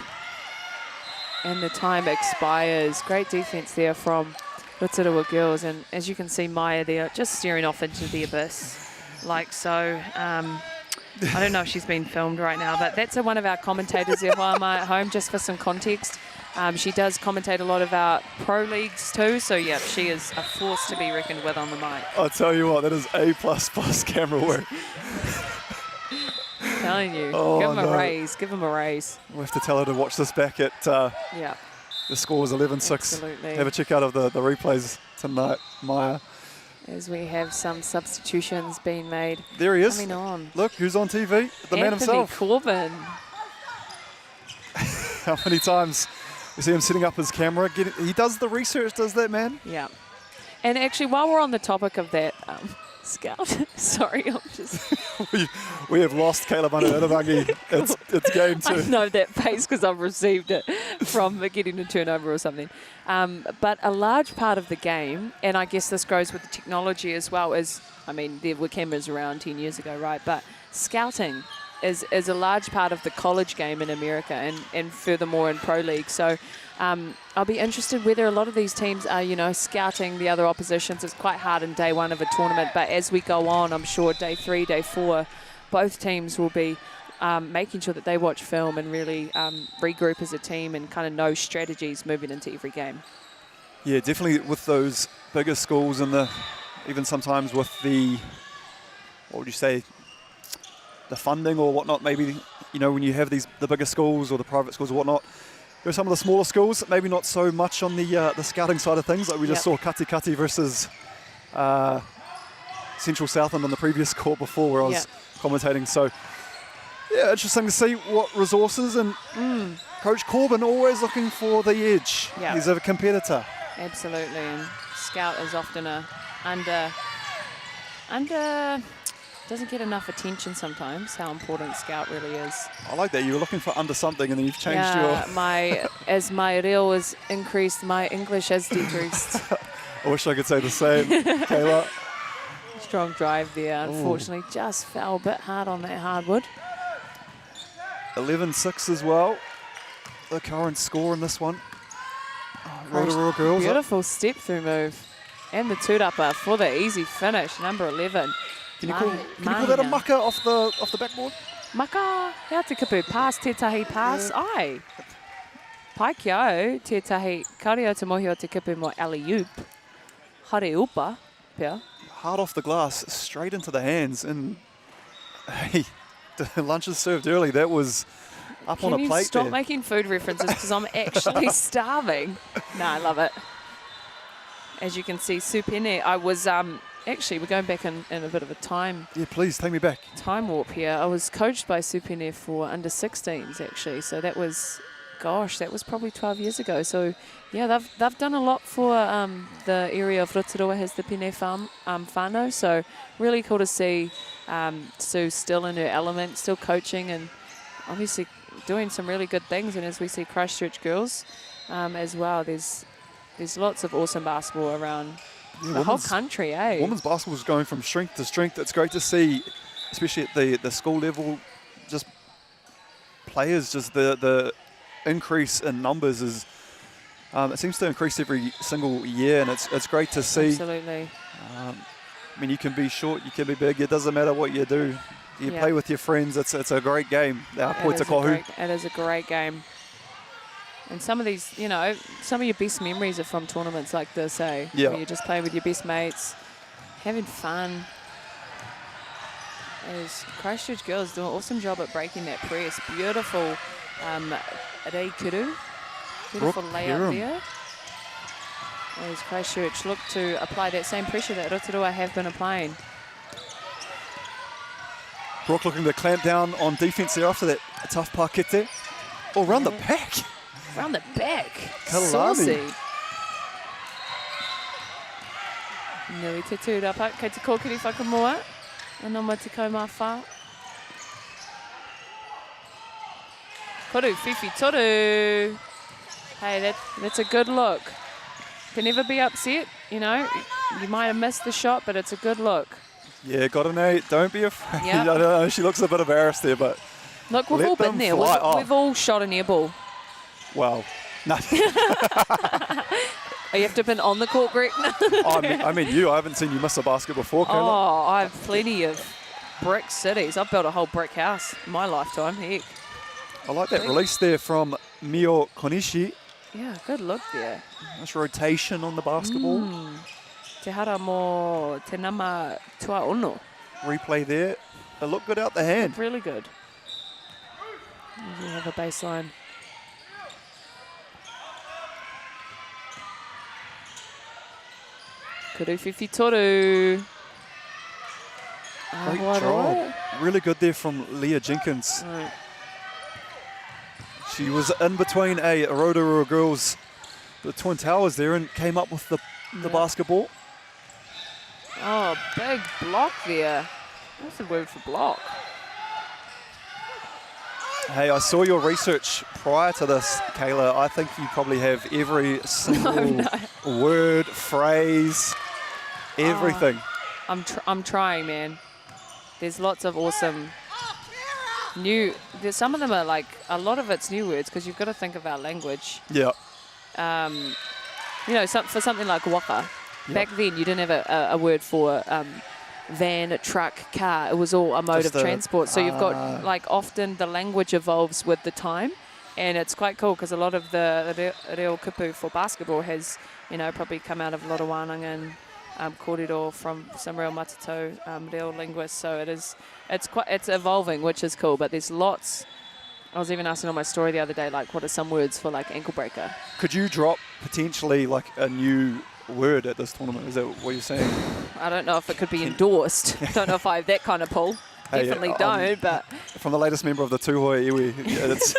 And the time expires. Great defense there from Rotorua girls. And as you can see, Maya there just staring off into the abyss. Like so. I don't know if she's been filmed right now, but that's one of our commentators there while I'm at home, just for some context. She does commentate a lot of our pro leagues too, so yeah, she is a force to be reckoned with on the mic. I'll tell you what, that is A++ camera work. Telling you, Oh, give him no. a raise, give him a raise. We'll have to tell her to watch this back at Yeah, the score was 11-6. Absolutely. Have a check out of the replays tonight, Maya. as we have some substitutions being made. There he is. Coming on. Look, who's on TV? The man Anthony himself. Corbin. How many times we see him setting up his camera? He does the research, does that man? Yeah. And actually, while we're on the topic of that, Scout, sorry, I'm just... we have lost Caleb Ananavangi. It's game 2. I know that face because I've received it from getting a turnover or something. But a large part of the game, and I guess this goes with the technology as well, is, I mean, there were cameras around 10 years ago, right? But scouting is a large part of the college game in America and furthermore in pro league. So I'll be interested whether a lot of these teams are, scouting the other oppositions. It's quite hard in day 1 of a tournament, but as we go on, I'm sure day 3, day 4, both teams will be making sure that they watch film and really regroup as a team and kind of know strategies moving into every game. Yeah, definitely with those bigger schools and even sometimes with the, what would you say, the funding or whatnot, maybe, when you have the bigger schools or the private schools or whatnot, there are some of the smaller schools, maybe not so much on the scouting side of things, like we just saw Katikati versus Central Southland on the previous court before where I was commentating. So, yeah, interesting to see what resources and Coach Corbin always looking for the edge. Yeah. He's a competitor. Absolutely, and Scout is often under doesn't get enough attention sometimes, how important Scout really is. I like that. You were looking for under something and then you've changed as my reel was increased, my English has decreased. I wish I could say the same, Kayla. Strong drive there, unfortunately. Just fell a bit hard on that hardwood. 11-6 as well. The current score in this one. Rotorua girls. Beautiful step through move. And the two-upper for the easy finish, number 11. Can you call that a mucker off the backboard? Maka, hea te kupu, pass, tētahi pass, ai. Pai ki au, tētahi, kaore o te mohi o te kupu mo alley-oop. Hare upa, pia. Hard off the glass, straight into the hands. And, hey, the lunch is served early. That was up on a plate. Can you stop there. making food references because I'm actually starving? No, I love it. As you can see, Supene, I was... Actually, we're going back in a bit of a time. Yeah, please, take me back. Time warp here. I was coached by Supene for under 16s, actually. So that was, gosh, that was probably 12 years ago. So, yeah, they've done a lot for the area of Rotorua has the Pine whānau. So really cool to see Sue still in her element, still coaching and obviously doing some really good things. And as we see Christchurch girls as well, there's lots of awesome basketball around the whole country, eh? Women's basketball is going from strength to strength. It's great to see, especially at the school level, just players, just the increase in numbers is, it seems to increase every single year, and it's great to see. Absolutely. I mean, you can be short, you can be big, it doesn't matter what you do. You play with your friends, it's a great game. It is a great game. And some of these, you know, some of your best memories are from tournaments like this, eh? Yeah. Where you're just playing with your best mates, having fun. As Christchurch girls do an awesome job at breaking that press. Beautiful reikuru. Beautiful layup there. As Christchurch look to apply that same pressure that Rotorua have been applying. Brooke looking to clamp down on defense there after that tough pakete. Oh, round the back. Round the back. Kalani. Saucy. Nui te tūrapa, kei te kōkiri whakamoa. Anoma te kaumawha. Koru, whiwhi toru. Hey, that's a good look. Can never be upset, you know. You might have missed the shot, but it's a good look. Yeah, got an 8. Don't be afraid. Yep. I don't know, she looks a bit embarrassed there, but look, we've all been there. We've all shot an air ball. Wow. No. Oh, you have to have been on the court, Greg? I mean, I haven't seen you miss a basket before, Kayla. Oh, I have plenty of brick cities. I've built a whole brick house in my lifetime. Heck. I like that release there from Mio Konishi. Yeah, good look there. Nice rotation on the basketball. Te hara mō te nama tua ono. Replay there. It looked good out the hand. Really good. You have a baseline. Kuru whiwhi toru. Great job. Really good there from Leah Jenkins. Right. She was in between a Rotorua girls, the Twin Towers there, and came up with the basketball. Oh, big block there. What's the word for block? Hey, I saw your research prior to this, Kayla. I think you probably have every single word, phrase, everything. I'm trying, man. There's lots of awesome some of them are like, a lot of it's new words because you've got to think of our language. Yeah. You know, for something like waka, back then you didn't have a word for van, truck, car. It was all a mode of transport. So you've got, like, often the language evolves with the time, and it's quite cool because a lot of the reo kupu for basketball has, you know, probably come out of a lot of wānanga and kōrero from some real matato reo linguists. So it's evolving, which is cool, but there's lots. I was even asking on my story the other day, like, what are some words for, like, ankle breaker? Could you drop potentially, like, a new word at this tournament? Is that what you're saying? I don't know if it could be endorsed. Don't know if I have that kind of pull. Definitely don't, but... From the latest member of the Tūhoe Iwi, it's...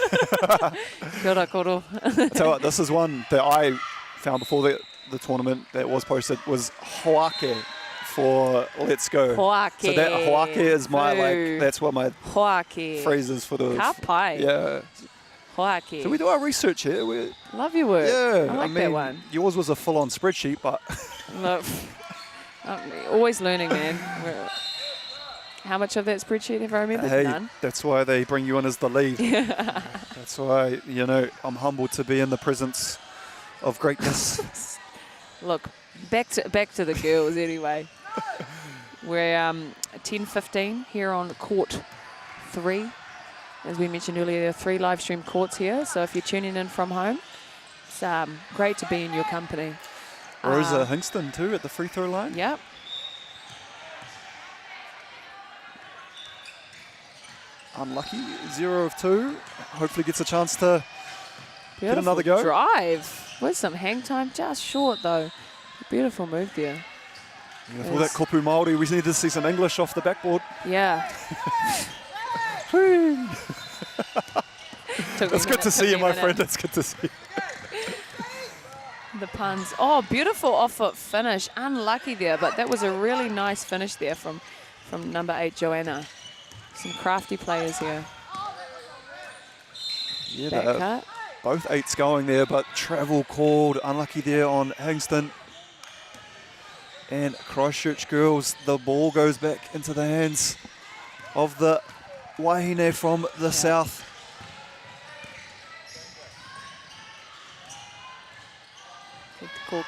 Kia ora koro. I tell you what, this is one that I found before the tournament that was posted, was hoake for Let's Go. Hoake. So that hoake is my, like, that's what my hoake phrases for the... Ka pai. Yeah. Hoake. So we do our research here. Love your work. Yeah. I like that one. Yours was a full-on spreadsheet, but... Look, I'm always learning, man. How much of that spreadsheet have I remembered? Hey, None. that's why they bring you in as the lead. That's why, you know, I'm humbled to be in the presence of greatness. Look, back to the girls anyway. We're 10:15 here on court 3. As we mentioned earlier, there are 3 live stream courts here. So if you're tuning in from home, it's great to be in your company. Rosa Hingston too at the free throw line. Yep. Unlucky, 0 of 2. Hopefully gets a chance to get another go. Drive with some hang time, just short though. Beautiful move there. Yeah, with all that kopu Māori, we need to see some English off the backboard. Yeah. It's good to see you, my friend. It's good to see you. The puns. Oh, beautiful off-foot finish. Unlucky there, but that was a really nice finish there from number 8, Joanna. Some crafty players here. Yeah, back cut. both 8s going there, but travel called. Unlucky there on Hingston. And Christchurch girls, the ball goes back into the hands of the Wahine from the south. I'll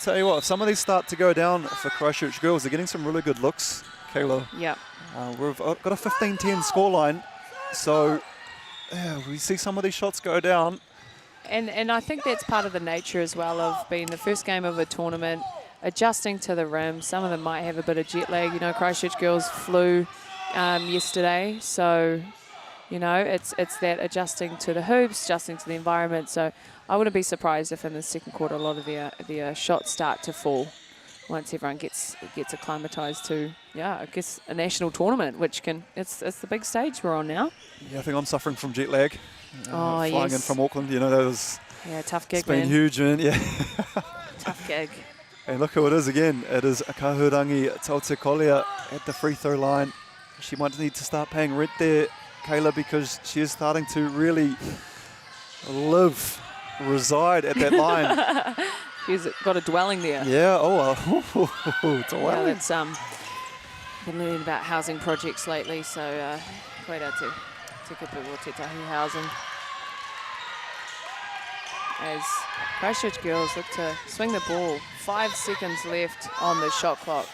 tell you what, if some of these start to go down for Christchurch girls, they're getting some really good looks, Kayla. Yeah. We've got a 15-10 scoreline, so yeah, we see some of these shots go down. And I think that's part of the nature as well of being the first game of a tournament, adjusting to the rim. Some of them might have a bit of jet lag. You know, Christchurch girls flew yesterday, so you know it's that adjusting to the hoops, adjusting to the environment. So I wouldn't be surprised if in the second quarter a lot of their shots start to fall once everyone gets acclimatized to, I guess a national tournament, which it's the big stage we're on now. Yeah, I think I'm suffering from jet lag. Flying in yes. from Auckland, you know, that was tough gig, it's been man. huge, man. Yeah. Tough gig. And look who it is again. It is Kahurangi Tautakolia at the free throw line. She might need to start paying rent there, Kayla, because she is starting to really reside at that line. She's got a dwelling there. Yeah, Yeah, that's been learning about housing projects lately, so quite out to Kupu Tetahi housing. As Christchurch girls look to swing the ball, 5 seconds left on the shot clock.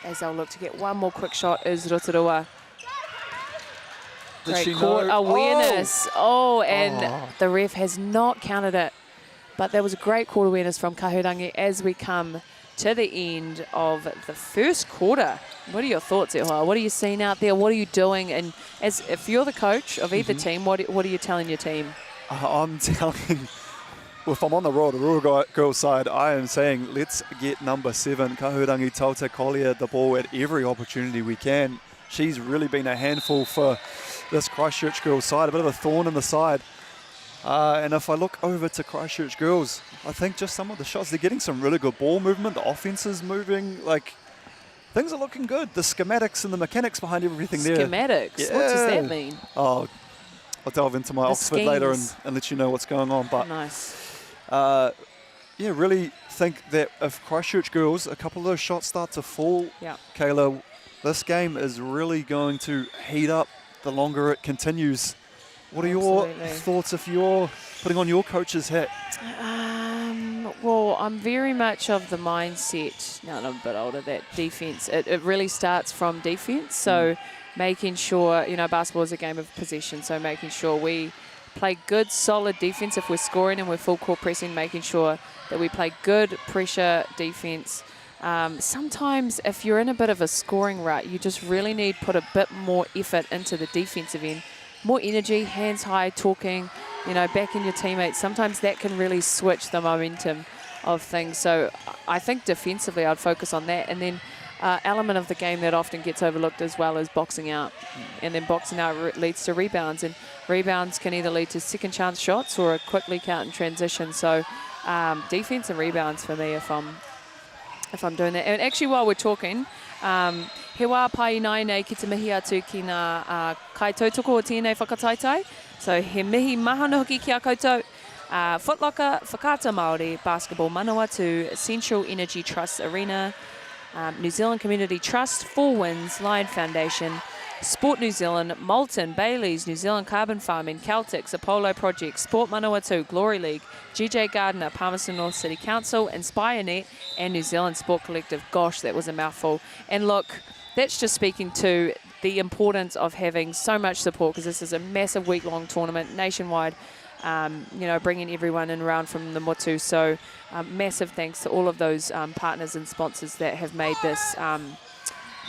As they'll look to get one more quick shot is Rotorua. Great court awareness. And the ref has not counted it. But there was a great court awareness from Kahurangi as we come to the end of the first quarter. What are your thoughts, Ehoa? What are you seeing out there? What are you doing? And if you're the coach of either team, what are you telling your team? I'm telling, if I'm on the Rotorua girls side, I am saying let's get number 7, Kahurangi Tautakolia, the ball at every opportunity we can. She's really been a handful for this Christchurch girls side, a bit of a thorn in the side. And if I look over to Christchurch girls, I think just some of the shots, they're getting some really good ball movement. The offense is moving, like, things are looking good. The schematics and the mechanics behind everything there. Schematics? Yeah. What does that mean? Oh, I'll delve into my Oxford later and let you know what's going on. But nice. Really think that if Christchurch girls, a couple of those shots start to fall, Kayla, this game is really going to heat up the longer it continues. What are your thoughts if you're putting on your coach's hat? Well, I'm very much of the mindset, now that I'm a bit older, that defense, it really starts from defense. So making sure, basketball is a game of possession. So making sure we play good, solid defense if we're scoring and we're full court pressing, making sure that we play good pressure defense. Sometimes if you're in a bit of a scoring rut, you just really need to put a bit more effort into the defensive end. More energy, hands high, talking, backing your teammates. Sometimes that can really switch the momentum of things. So I think defensively I'd focus on that. And then element of the game that often gets overlooked as well is boxing out. And then boxing out leads to rebounds. And rebounds can either lead to second chance shots or a quick leak out in transition. So defense and rebounds for me if I'm doing that. And actually while we're talking, he wā pai nai nei ki te mihi atu ki ngā kaitautoko o tēnei whakataitai. So he mihi mahana hoki ki a koutou. Footlocker Whakata Māori Basketball Manawa to Central Energy Trust Arena, New Zealand Community Trust, 4 Winds, Lion Foundation, Sport New Zealand, Moulton, Bailey's, New Zealand Carbon Farming, Celtics, Apollo Project, Sport Manawatu, Glory League, GJ Gardner, Palmerston North City Council, InspireNet, and New Zealand Sport Collective. Gosh, that was a mouthful. And look, that's just speaking to the importance of having so much support, because this is a massive week-long tournament nationwide, bringing everyone in around from the motu. So massive thanks to all of those partners and sponsors that have made this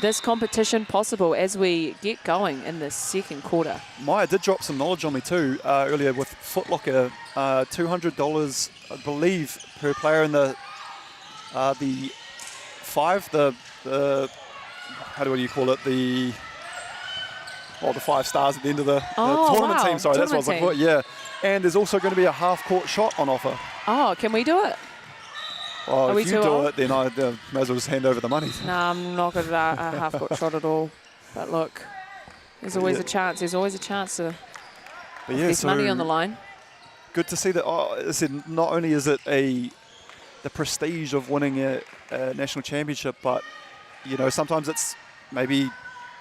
this competition possible as we get going in the second quarter. Maya did drop some knowledge on me too earlier with Footlocker, $200 I believe per player in the 5, the how do you call it, the 5 stars at the end of the tournament team. Sorry, that's what I was looking for. Yeah, and there's also going to be a half-court shot on offer. Oh, can we do it? Oh, if you do it, then I may as well just hand over the money. No, I'm not good at a half-court shot at all. But look, There's always a chance. There's always a chance to. But yeah, There's money on the line. Good to see that. As I said, not only is it the prestige of winning a national championship, but you know, sometimes it's maybe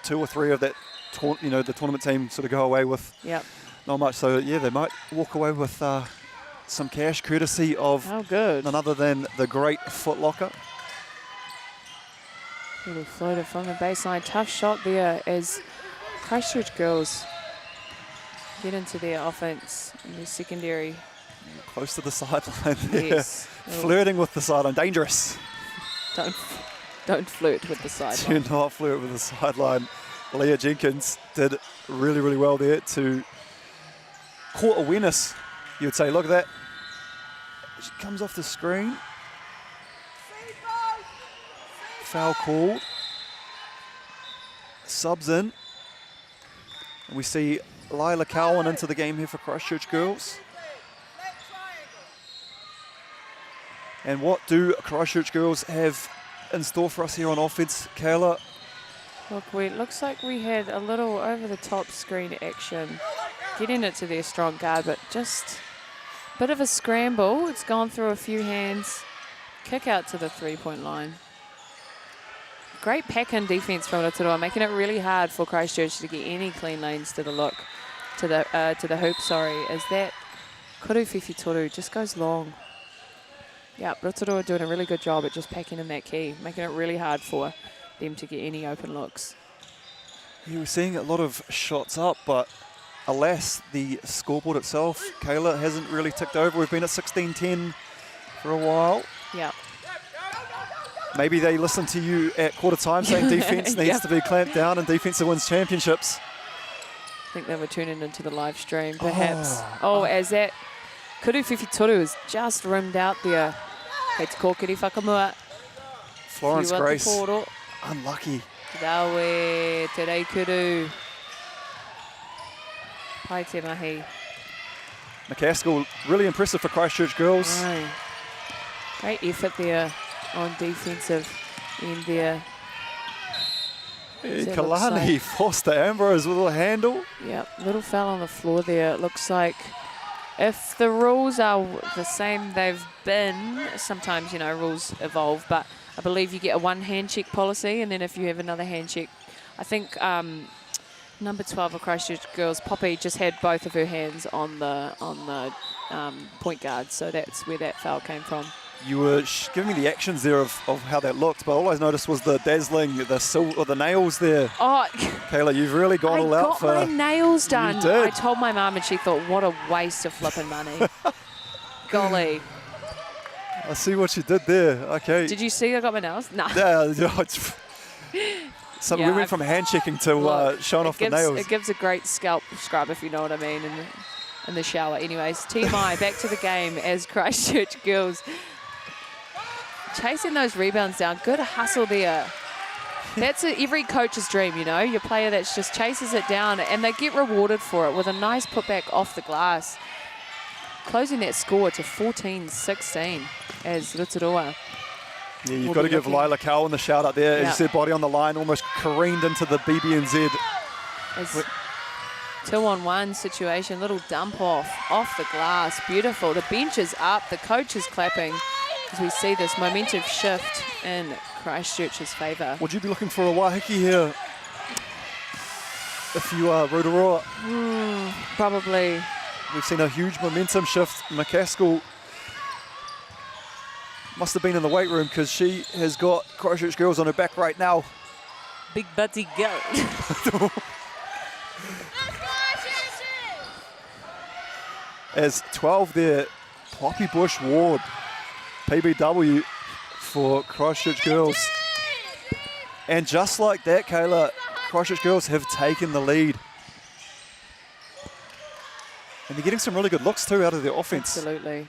2 or 3 of that. The tournament team sort of go away with not much. So yeah, they might walk away with some cash, courtesy of none other than the great Foot Locker. Little floater from the baseline. Tough shot there as Christchurch girls get into their offense in their secondary. Close to the sideline. Yes. Flirting with the sideline. Dangerous. Don't flirt with the sideline. Do not flirt with the sideline. Leah Jenkins did really, really well there to court awareness, you would say. Look at that. She comes off the screen. Foul called. Subs in. And we see Lila Cowan into the game here for Christchurch girls. And what do Christchurch girls have in store for us here on offense, Kayla? Look, it looks like we had a little over-the-top screen action, getting it to their strong guard, but just a bit of a scramble. It's gone through a few hands. Kick out to the 3-point line. Great pack-in defense from Rotorua, making it really hard for Christchurch to get any clean lanes to the hoop. As that Kuruwhiwhi Toru just goes long. Yeah, Rotorua doing a really good job at just packing in that key, making it really hard for them to get any open looks. Yeah, we're seeing a lot of shots up, but alas, the scoreboard itself, Kayla, hasn't really ticked over. We've been at 16-10 for a while. Yeah. Maybe they listened to you at quarter time saying defense needs to be clamped down and defense wins championships. I think they were tuning into the live stream, perhaps. As that Kuruwhiwhi Toru is just rimmed out there. Kei te kōkiri whakamua. Florence Grace, unlucky. Rawe, te reikuru. Pai te mahi. McCaskill, really impressive for Christchurch girls. Aye. Great effort there on defensive end there. Kalani forced the Ambrose with a little handle. Yep, little foul on the floor there. It looks like if the rules are the same they've been, sometimes, rules evolve, but I believe you get a 1 hand check policy, and then if you have another hand check, I think number 12 of Christchurch girls, Poppy, just had both of her hands on the point guard, so that's where that foul came from. You were giving me the actions there of how that looked, but all I noticed was the dazzling, the nails there. Oh, Kayla, you've really gone all out for... I got my nails done. You did. I told my mum and she thought, what a waste of flipping money. Golly. I see what you did there. Okay. Did you see I got my nails? No. Yeah. So we went from hand checking to showing off the nails. It gives a great scalp scrub, if you know what I mean, in the shower. Anyways, TMI, back to the game as Christchurch girls chasing those rebounds down. Good hustle there. That's every coach's dream, your player that just chases it down, and they get rewarded for it with a nice putback off the glass. Closing that score to 14-16 as Rotorua. Yeah, you've got to give Lila Cowan the shout out there. As you said, body on the line, almost careened into the BB&Z. 2-on-1 situation, little dump off the glass. Beautiful. The bench is up, the coach is clapping as we see this momentum shift in Christchurch's favour. Would you be looking for a wahiki here if you are Rotorua? Probably. We've seen a huge momentum shift. McCaskill must have been in the weight room because she has got Christchurch girls on her back right now. Big butty girl. As 12 there, Poppy Bush Ward, PBW for Christchurch girls. And just like that, Kayla, Christchurch girls have taken the lead. And they're getting some really good looks too out of their offense. Absolutely.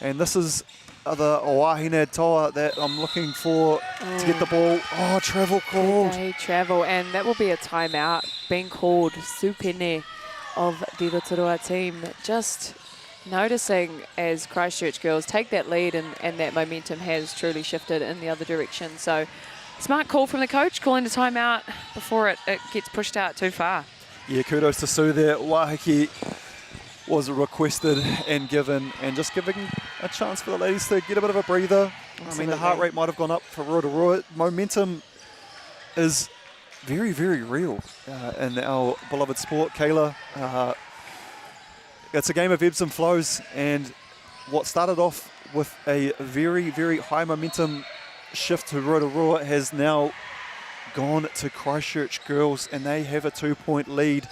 And this is the Wahine Toa that I'm looking for to get the ball. Oh, travel called. Okay, travel, and that will be a timeout being called. Supene of the Rotorua team just noticing as Christchurch girls take that lead and that momentum has truly shifted in the other direction. So Smart call from the coach, calling the timeout before it gets pushed out too far. Yeah, kudos to Sue there. Wahiki was requested and given, and just giving a chance for the ladies to get a bit of a breather. I mean, the heart rate might have gone up for Rotorua. Momentum is very, very real in our beloved sport, Kayla. It's a game of ebbs and flows, and what started off with a very, very high momentum shift to Rotorua has now gone to Christchurch girls, and they have a 2-point lead.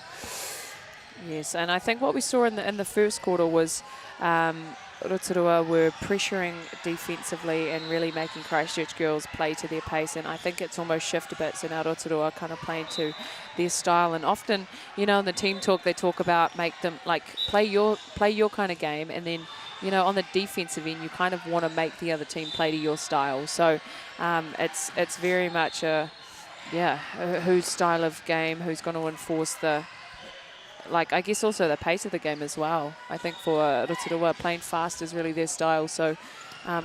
Yes, and I think what we saw in the first quarter was Rotorua were pressuring defensively and really making Christchurch girls play to their pace, and I think it's almost shifted a bit, so now Rotorua are kind of playing to their style. And often, you know, in the team talk, they talk about make them like play your kind of game, and then, you know, on the defensive end, you kind of want to make the other team play to your style. So it's very much whose style of game, who's going to enforce the, like, I guess also the pace of the game as well. I think for Rotorua, playing fast is really their style. So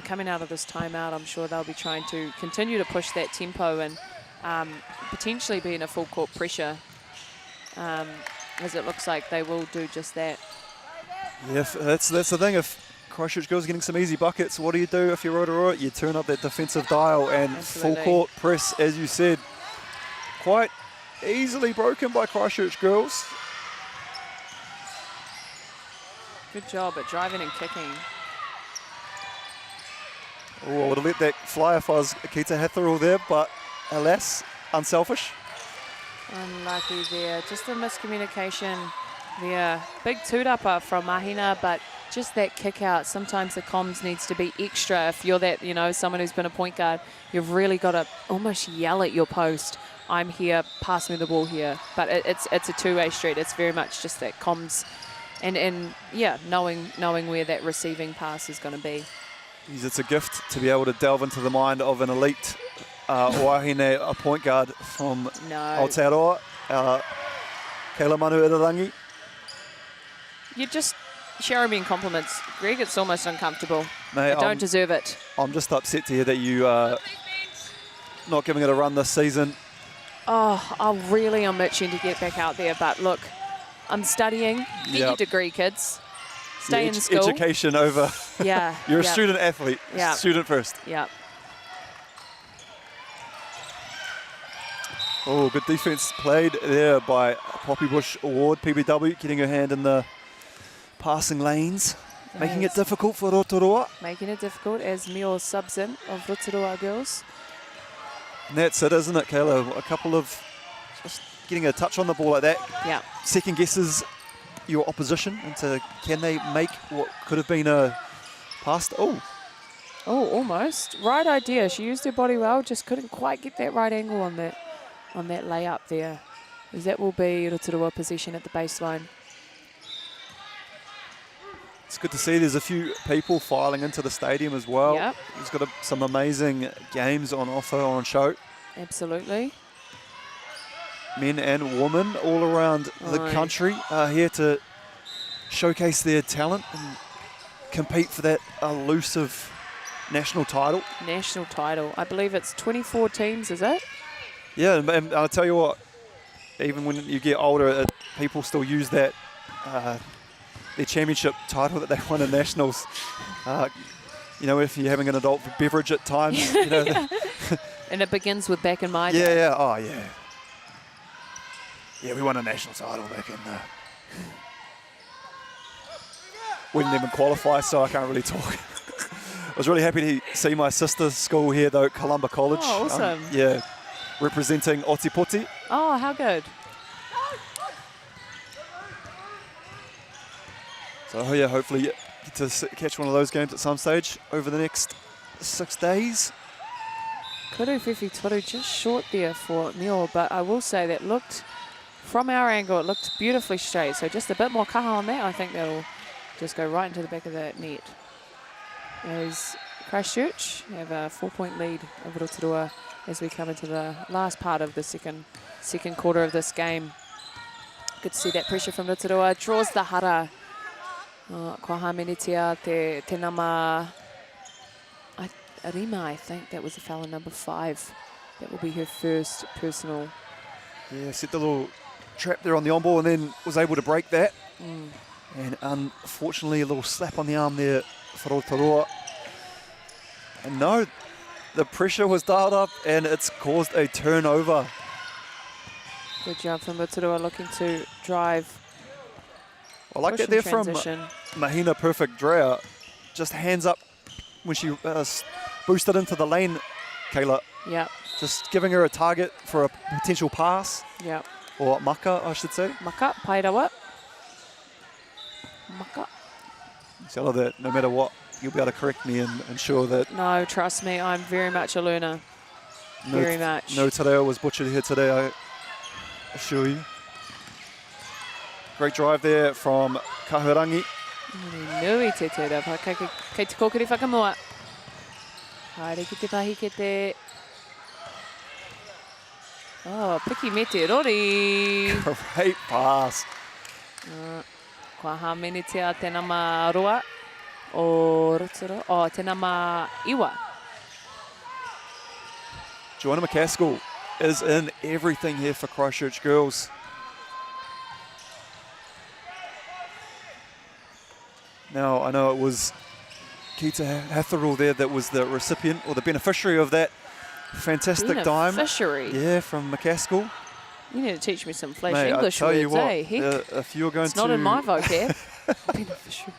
coming out of this timeout, I'm sure they'll be trying to continue to push that tempo and potentially be in a full court pressure, as it looks like they will do just that. Yeah, that's the thing. If Christchurch girls are getting some easy buckets, what do you do if you're Rotorua? You turn up that defensive dial, and Absolutely. full court press, as you said, quite easily broken by Christchurch girls. Good job at driving and kicking. Oh, I would have let that fly if I was Kita Hatherall there, but alas, unselfish. Unlucky there. Just a miscommunication there. Big toot-upper from Mahina, but just that kick out. Sometimes the comms needs to be extra. If you're that, you know, someone who's been a point guard, you've really got to almost yell at your post, I'm here, pass me the ball here. But it's a two-way street. It's very much just that comms and yeah, knowing where that receiving pass is going to be. It's a gift to be able to delve into the mind of an elite Wahine, a point guard from Aotearoa, Kayla Manu Irarangi. You're just sharing me in compliments. Greg, it's almost uncomfortable. Mate, I don't deserve it. I'm just upset to hear that you are not giving it a run this season. Oh, I really am itching to get back out there, but look, I'm studying. Get your degree, kids. Stay in school. Education over. Yeah. You're a student athlete. Yeah. Student first. Yeah. Oh, good defense played there by Poppy Bush Award, PBW, getting her hand in the passing lanes, making it difficult for Rotorua. Making it difficult as Mio subs in of Rotorua girls. And that's it, isn't it, Kayla? A couple of just getting a touch on the ball like that. Yeah. Second guesses your opposition into can they make what could have been a pass. Oh, almost. Right idea. She used her body well, just couldn't quite get that right angle on that layup there. As that will be Rotorua possession at the baseline. it's good to see there's a few people filing into the stadium as well. Yep. He's got some amazing games on offer, on show. Absolutely. Men and women all around the country are here to showcase their talent and compete for that elusive national title. National title. I believe it's 24 teams, is it? Yeah, and I'll tell you what, even when you get older, people still use that, their championship title that they won in nationals. You know, if you're having an adult beverage at times. You know, and it begins with back in my day. Yeah, oh yeah. Yeah, we won a national title back in... we didn't even qualify, so I can't really talk. I was really happy to see my sister's school here, though, Columba College. Oh, awesome. Yeah, representing Otipoti. Oh, how good. So, yeah, hopefully get to catch one of those games at some stage over the next 6 days. Kuru Whiwhi Toru just short there for Mio, but I will say that looked, from our angle, it looked beautifully straight. So just a bit more kaha on that. I think that'll just go right into the back of that net. As Christchurch have a 4-point lead over Rotorua as we come into the last part of the second quarter of this game. Good to see that pressure from Rotorua. Draws the hara. Kua hamenitia te nama Rima, I think that was the foul number 5. That will be her first personal. Yeah, set the little trap there on the on-ball and then was able to break that. And unfortunately, a little slap on the arm there for Rotorua. And no, the pressure was dialed up and it's caused a turnover. Good job from Rotorua looking to drive. I like that there from transition. Mahina Perfect Drea. Just hands up when she boosted into the lane, Kayla. Yep. Just giving her a target for a potential pass. Yep. Or maka, I should say. Maka, pairawa. Maka. Tell her that no matter what, you'll be able to correct me and ensure that... No, trust me, I'm very much a learner. Very much. No te reo was butchered here today, I assure you. Great drive there from Kahurangi. Nui te te rau, kei te kōkiri whakamua. Haere ki te pahi ke te... Oh, piki me te rori. Great pass. Kua hamenetia tēnā mā roa o Rotorua. Oh, tēnā mā iwa. Joanna McCaskill is in everything here for Christchurch girls. Now, I know it was Kita Hatherall there that was the recipient or the beneficiary of that fantastic dime. Beneficiary? Yeah, from McCaskill. You need to teach me some flash Mate, English I tell you words, what, eh? Heck, if you're going it's not in my vocab. Beneficiary.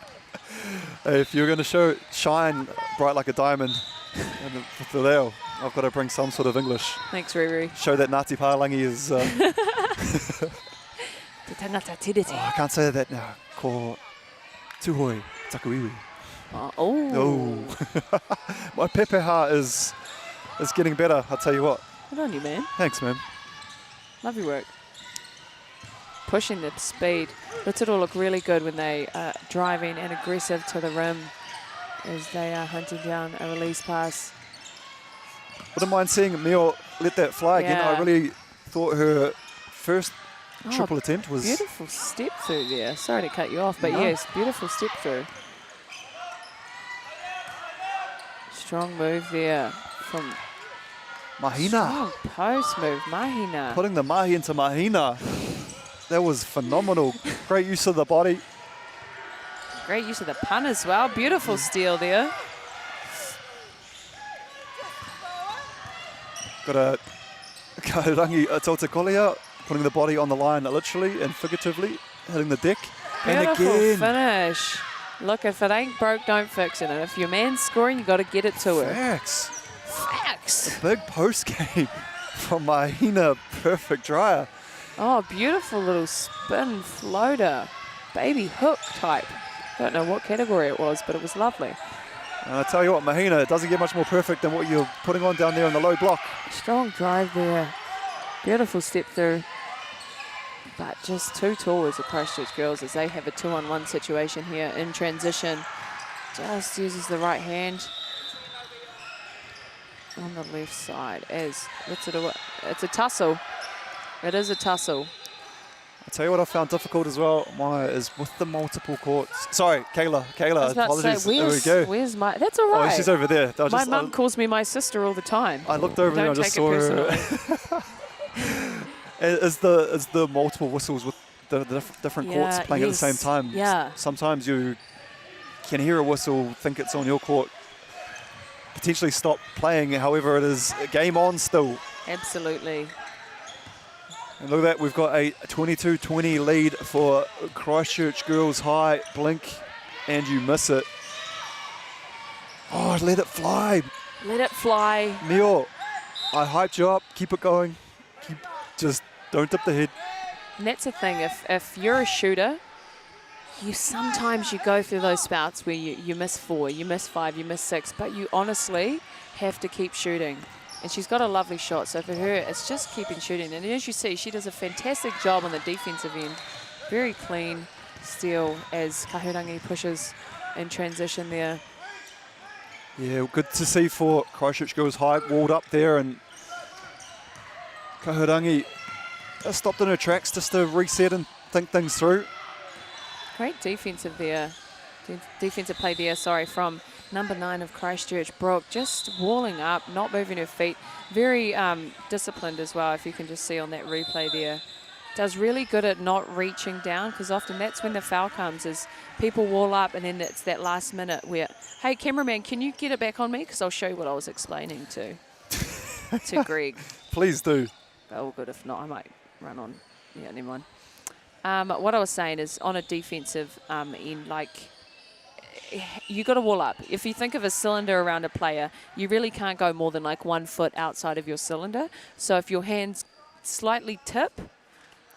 If you're going to shine bright like a diamond in the reo, I've got to bring some sort of English. Thanks, Riri. Show that Ngāti Pālangi is... Te tanata tiriti. I can't say that now. Ko tuhoi takuiwi. Oh. My pepeha is getting better, I'll tell you what. Good on you, man. Thanks, man. Love your work. Pushing the speed. Rotorua look really good when they are driving and aggressive to the rim as they are hunting down a release pass. Wouldn't mind seeing Mio let that fly again. Yeah. I really thought her first triple attempt was... Beautiful step through there. Sorry to cut you off, but yes, beautiful step through. Strong move there from... Mahina. Strong post move, Mahina. Putting the mahi into Mahina. That was phenomenal. Great use of the body. Great use of the pun as well. Beautiful steal there. Got a Kahurangi Tautakolea, putting the body on the line literally and figuratively, hitting the deck. Beautiful and again. finish. Look, if it ain't broke, don't fix it. And if your man's scoring, you got to get it to her. Facts. Facts. A big post game from Mahina Perfect Dryer. Oh, beautiful little spin floater. Baby hook type. Don't know what category it was, but it was lovely. And I tell you what, Mahina, it doesn't get much more perfect than what you're putting on down there in the low block. Strong drive there. Beautiful step through. But just too tall as the Christchurch girls as they have a 2-on-1 situation here in transition. Just uses the right hand on the left side as it's a tussle. It is a tussle. I'll tell you what I found difficult as well, Maya, is with the multiple courts. Sorry, Kayla, I was about apologies. to say, there we go. where's my... That's all right. Oh, she's over there. My mum calls me my sister all the time. I looked over there and just saw her. Is the multiple whistles with the different courts playing at the same time? Yeah. Sometimes you can hear a whistle, think it's on your court, potentially stop playing. However, it is a game on still. Absolutely. And look at that, we've got a 22-20 lead for Christchurch Girls High. Blink and you miss it. Oh, let it fly. Let it fly. Mio, I hyped you up. Keep it going. Just don't tip the head. And that's the thing, if you're a shooter, sometimes you go through those spouts where you miss 4, you miss 5, you miss 6, but you honestly have to keep shooting. And she's got a lovely shot, so for her, it's just keeping shooting. And as you see, she does a fantastic job on the defensive end. Very clean steal as Kahurangi pushes in transition there. Yeah, good to see for Christchurch Girls High, walled up there, and Kahurangi stopped in her tracks just to reset and think things through. Great defensive there. Defensive play there, sorry, from Number 9 of Christchurch, Brooke, just walling up, not moving her feet. Very disciplined as well, if you can just see on that replay there. Does really good at not reaching down, because often that's when the foul comes, is people wall up and then it's that last minute where, hey, cameraman, can you get it back on me? Because I'll show you what I was explaining to Greg. Please do. Oh, good. If not, I might run on. Yeah, never mind. What I was saying is on a defensive end, like, you got to wall up. If you think of a cylinder around a player, you really can't go more than like 1 foot outside of your cylinder. So if your hands slightly tip,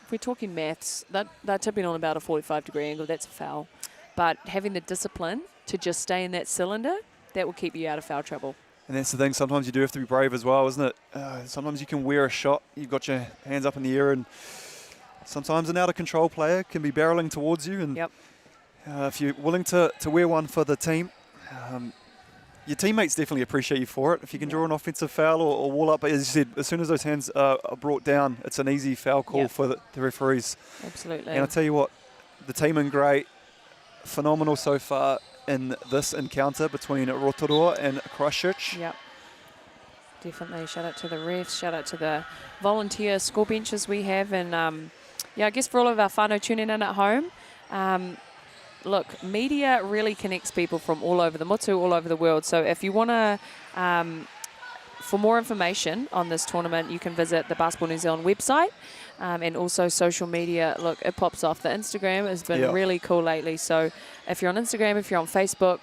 if we're talking maths, they're tipping on about a 45-degree angle. That's a foul. But having the discipline to just stay in that cylinder, that will keep you out of foul trouble. And that's the thing, sometimes you do have to be brave as well, isn't it? Sometimes you can wear a shot, you've got your hands up in the air, and sometimes an out-of-control player can be barreling towards you. And yep. If you're willing to wear one for the team, your teammates definitely appreciate you for it. If you can draw an offensive foul or wall up, as you said, as soon as those hands are brought down, it's an easy foul call for the referees. Absolutely. And I tell you what, the team in grey, phenomenal so far in this encounter between Rotorua and Christchurch. Yep. Definitely. Shout out to the refs. Shout out to the volunteer score benches we have. And yeah, I guess for all of our whānau tuning in at home, look, media really connects people from all over the motu, all over the world. So if you want to, for more information on this tournament, you can visit the Basketball New Zealand website and also social media. Look, it pops off. The Instagram has been really cool lately. So if you're on Instagram, if you're on Facebook,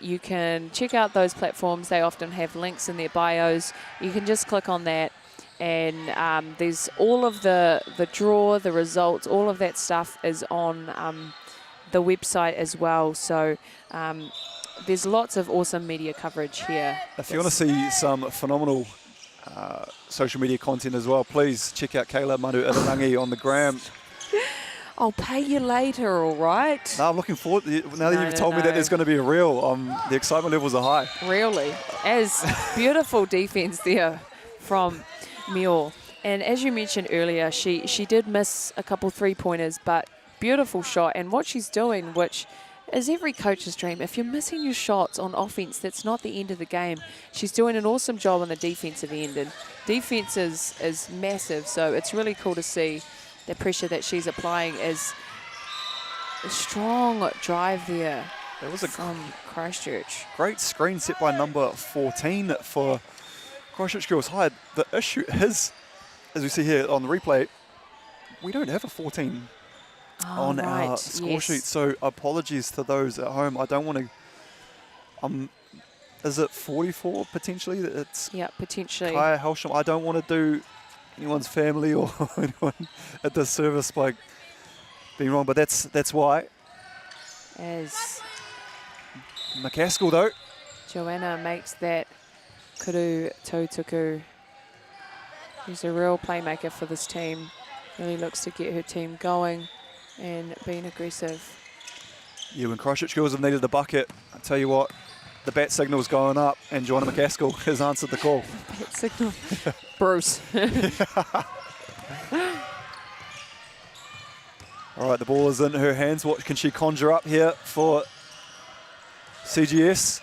you can check out those platforms. They often have links in their bios. You can just click on that. And there's all of the draw, the results, all of that stuff is on the website as well. So there's lots of awesome media coverage here. If you want to see some phenomenal social media content as well, please check out Kayla Manu Irarangi on the gram. I'll pay you later, all right? No, I'm looking forward. Now that you've told me that there's going to be a reel, the excitement levels are high. Really. As beautiful defense there from Mior. And as you mentioned earlier, she did miss a couple 3-pointers, but beautiful shot. And what she's doing, which is every coach's dream, if you're missing your shots on offense, that's not the end of the game. She's doing an awesome job on the defensive end. And defense is massive, so it's really cool to see the pressure that she's applying. Is a strong drive there. That was from Christchurch. Great screen set by number 14 for Christchurch Girls High. The issue is, as we see here on the replay, we don't have a 14 on our score sheet. So apologies to those at home. I don't want to. Is it 44 potentially? It's potentially. Kaya Helsham. I don't want to do anyone's family or anyone a disservice by being wrong, but that's why. As McCaskill though, Joanna makes that kuru tautuku. She's a real playmaker for this team. Really looks to get her team going and being aggressive. Yeah, when Christchurch Girls have needed the bucket, I tell you what, the bat signal's going up and Joanna McCaskill has answered the call. Bat signal. Bruce. All right, the ball is in her hands. What can she conjure up here for CGS?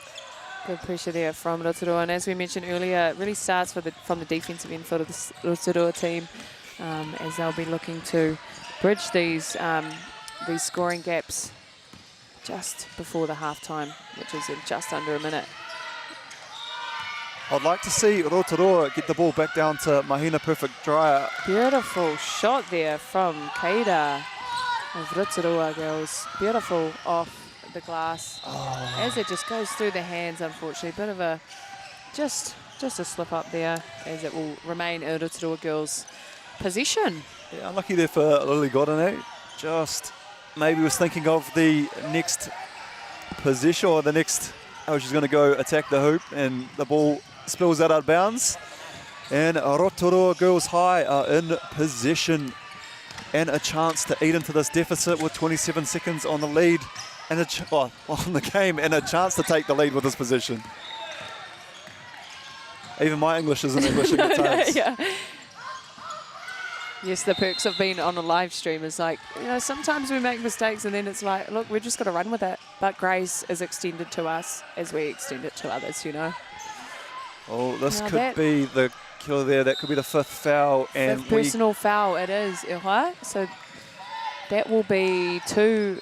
Good pressure there from Rotorua. And as we mentioned earlier, it really starts from the defensive end for the Rotorua team as they'll be looking to bridge these scoring gaps just before the halftime, which is in just under a minute. I'd like to see Rotorua get the ball back down to Mahina Perfect Dryer. Beautiful shot there from Keida of Rotorua girls. Beautiful off the glass. As it just goes through the hands, unfortunately. Bit of a, just a slip up there as it will remain in Rotorua girls' possession. Yeah, unlucky there for Lily Godinay. Just maybe was thinking of the next possession or the next, she's going to go attack the hoop and the ball spills out of bounds. And Rotorua Girls High are in possession and a chance to eat into this deficit with 27 seconds on the lead and on the game and a chance to take the lead with this possession. Even my English isn't English at times. Yeah. Yes, the perks of being on a live stream is like, sometimes we make mistakes and then it's like, look, we're just going to run with it. But grace is extended to us as we extend it to others, you know. Oh, this Now could be the killer there. That could be the 5th foul. And Fifth personal foul it is, right? So that will be 2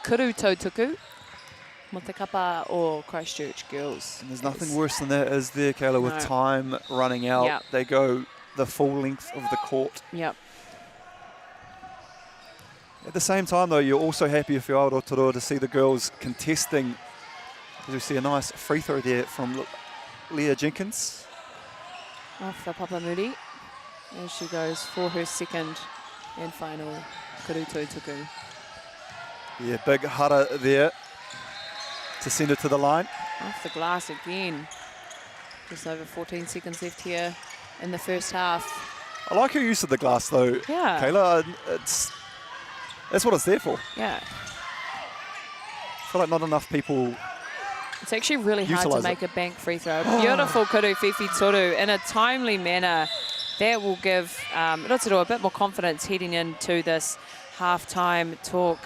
kuru tautuku. Motekapa or Christchurch girls. And there's nothing worse than that, is there, Kayla, with time running out. Yep. They go the full length of the court. Yep. At the same time, though, you're also happy if you're Aotearoa to see the girls contesting. As we see a nice free throw there from Leah Jenkins. Off the Papamuri. There she goes for her second and final kuru tautuku. Yeah, big hara there to send it to the line. Off the glass again. Just over 14 seconds left here in the first half. I like her use of the glass, though, Yeah. Kayla. That's what it's there for. Yeah. I feel like not enough people. It's actually really hard to Utilise make a bank free throw. Beautiful kuru whiwhi toru in a timely manner. That will give Rotorua a bit more confidence heading into this halftime talk.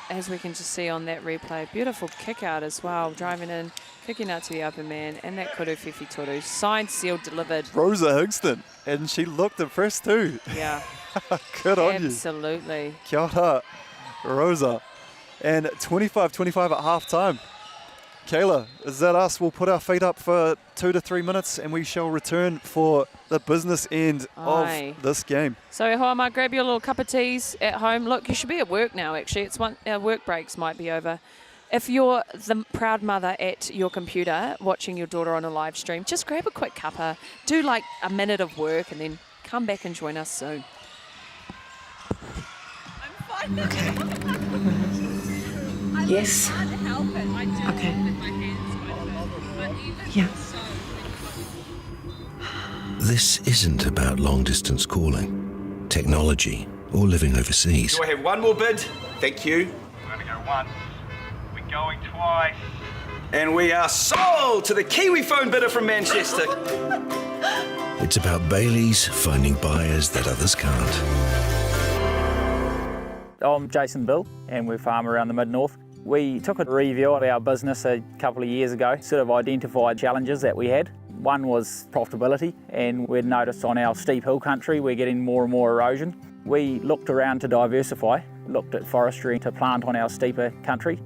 As we can just see on that replay. Beautiful kick out as well. Driving in, kicking out to the open man. And that kuru whiwhi toru. Signed, sealed, delivered. Rosa Higston. And she looked impressed too. Yeah. Good on you. Absolutely. Kia ora, Rosa. And 25-25 at half time. Kayla, is that us? We'll put our feet up for 2 to 3 minutes and we shall return for the business end of this game. So, Hoama, grab your little cup of teas at home. Look, you should be at work now, actually. It's our work breaks might be over. If you're the proud mother at your computer watching your daughter on a live stream, just grab a quick cuppa, do like a minute of work and then come back and join us soon. I'm fine. Yes. I can't help it. I do Okay. with my hands quite a bit. But even Yeah. so, This isn't about long distance calling, technology, or living overseas. Do I have one more bid? Thank you. We're going to go once. We're going twice. And we are sold to the Kiwi phone bidder from Manchester. It's about Bailey's finding buyers that others can't. I'm Jason Bill and we farm around the Mid-North. We took a review of our business a couple of years ago, sort of identified challenges that we had. One was profitability, and we'd noticed on our steep hill country we're getting more and more erosion. We looked around to diversify, looked at forestry to plant on our steeper country.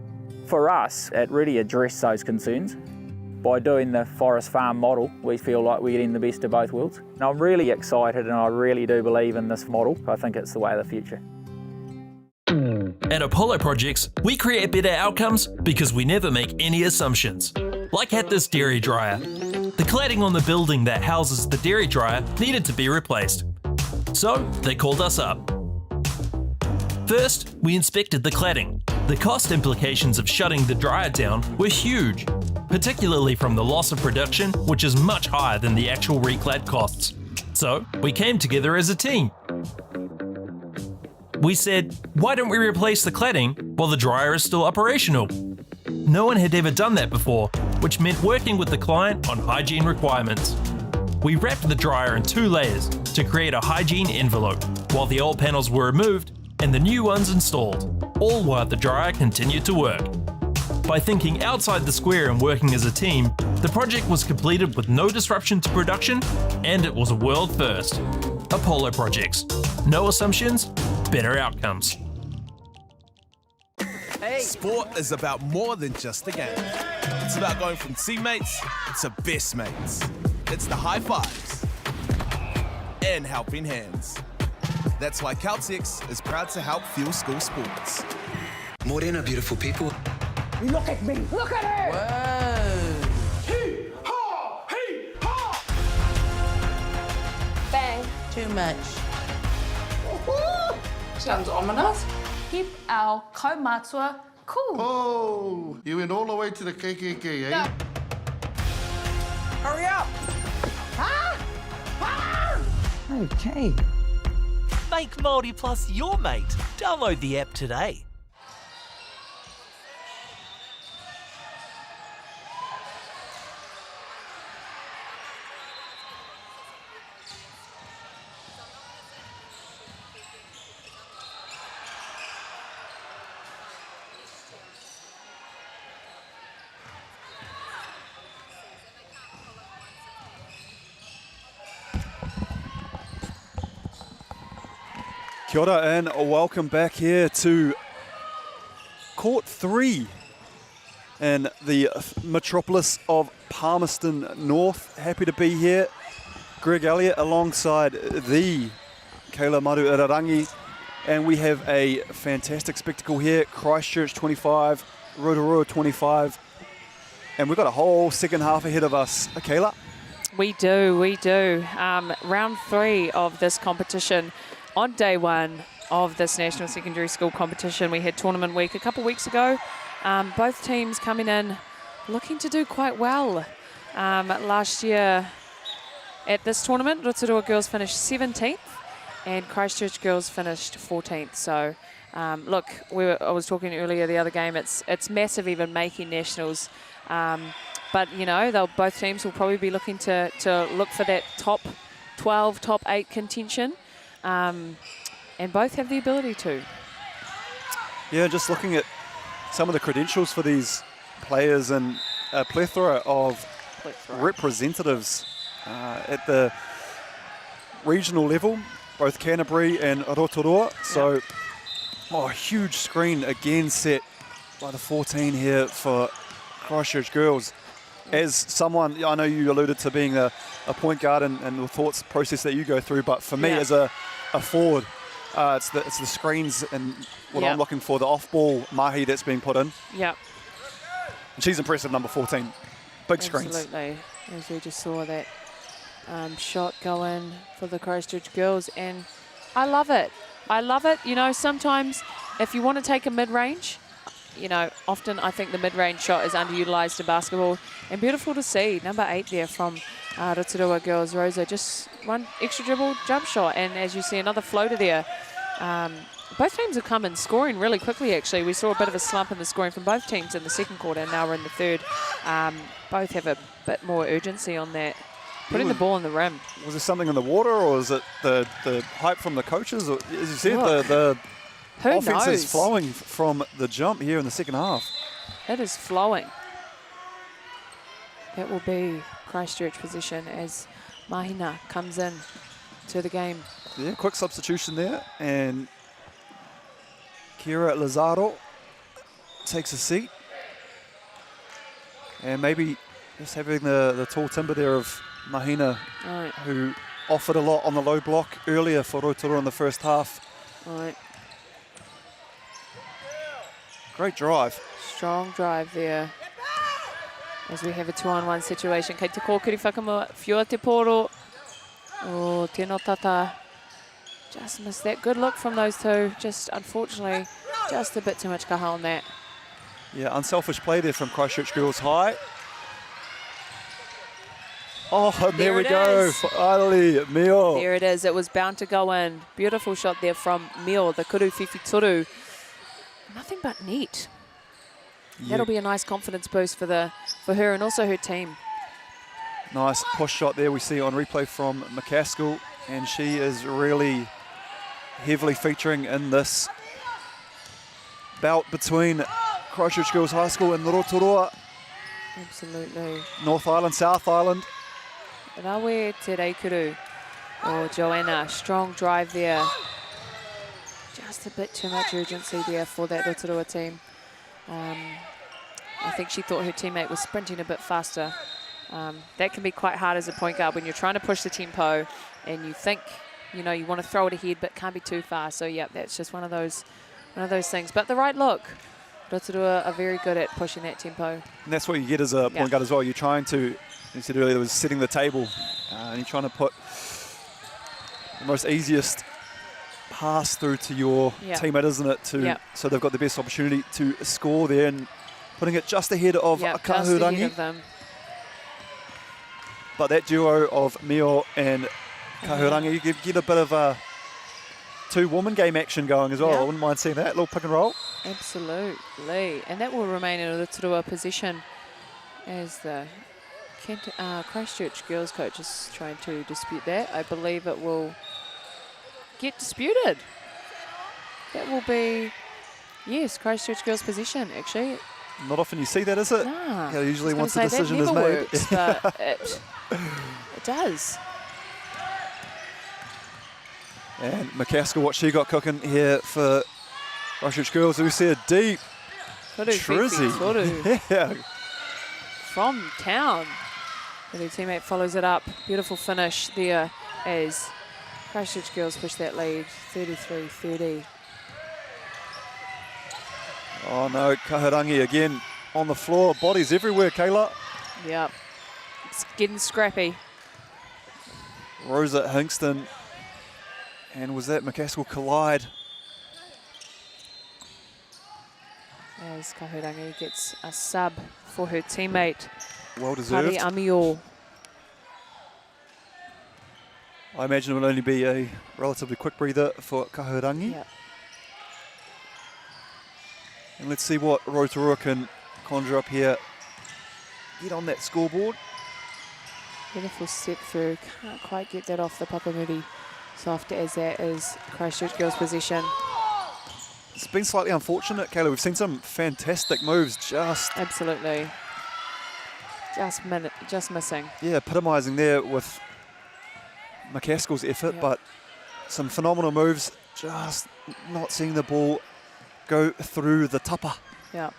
For us, it really addressed those concerns. By doing the forest farm model, we feel like we're getting the best of both worlds. And I'm really excited and I really do believe in this model. I think it's the way of the future. At Apollo Projects, we create better outcomes because we never make any assumptions. Like at this dairy dryer. The cladding on the building that houses the dairy dryer needed to be replaced. So they called us up. First, we inspected the cladding. The cost implications of shutting the dryer down were huge, particularly from the loss of production, which is much higher than the actual reclad costs. So we came together as a team. We said, why don't we replace the cladding while the dryer is still operational? No one had ever done that before, which meant working with the client on hygiene requirements. We wrapped the dryer in 2 layers to create a hygiene envelope, while the old panels were removed and the new ones installed, all while the dryer continued to work. By thinking outside the square and working as a team, the project was completed with no disruption to production, and it was a world first. Apollo Projects. No assumptions, better outcomes. Sport is about more than just a game. It's about going from teammates to best mates. It's the high fives and helping hands. That's why Caltex is proud to help fuel school sports. Morena, beautiful people. Look at me. Look at her. Whoa. Hee-haw! Hee-haw! Bang. Too much. Sounds ominous. Keep our kaumatua cool. Oh, you went all the way to the KKK, eh? No. Hurry up. Okay. Make Māori Plus your mate. Download the app today. Kia ora and welcome back here to Court 3 in the metropolis of Palmerston North. Happy to be here. Greg Elliott alongside the Kayla Maru Irarangi, and we have a fantastic spectacle here. Christchurch 25, Rotorua 25, and we've got a whole second half ahead of us. Kayla? We do. Round 3 of this competition. On day 1 of this National Secondary School competition, we had tournament week a couple weeks ago. Both teams coming in looking to do quite well. Last year at this tournament, Rotorua girls finished 17th and Christchurch girls finished 14th. So look, I was talking earlier the other game, it's massive even making nationals. But you know, both teams will probably be looking to look for that top 12, top 8 contention. And both have the ability to. Yeah, just looking at some of the credentials for these players and a plethora of representatives at the regional level, both Canterbury and Rotorua. So, a huge screen again set by the 14 here for Christchurch girls. As someone, I know you alluded to being a point guard and the thoughts process that you go through, but for me as a forward, it's the screens and what I'm looking for, the off-ball mahi that's being put in. Yeah. And she's impressive, number 14. Big screens. Absolutely. As we just saw that shot go in for the Christchurch girls, and I love it. You know, sometimes if you want to take a mid-range, you know, often I think the mid-range shot is underutilized in basketball, and beautiful to see. Number 8 there from Rotorua girls, Rosa, just one extra dribble jump shot, and as you see, another floater there. Both teams have come in scoring really quickly, actually. We saw a bit of a slump in the scoring from both teams in the second quarter, and now we're in the third. Both have a bit more urgency on that, putting the ball in the rim. Was there something in the water, or is it the hype from the coaches? Or, as you said, the offense is flowing from the jump here in the second half. It is flowing. That will be Christchurch position as Mahina comes in to the game. Yeah, quick substitution there, and Kira Lazaro takes a seat. And maybe just having the tall timber there of Mahina, who offered a lot on the low block earlier for Rotorua in the first half. Right. Great drive. Strong drive there. As we have a 2-on-1 situation. Kei te kōkiri whakamua, whiua te poro. Oh, tēnā tata. Just missed that. Good look from those two. Just, unfortunately, just a bit too much kaha on that. Yeah, unselfish play there from Christchurch Girls High. Oh, and there we go. Finally, Mio. There it is. It was bound to go in. Beautiful shot there from Mio, the kuru whiwhi turu. Nothing but neat. Yeah. That'll be a nice confidence boost for her and also her team. Nice push shot there we see on replay from McCaskill, and she is really heavily featuring in this bout between Christchurch Girls High School and Rotorua. Absolutely. North Island, South Island. Rawe te reikuru. Oh, Joanna, strong drive there. Just a bit too much urgency there for that Rotorua team. I think she thought her teammate was sprinting a bit faster. That can be quite hard as a point guard when you're trying to push the tempo and you think, you know, you want to throw it ahead but can't be too far. So yeah, that's just one of those things. But the right look. Rotorua are very good at pushing that tempo. And that's what you get as a point guard as well. You're trying to, you said earlier, it was setting the table. And you're trying to put the most easiest pass through to your teammate, isn't it? So they've got the best opportunity to score there, and putting it just ahead of Kahurangi. But that duo of Mio and Kahurangi, you get a bit of a two-woman game action going as well. I wouldn't mind seeing that, little pick and roll. Absolutely. And that will remain in a Rotorua position as the Christchurch girls coach is trying to dispute that. I believe it will get disputed. That will be, yes, Christchurch girls position, actually. Not often you see that, is it? Nah. Yeah, usually once the decision is made. Works, but it does. And McCaskill, what she got cooking here for Christchurch girls. We see a deep Trizzy. Yeah. From town. And her teammate follows it up. Beautiful finish there as Christchurch girls push that lead, 33-30. Oh no, Kahurangi again on the floor. Bodies everywhere, Kayla. Yep. It's getting scrappy. Rosa Hingston. And was that McCaskill collide? As Kahurangi gets a sub for her teammate. Well deserved. Pari Amio. I imagine it will only be a relatively quick breather for Kahurangi. Yep. And let's see what Rotorua can conjure up here. Get on that scoreboard. Beautiful step through. Can't quite get that off the Papamuri. Soft as that is Christchurch girls' possession. It's been slightly unfortunate, Kayla. We've seen some fantastic moves just... Absolutely. Just missing. Yeah, epitomising there with McCaskill's effort, but some phenomenal moves, just not seeing the ball go through the tapa. Yeah.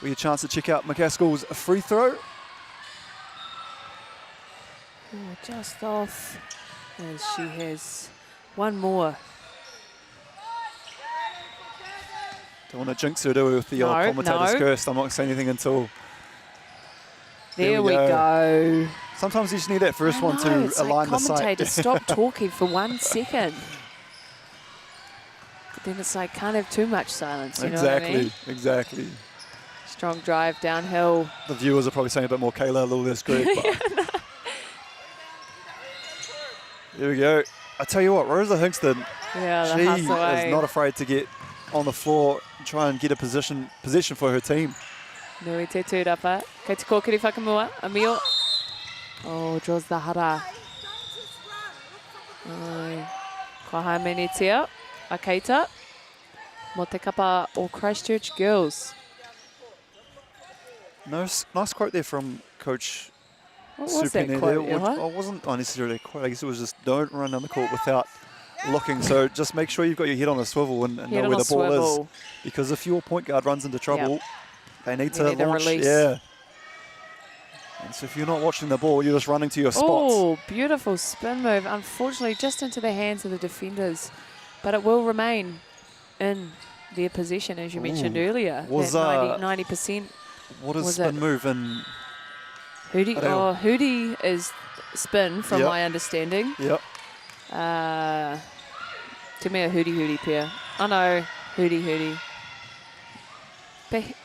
We have a chance to check out McCaskill's free throw. Oh, just off as she has one more. Don't want to jinx her, do we, with the commentator's curse. I'm not going to say anything until... There we go. Sometimes you just need that first one to align the sight. Commentators, stop talking for 1 second. But then it's like, can't have too much silence, you know what I mean? Exactly. Strong drive downhill. The viewers are probably saying a bit more Kayla, a little less Greg. But there we go. I tell you what, Rosa Hingston, she is not afraid to get on the floor and try and get a possession for her team. Nui te tūrapa. Kei te kōkiri whakamua, Amio. Oh, draws the hara. Kua haimenitia, a keita. Mo te kapa o Christchurch girls. Nice quote there from Coach What was that quote, It wasn't necessarily a quote. I guess it was just don't run down the court without looking. So just make sure you've got your head on a swivel and know where the ball is. Because if your point guard runs into trouble, they need to launch. Yeah. And so if you're not watching the ball, you're just running to your spots. Oh, beautiful spin move. Unfortunately, just into the hands of the defenders. But it will remain in their possession, as you mentioned earlier. Was that 90%. What is spin move in? Hootie is spin, from my understanding. Yep. To me, a hootie pair. Oh no, hootie.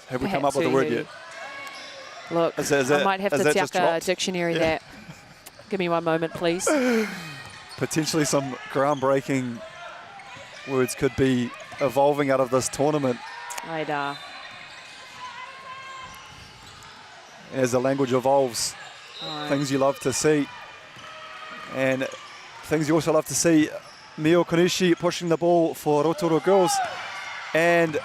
Have we come up with a word yet? Look, I might have to check a dictionary that. Give me 1 moment, please. Potentially some groundbreaking words could be evolving out of this tournament. Aida. As the language evolves, things you love to see. And things you also love to see, Mio Konishi pushing the ball for Rotorua girls. And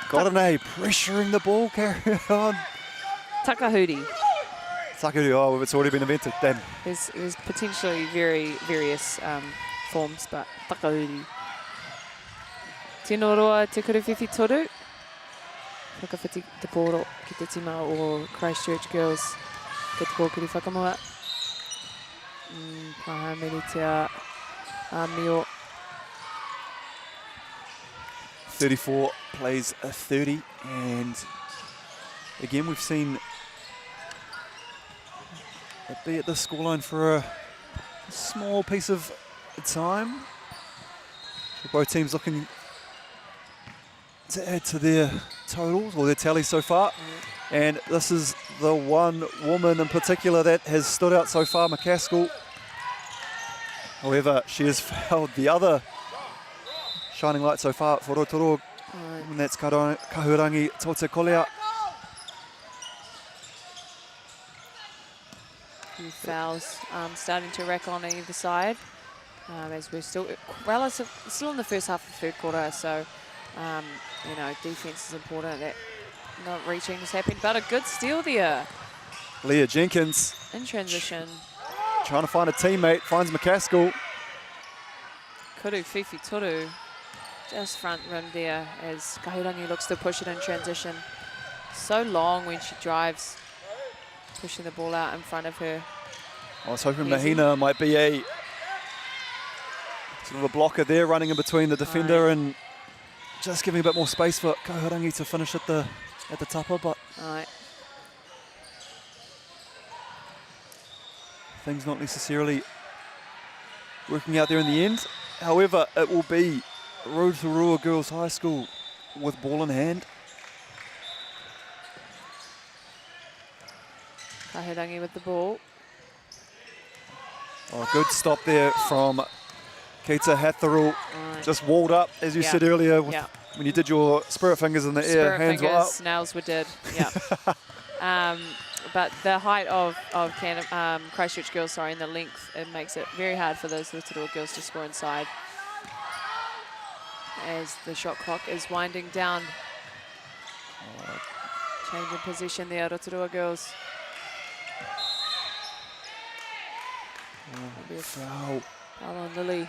Gorane pressuring the ball, carry on. Takahuri. Oh, it's already been invented. Damn. There's potentially various forms, but Takahuri. Tino roa te kuruwhiwhi toru. Whakawhiti te pōro ki te tima o Christchurch girls. Ke te kōkiri whakamua. Paha meritia Mio. 34 plays a 30, and again we've seen it be at the scoreline for a small piece of time. Both teams looking to add to their totals or their tally so far, and this is the one woman in particular that has stood out so far, McCaskill. However, she has failed the other shining light so far for Rotorua, and that's Kahurangi Totekolea. Few fouls starting to rack on either side, as we're still in the first half of the third quarter, so you know, defense is important. That not reaching has happened, but a good steal there. Leah Jenkins in transition. trying to find a teammate, finds McCaskill. Kuru Fifi Turu just front rim there as Kahurangi looks to push it in transition. So long when she drives, pushing the ball out in front of her. I was hoping Easy. Mahina might be a sort of a blocker there, running in between the defender and just giving a bit more space for Kahurangi to finish at the tapa, but things not necessarily working out there in the end. However, it will be Rotorua Girls High School with ball in hand. Kahurangi with the ball. Oh, good stop there from Keita Hatherall. Just walled up, as you said earlier, with when you did your spirit fingers in the air, Spirit hands fingers, were up. nails were did, yeah. But the height of Christchurch girls, and the length, it makes it very hard for those Rotorua girls to score inside. As the shot clock is winding down. Change in position there, Rotorua girls. Foul. Foul on Lily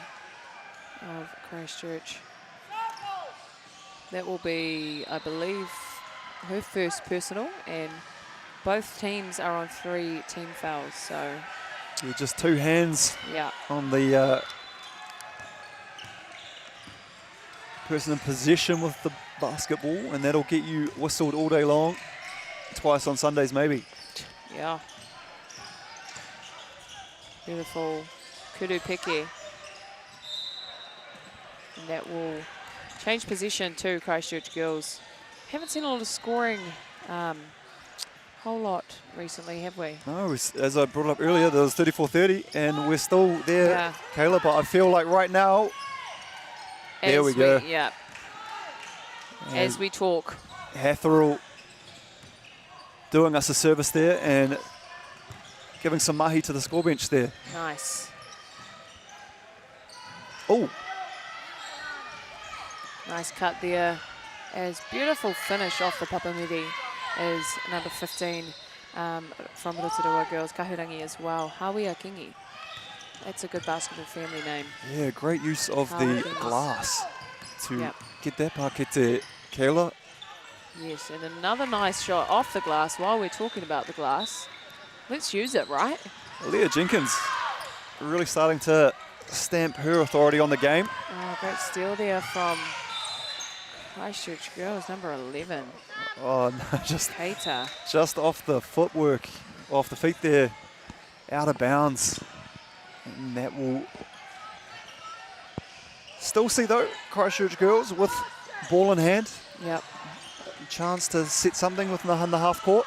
of Christchurch. That will be, I believe, her first personal, and both teams are on 3 team fouls, so... Yeah, just 2 hands on the person in possession with the basketball, and that'll get you whistled all day long. Twice on Sundays, maybe. Yeah. Beautiful Kuru Peke. And that will change position to Christchurch girls. Haven't seen a lot of scoring whole lot recently, have we? No, as I brought up earlier, there was 34-30, and we're still there, Kayla, but I feel like right now, there we go. Yeah. As we talk. Hatherall doing us a service there and giving some mahi to the score bench there. Nice. Oh. Nice cut there. As beautiful finish off the Papamidi is number 15 from Rotorua girls. Kahurangi as well. Hawea Kingi. That's a good basketball family name. Yeah, great use of the glass to get that pakete, Kayla. Yes, and another nice shot off the glass while we're talking about the glass. Let's use it, right? Leah Jenkins really starting to stamp her authority on the game. Oh, great steal there from Christchurch girls, number 11. Oh, no, just off the footwork, off the feet there, out of bounds. And that will still see, though, Christchurch girls with ball in hand. Yep. Chance to set something within the half court.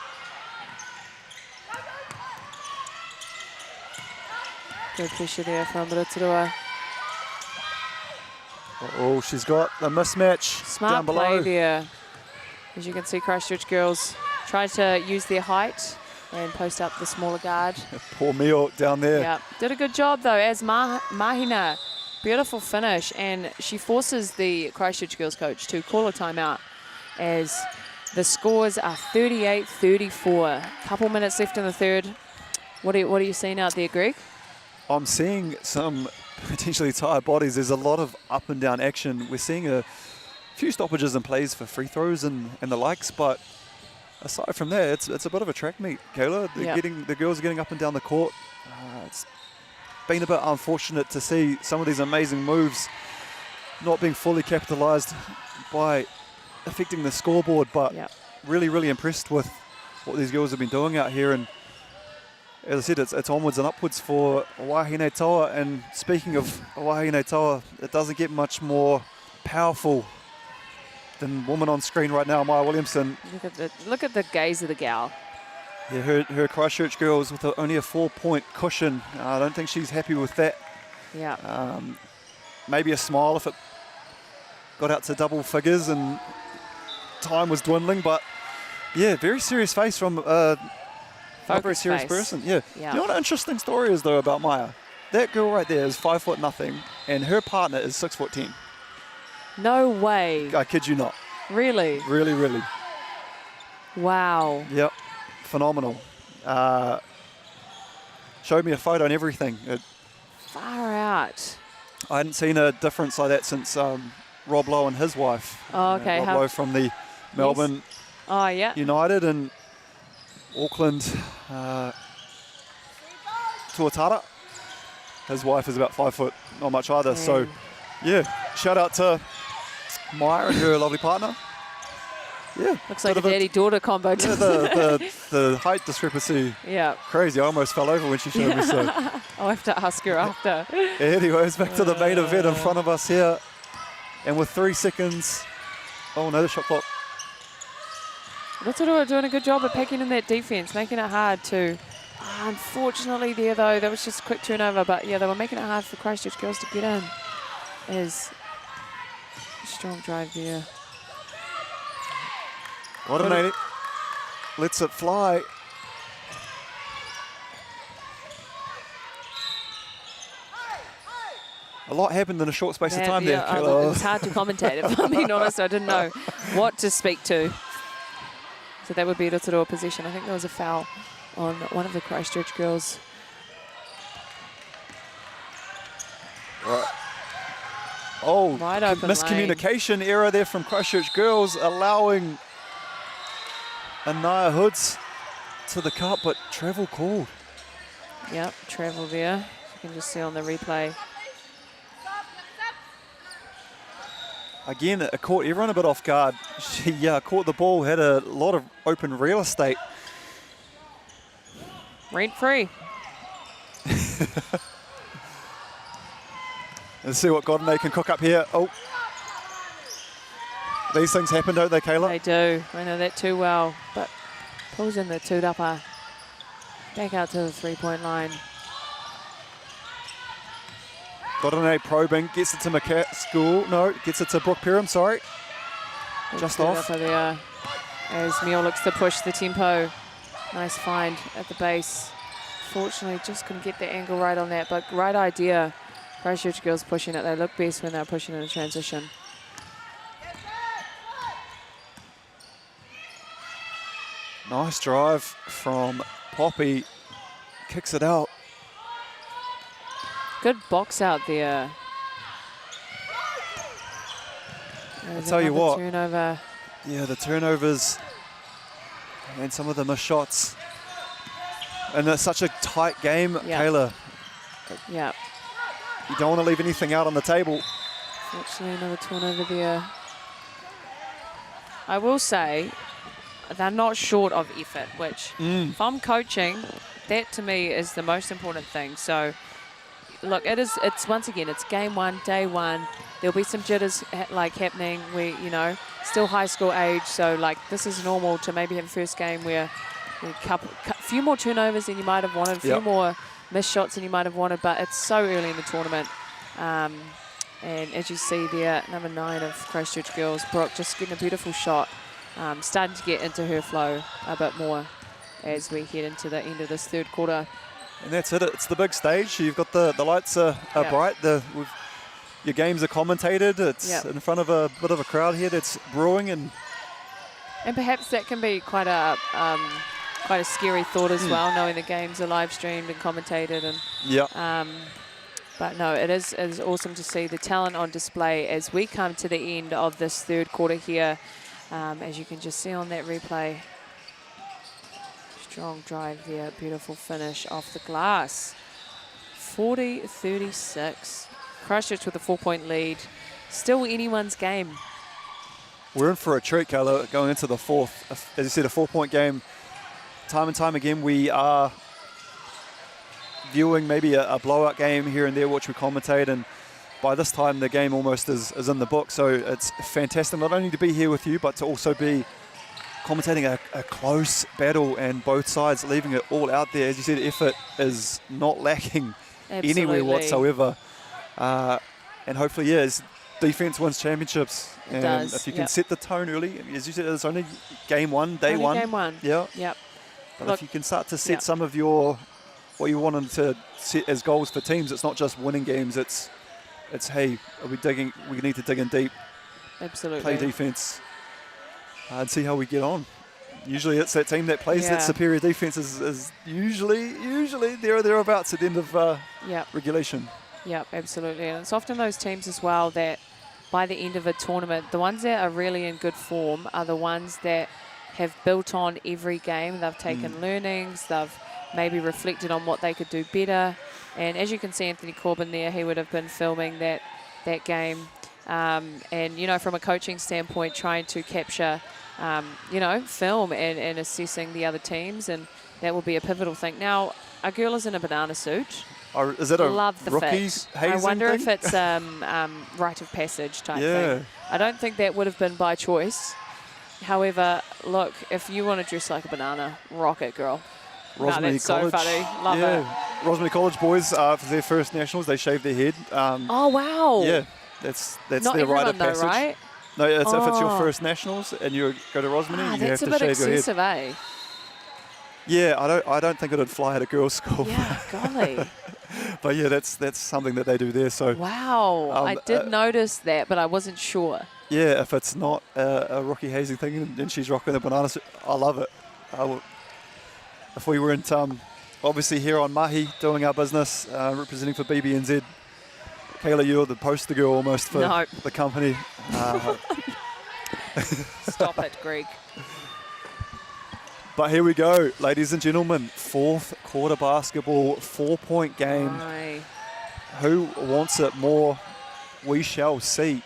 Good pressure there from Rotorua. Oh, she's got the mismatch Smart down below. play there. As you can see, Christchurch girls try to use their height and post up the smaller guard. Poor Mio down there. Yeah, did a good job though as Mahina. Beautiful finish, and she forces the Christchurch girls coach to call a timeout as the scores are 38-34. Couple minutes left in the third. What are you seeing out there, Greg? I'm seeing some potentially tired bodies. There's a lot of up and down action. We're seeing a few stoppages and plays for free throws and the likes, but aside from that, it's a bit of a track meet, Kayla. The girls are getting up and down the court. It's been a bit unfortunate to see some of these amazing moves not being fully capitalized by affecting the scoreboard, but really, really impressed with what these girls have been doing out here. And as I said, it's onwards and upwards for Wahine Toa. And speaking of Wahine Toa, it doesn't get much more powerful than woman on screen right now, Maya Williamson. Look at the gaze of the gal. Yeah, her Christchurch girls with only a 4-point cushion. I don't think she's happy with that. Yeah. Maybe a smile if it got out to double figures and time was dwindling, but yeah, very serious face from not a very serious person. Yeah. Do you know what an interesting story is though about Maya? That girl right there is 5'0", and her partner is 6'10". No way. I kid you not. Really? Really, really. Wow. Yep. Phenomenal. showed me a photo and everything. Far out. I hadn't seen a difference like that since Rob Lowe and his wife. Oh, okay. Rob Lowe from the Melbourne Oh, yeah. United and Auckland Tuatara. His wife is about 5 foot, not much either. So, yeah, shout out to Maya and her lovely partner. Yeah. Looks like a daddy-daughter combo. Yeah, the height discrepancy. Yeah. Crazy. I almost fell over when she showed me. So. I'll have to ask her after. Anyways, back to the main event in front of us here. And with 3 seconds. Oh, no, the shot clock. Rotorua doing a good job of packing in that defense, making it hard to. Unfortunately there, though, that was just a quick turnover. But, yeah, they were making it hard for Christchurch girls to get in. As a strong drive there. Automated. Lets it fly. A lot happened in a short space of time there, Kayla. It was hard to commentate, if I'm being honest. I didn't know what to speak to. So that would be Rotorua possession. I think there was a foul on one of the Christchurch girls. Right. Oh, Wide open miscommunication error there from Christchurch girls, allowing Anaya Hoods to the cup, but travel called. Yep, travel there. You can just see on the replay. Again, it caught everyone a bit off guard. She caught the ball, had a lot of open real estate. Rent free. Let's see what Godinay can cook up here. Oh. These things happen, don't they, Kayla? They do. I know that too well. But pulls in the two-dupper. Back out to the three-point line. Godinay probing, gets it to McCaskill. No, gets it to Brooke Perham, sorry. Just off. There as Neil looks to push the tempo. Nice find at the base. Fortunately, just couldn't get the angle right on that, but great idea. Christchurch girls pushing it. They look best when they're pushing in a transition. Nice drive from Poppy. Kicks it out. Good box out there. I'll tell you what. Turnover. Yeah, the turnovers and some of the missed shots. And it's such a tight game, Kayla. Yeah. You don't want to leave anything out on the table. Fortunately, another turnover there. I will say, they're not short of effort, which if I'm coaching, that to me is the most important thing. So, look, it's once again, it's game one, day one. There'll be some jitters happening. We, still high school age, so this is normal to maybe have a first game where a few more turnovers than you might have wanted, a few more missed shots than you might have wanted, but it's so early in the tournament. And as you see there, number 9 of Christchurch girls, Brooke, just getting a beautiful shot, starting to get into her flow a bit more as we head into the end of this third quarter. And that's it. It's the big stage. You've got the lights are bright. Your games are commentated. It's in front of a bit of a crowd here that's brewing, and perhaps that can be quite a scary thought as well, knowing the games are live streamed and commentated. And but no, it is awesome to see the talent on display as we come to the end of this third quarter here. As you can just see on that replay. Strong drive there, beautiful finish off the glass. 40-36. Christchurch with a 4-point lead. Still anyone's game. We're in for a treat, Kayla, going into the fourth. As you said, a 4-point game. Time and time again, we are viewing maybe a blowout game here and there, which we commentate, and by this time the game almost is in the book. So it's fantastic not only to be here with you, but to also be commentating a close battle and both sides leaving it all out there. As you said, effort is not lacking anywhere whatsoever. And hopefully, as defense wins championships. And if you can set the tone early, as you said, it's only game one, day one. Game one. Yeah. Yep. But if you can start to set some of what you wanted to set as goals for teams, it's not just winning games. It's hey, we need to dig in deep. Absolutely. Play defense and see how we get on. usually it's that team that plays that superior defense is usually there or thereabouts at the end of regulation. Yep, absolutely. And it's often those teams as well that by the end of a tournament, the ones that are really in good form are the ones that have built on every game. They've taken learnings, they've maybe reflected on what they could do better. And as you can see Anthony Corbin there, he would have been filming that game. And, you know, from a coaching standpoint, trying to capture, you know, film and assessing the other teams. And that will be a pivotal thing. Now, our girl is in a banana suit. Is that a Love the rookies fit. hazing I wonder thing? if it's rite of passage type thing. I don't think that would have been by choice. However, look, if you want to dress like a banana, rock it, girl. Rosemary that's College. so funny. Love it. Rosemary College boys, for their first nationals, they shaved their head. Oh, wow. Yeah, that's Not their rite of everyone passage. though, right? No, if it's your first nationals and you go to Rosemary, you have that's to a bit shave your head. excessive, eh? Yeah, I don't think it'd fly at a girls' school. Yeah, golly. But yeah, that's something that they do there. So Wow, I did notice that, but I wasn't sure. yeah, if it's not a rookie hazing thing and she's rocking the banana suit, I love it. If we weren't obviously here on Mahi doing our business, representing for BBNZ, Kayla, you're the poster girl almost for the company. Stop it, Greg. But here we go, ladies and gentlemen. Fourth quarter basketball, 4-point game. Aye. Who wants it more? We shall see.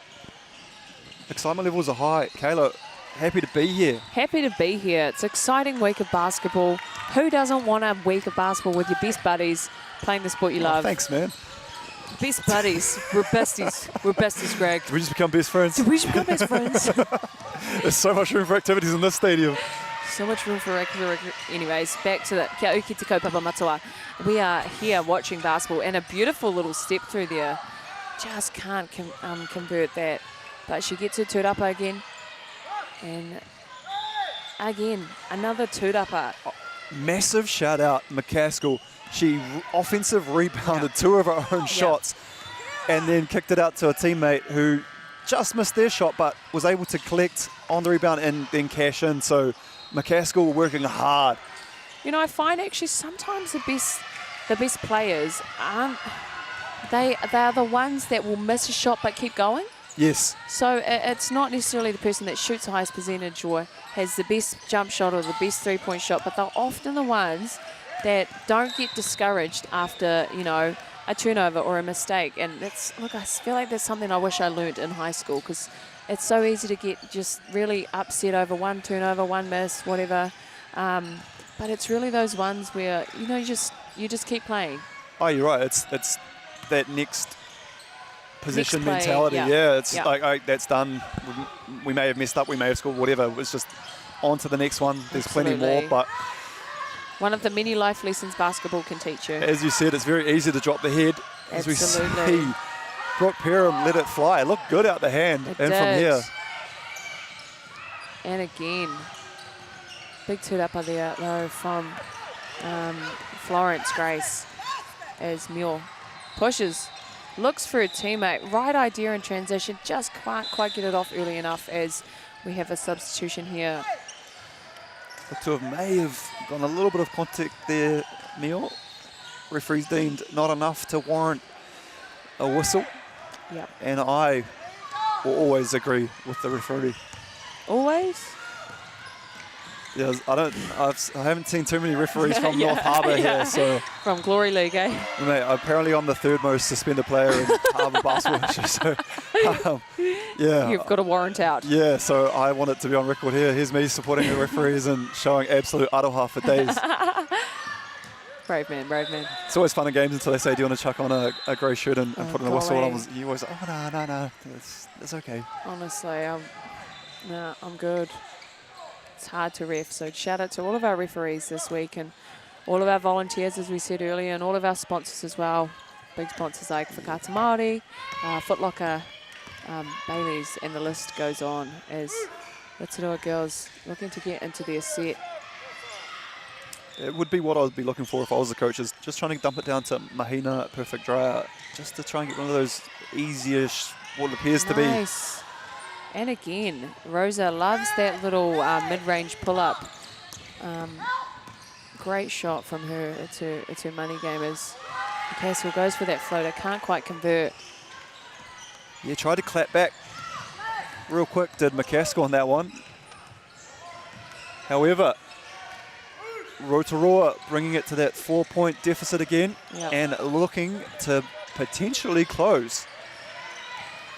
Excitement levels are high. Kayla, happy to be here. Happy to be here. It's an exciting week of basketball. Who doesn't want a week of basketball with your best buddies playing the sport you love? Thanks, man. Best buddies. We're besties. We're besties, Greg. Did we just become best friends? Did we just become best friends? There's so much room for activities in this stadium. So much room for anyways, back to the Kia uki te kaupapa matua. We are here watching basketball and a beautiful little step through there. Just can't convert that. But she gets her tūrapa again. And again, another tūrapa. Massive shout out, McCaskill. She offensive rebounded two of her own shots and then kicked it out to a teammate who just missed their shot but was able to collect on the rebound and then cash in. So McCaskill working hard. You know, I find actually sometimes the best players aren't. They are the ones that will miss a shot but keep going. Yes. So it's not necessarily the person that shoots the highest percentage or has the best jump shot or the best three-point shot, but they're often the ones that don't get discouraged after, you know, a turnover or a mistake. And look, I feel like that's something I wish I learned in high school, because it's so easy to get just really upset over one turnover, one miss, whatever. But it's really those ones where, you know, you just keep playing. Oh, you're right. It's that next possession play, mentality. yeah. It's like, that's done. We may have messed up. We may have scored, whatever. It's just on to the next one. There's plenty more. But one of the many life lessons basketball can teach you. as you said, it's very easy to drop the head. As Absolutely. we see Brooke Perham let it fly. It looked good out the hand. It and did. from here. And again, big tūrapa there though from Florence Grace as Muir pushes, looks for a teammate. Right idea in transition, just can't quite get it off early enough as we have a substitution here. Look to may have gone a little bit of contact there, Neil. Referee's deemed not enough to warrant a whistle. Yep. And I will always agree with the referee. Always? Yeah, I haven't seen too many referees from North Harbour here, so. From Glory League, eh? Mate, apparently I'm the third most suspended player in Harbour basketball history, so yeah. You've got a warrant out. Yeah, so I want it to be on record here. Here's me supporting the referees and showing absolute aroha for days. Brave man, brave man. It's always fun in games until they say, do you want to chuck on a grey shirt and put in a whistle? And you always, no, it's okay. Honestly, I'm good. It's hard to ref, so shout out to all of our referees this week and all of our volunteers, as we said earlier, and all of our sponsors as well. Big sponsors like Whakata Māori, Foot Locker, Bailey's, and the list goes on as the Te Rua girls looking to get into their set. It would be what I would be looking for if I was the coach, is just trying to dump it down to Mahina, Perfect Dryer, just to try and get one of those easier, what it appears to be. And again, Rosa loves that little mid-range pull-up. Great shot from her. It's her money game as McCaskill goes for that floater. Can't quite convert. Yeah, tried to clap back real quick, did McCaskill on that one. However, Rotorua bringing it to that 4-point deficit again and looking to potentially close.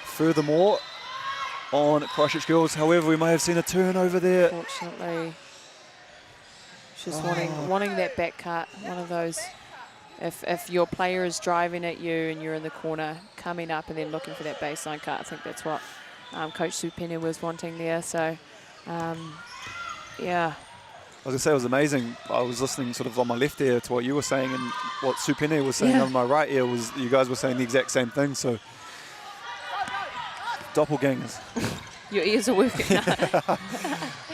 Furthermore, on Christchurch Girls, however, we may have seen a turnover there. Unfortunately, just wanting that back cut, one of those. If your player is driving at you and you're in the corner, coming up and then looking for that baseline cut, I think that's what Coach Supene was wanting there. So, yeah. I was going to say, it was amazing. I was listening sort of on my left ear to what you were saying, and what Supene was saying on my right ear was you guys were saying the exact same thing. So, doppelgangers. Your ears are working.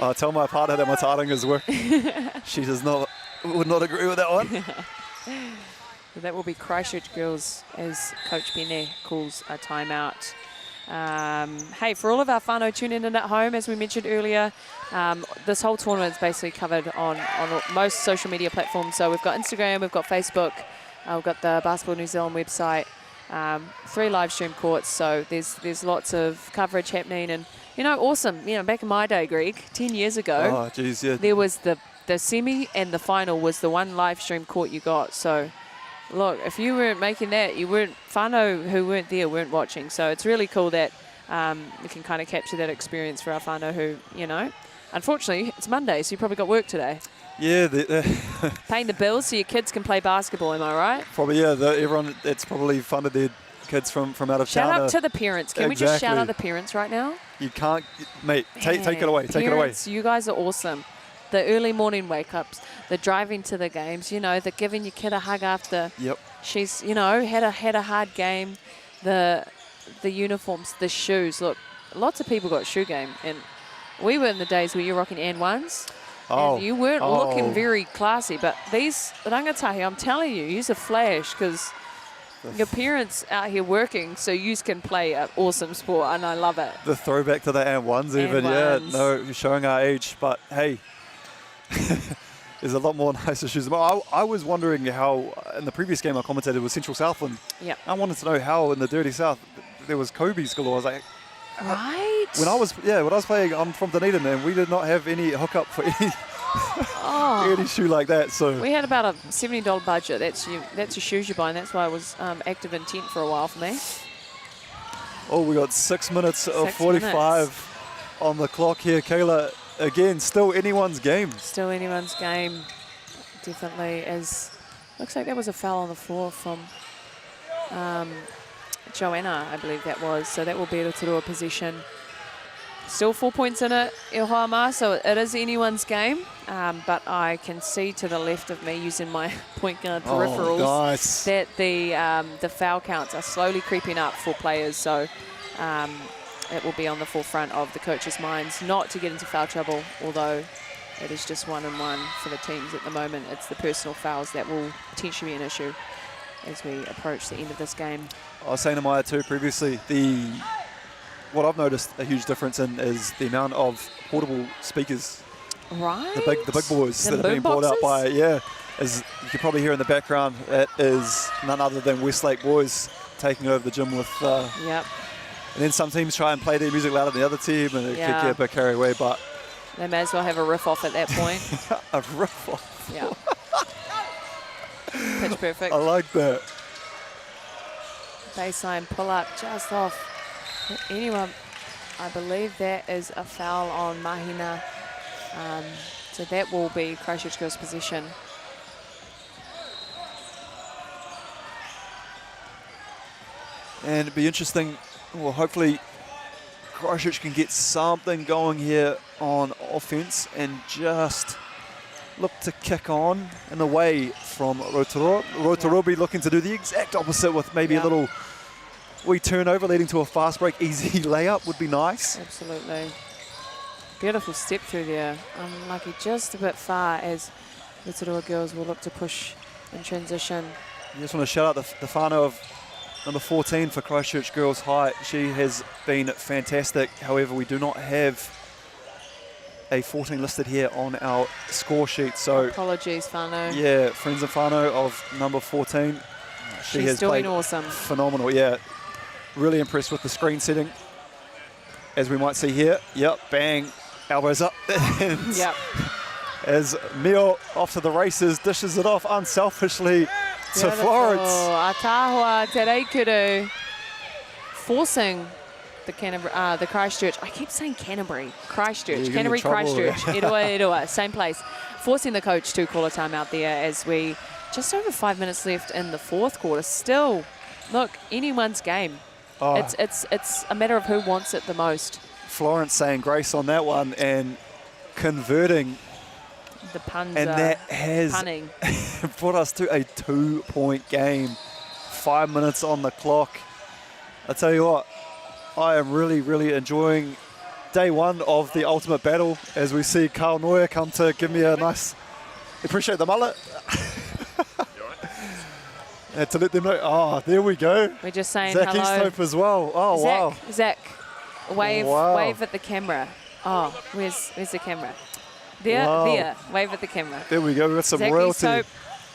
I'll tell my partner that my tarangas work. She would not agree with that one. That will be Christchurch Girls as Coach Pene calls a timeout. Hey, for all of our whānau tuning in at home, as we mentioned earlier, this whole tournament is basically covered on most social media platforms. So we've got Instagram, we've got Facebook, we've got the Basketball New Zealand website, 3 live stream courts. So there's lots of coverage happening. And, you know, awesome. You know, back in my day, Greg, 10 years ago, there was the semi and the final was the one live stream court you got. So, look, if you weren't making that, you weren't, whānau who weren't there weren't watching. So it's really cool that we can kind of capture that experience for our whānau who, you know, unfortunately, it's Monday, so you probably got work today. Yeah. Paying the bills so your kids can play basketball, am I right? Probably, yeah. Everyone that's probably funded their kids from out of town. Shout out to the parents. Can we just shout out the parents right now? You can't, mate, take it away. Take it away. You guys are awesome. The early morning wake-ups, the driving to the games, you know, the giving your kid a hug after she's, you know, had a hard game, the uniforms, the shoes. Look, lots of people got shoe game, and we were in the days where you're rocking N1s, and you weren't looking very classy, but these rangatahi, I'm telling you, use a flash because your parents out here working so you can play an awesome sport, and I love it. The throwback to the N1s even, yeah. No, you're showing our age, but hey, there's a lot more nicer shoes. I was wondering how, in the previous game I commentated with Central Southland, I wanted to know how in the Dirty South there was Kobe's galore. I was like, right? When I was playing, I'm from Dunedin, and we did not have any hookup for any any shoe like that. So we had about a $70 budget. That's your shoes you're buying. That's why I was active in tent for a while for me. Oh, we got 6 minutes of 45 on the clock here, Kayla. Again, still anyone's game. Still anyone's game, definitely. As looks like there was a foul on the floor from Joanna, I believe that was. So that will be a Rotorua possession. Still 4 points in it, Ilhama, so it is anyone's game. But I can see to the left of me, using my point guard peripherals, that the foul counts are slowly creeping up for players. So it will be on the forefront of the coaches' minds not to get into foul trouble, although it is just 1-on-1 for the teams at the moment. It's the personal fouls that will potentially be an issue as we approach the end of this game. I was saying to Maya too previously, what I've noticed a huge difference in is the amount of portable speakers. Right. The big boys that are being brought out by, as you can probably hear in the background, that is none other than Westlake boys taking over the gym with and then some teams try and play their music louder than the other team, and it could get a bit carried away, but they may as well have a riff off at that point. A riff off. Yeah. Pitch perfect. I like that. Baseline pull up just off anyone. I believe that is a foul on Mahina. So that will be Christchurch Girls' position. And it'd be interesting. Well, hopefully Christchurch can get something going here on offense and just look to kick on in the way from Rotorua. Rotorua will be looking to do the exact opposite with maybe a little wee turnover leading to a fast break, easy layup would be nice. Absolutely. Beautiful step through there. Unlucky just a bit far as Rotorua girls will look to push in transition. I just want to shout out the whānau of number 14 for Christchurch Girls High. She has been fantastic. However, we do not have a 14 listed here on our score sheet. So apologies, Whānau. Yeah, friends and whānau of number 14. She has doing played awesome. Phenomenal, yeah. Really impressed with the screen setting. As we might see here. Yep, bang, elbows up. And yep. As Mio off to the races, dishes it off unselfishly to Florence. Atahua Te Reikuru forcing the Christchurch. I keep saying Canterbury. Christchurch. Yeah, Canterbury, Christchurch. Trouble. Same place. Forcing the coach to call a timeout there as we just over 5 minutes left in the fourth quarter. Still, look, anyone's game. Oh. It's a matter of who wants it the most. Florence saying grace on that one and converting. The puns and that has punning. brought us to a 2-point game. 5 minutes on the clock. I tell you what, I am really, really enjoying day one of the ultimate battle as we see Carl Neuer come to give me a nice, appreciate the mullet. And to let them know, oh, there we go. We're just saying Zach hello. Easthope as well. Oh, Zach, wow. Zach, wave, Wow. wave at the camera. Oh, where's the camera? There, Wow. there. Wave at the camera. There we go. We've got some Zach royalty. Easthope,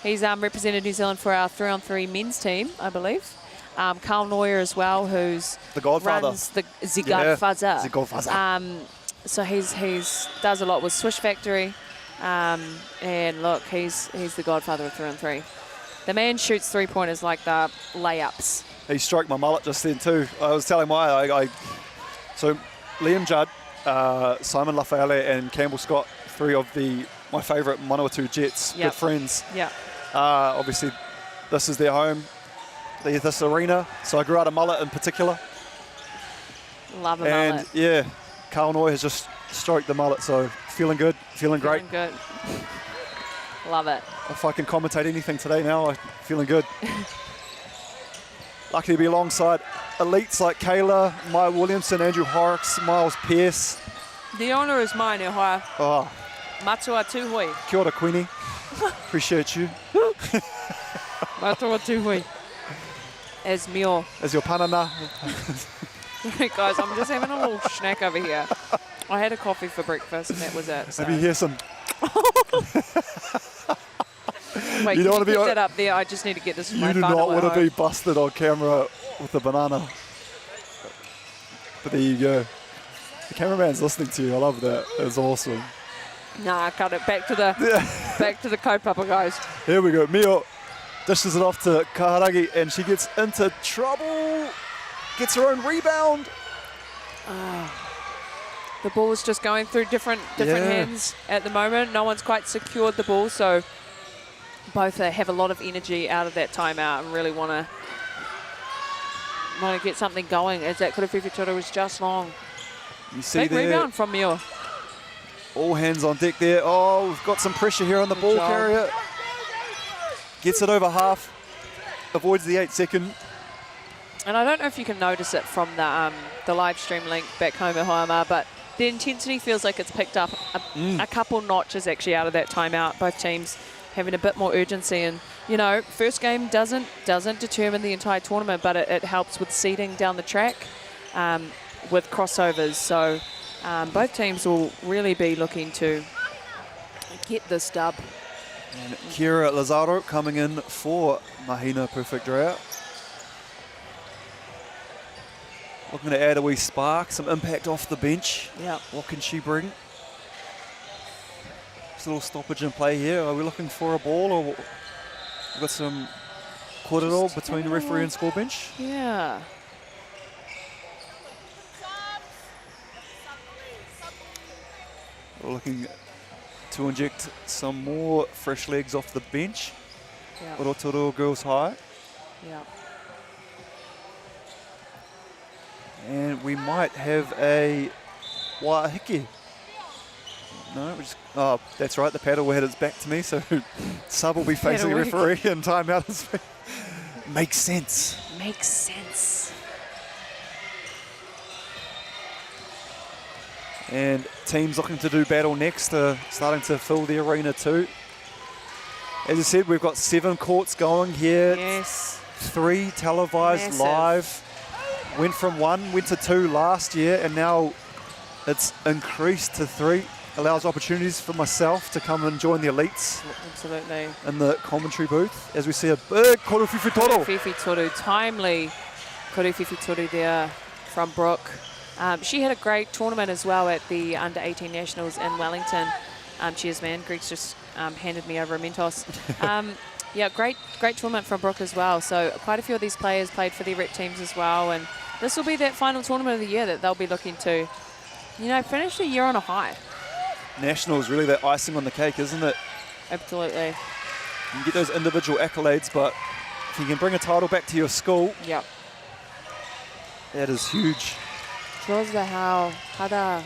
he's represented New Zealand for our 3-on-3 men's team, I believe. Carl Neuer as well, who's The Godfather. runs the Godfather. The Godfather. So he's does a lot with Swish Factory, and look, he's the Godfather of 3-on-3. The man shoots 3-pointers like the layups. He stroked my mullet just then too. I was telling so Liam Judd, Simon Lafayette and Campbell Scott, three of my favourite Manawatu Jets, Yep. good friends. Yeah. Obviously, this is their home, this arena. So I grew out a mullet in particular. Love a and mullet. yeah, Carl Noy has just stroked the mullet. So feeling good, feeling great. Good. Love it. If I can commentate anything today now, I'm feeling good. Lucky to be alongside elites like Kayla, Maya Williamson, Andrew Horrocks, Miles Pearce. The honour is mine, e hoa. Oh, Matua tuhui. kia ora, Queenie. Appreciate you. Matua tuhui. As Mio. As your panana. Guys, I'm just having a little snack over here. I had a coffee for breakfast and that was it. So. Maybe you hear some. Wait, You don't can wanna be keep on- that up there? I just need to get this from my You do whānau not at want to home. be busted on camera with a banana. But there you go. The cameraman's listening to you. I love that. That's awesome. Nah, cut it. Back to the kaupapa, guys. Here we go. Mio dishes it off to Kaharagi and she gets into trouble. Gets her own rebound. The ball is just going through different hands at the moment. No one's quite secured the ball, so both have a lot of energy out of that timeout and really want to get something going, as that Kurewhiwheturu was just long. You see Big there. rebound from Mio. All hands on deck there. Oh, we've got some pressure here on the ball job. carrier. Gets it over half. Avoids the 8-second. And I don't know if you can notice it from the live stream link back home at Hoama, but the intensity feels like it's picked up a couple notches actually out of that timeout. Both teams having a bit more urgency, and you know, first game doesn't determine the entire tournament, but it helps with seeding down the track with crossovers. So both teams will really be looking to get this dub. And Kira Lazaro coming in for Mahina Perfect Drought. Looking to add a wee spark, some impact off the bench. Yeah. What can she bring? Just a little stoppage in play here. Are we looking for a ball, or we've got some korero between referee and score bench? Yeah. We're looking to inject some more fresh legs off the bench. Yeah. Rotoro Girls High. Yeah. And we might have a Wahiki. No, we just, oh, that's right, the paddle will head its back to me, so sub will be facing the Paddle referee and timeout is makes sense. Makes sense. And teams looking to do battle next are starting to fill the arena too. As I said, we've got 7 courts going here. Yes. 3 televised Massive. live. Went from 1, went to 2 last year, and now it's increased to 3. Allows opportunities for myself to come and join the elites. Absolutely. In the commentary booth, as we see a big korowhiwhi toro. Korowhiwhi toru, timely korowhiwhi toru there from Brooke. She had a great tournament as well at the Under-18 Nationals in Wellington. Cheers, man. Greg's just handed me over a Mentos. Yeah, great tournament from Brooke as well. So quite a few of these players played for their rep teams as well. And this will be that final tournament of the year that they'll be looking to, finish the year on a high. Nationals really that icing on the cake, isn't it? Absolutely. You can get those individual accolades, but if you can bring a title back to your school, yep, that is huge. Draws the how, hada.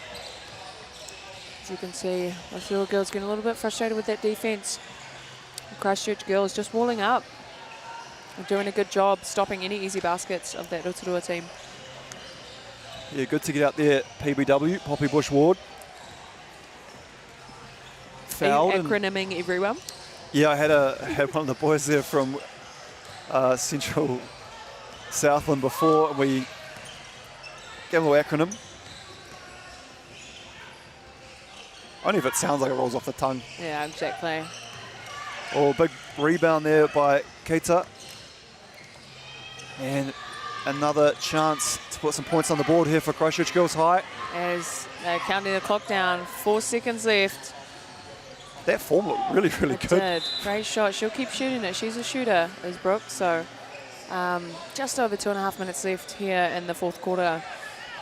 As you can see, the field girls getting a little bit frustrated with that defense. Christchurch girls just walling up. They're doing a good job stopping any easy baskets of that Rotorua team. Yeah, good to get out there, PBW, Poppy Bush Ward. Fouled. Acronyming everyone. Yeah, I had one of the boys there from Central Southland before, and we gave a little acronym. Only if it sounds like it rolls off the tongue. Yeah, exactly. Oh, big rebound there by Keita. And another chance to put some points on the board here for Christchurch Girls High. As they're counting the clock down, 4 seconds left. That form looked really, really It good. did. Great shot. She'll keep shooting it. She's a shooter, is Brooke. So just over 2.5 minutes left here in the fourth quarter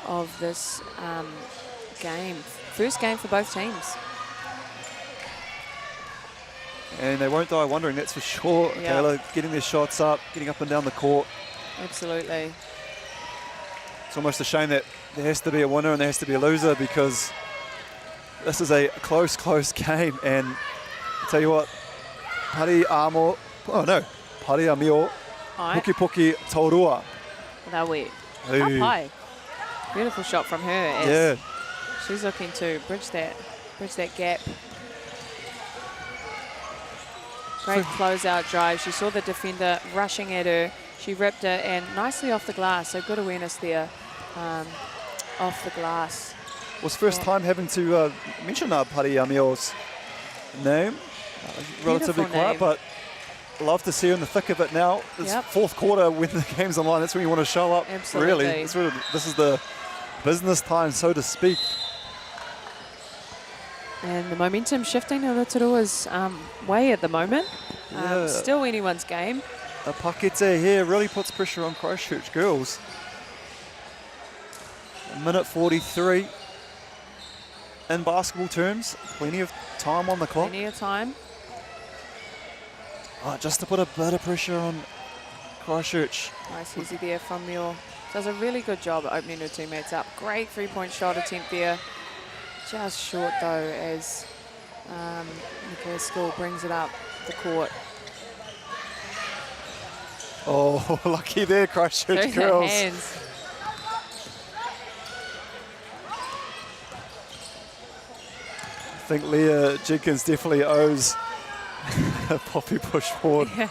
of this game. First game for both teams. And they won't die wondering, that's for sure. Yeah. Taylor getting their shots up, getting up and down the court. Absolutely. It's almost a shame that there has to be a winner and there has to be a loser, because this is a close game. And I'll tell you what, Pari Amio, Aye. Puki Puki Taurua. Rawe. Hey. Up high. Beautiful shot from her. As Yeah. she's looking to bridge that gap. Great closeout drive. She saw the defender rushing at her. She ripped it and nicely off the glass. So good awareness there off the glass. Was first time having to mention Pari Amio's name. Relatively Beautiful quiet, name. but love to see her in the thick of it now. This Yep. fourth quarter, when the game's online, that's when you want to show up. Absolutely. Really, this is the business time, so to speak. And the momentum shifting to Rotorua's way at the moment. Yeah. Still anyone's game. A Pakete here really puts pressure on Christchurch girls. A minute 43. In basketball terms, plenty of time on the clock. Plenty of time. Just to put a bit of pressure on Christchurch. Nice easy there from Muir. Does a really good job at opening her teammates up. Great three-point shot attempt there. Just short though, as Nicola School brings it up the court. Oh, lucky there, Christchurch Through the girls. hands. I think Leah Jenkins definitely owes Poppy Bush Ward. Yeah.